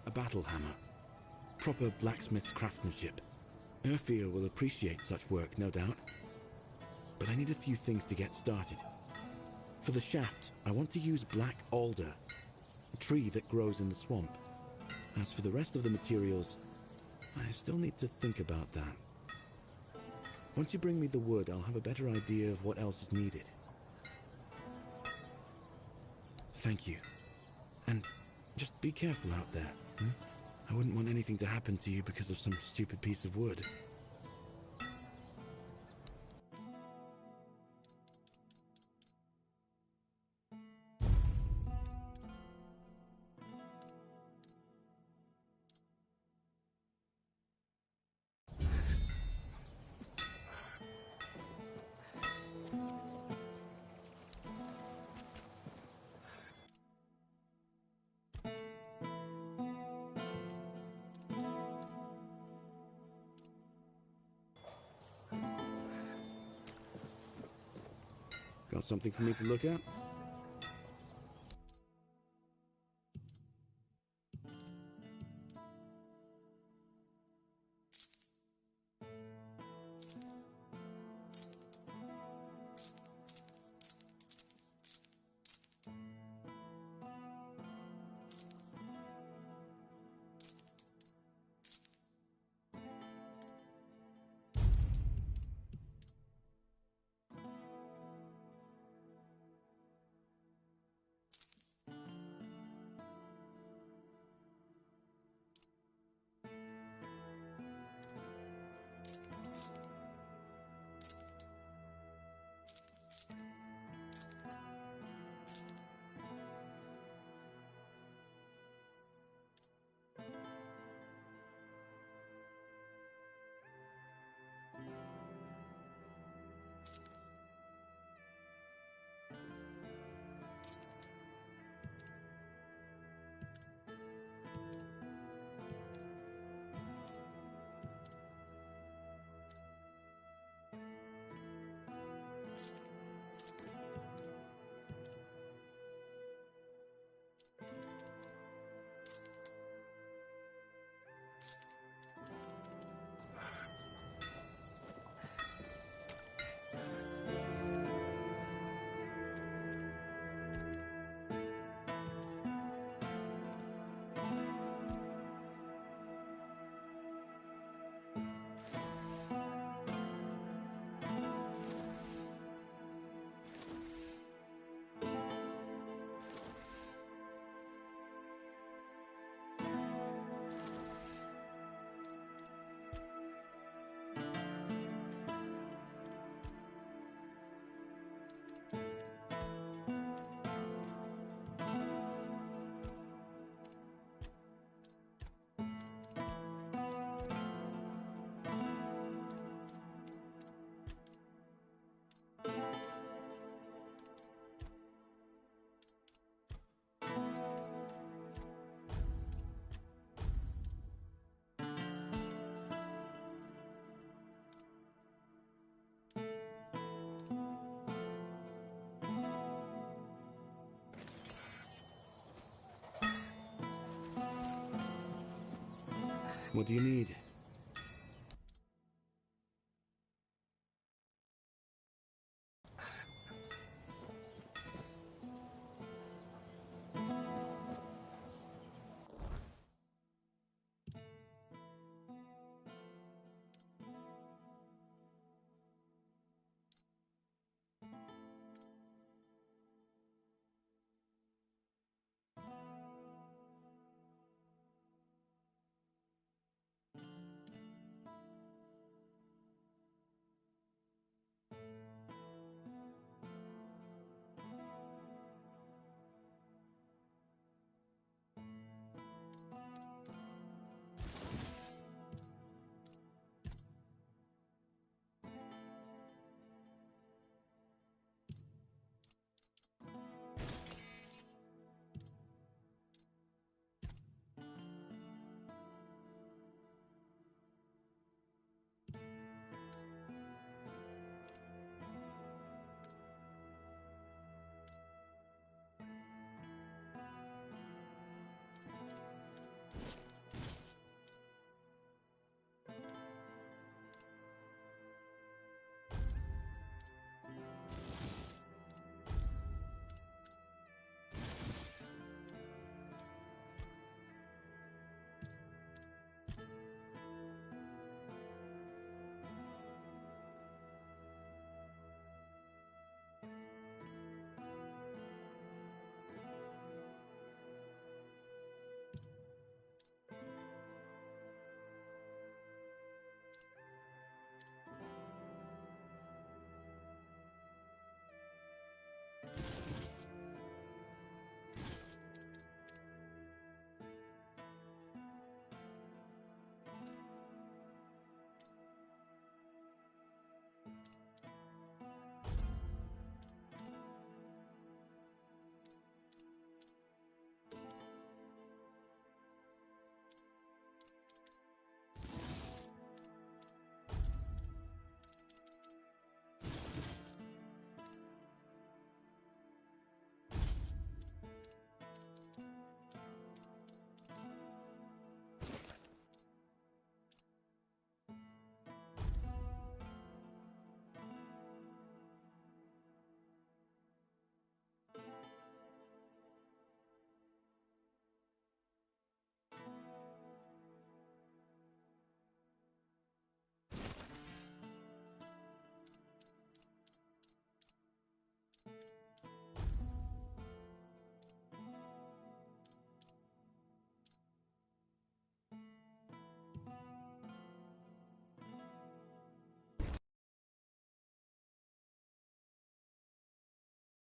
A battle hammer. Proper blacksmith's craftsmanship. Urfir will appreciate such work, no doubt. But I need a few things to get started. For the shaft, I want to use black alder, a tree that grows in the swamp. As for the rest of the materials, I still need to think about that. Once you bring me the wood, I'll have a better idea of what else is needed. Thank you. And just be careful out there. I wouldn't want anything to happen to you because of some stupid piece of wood. Got something for me to look at? What do you need?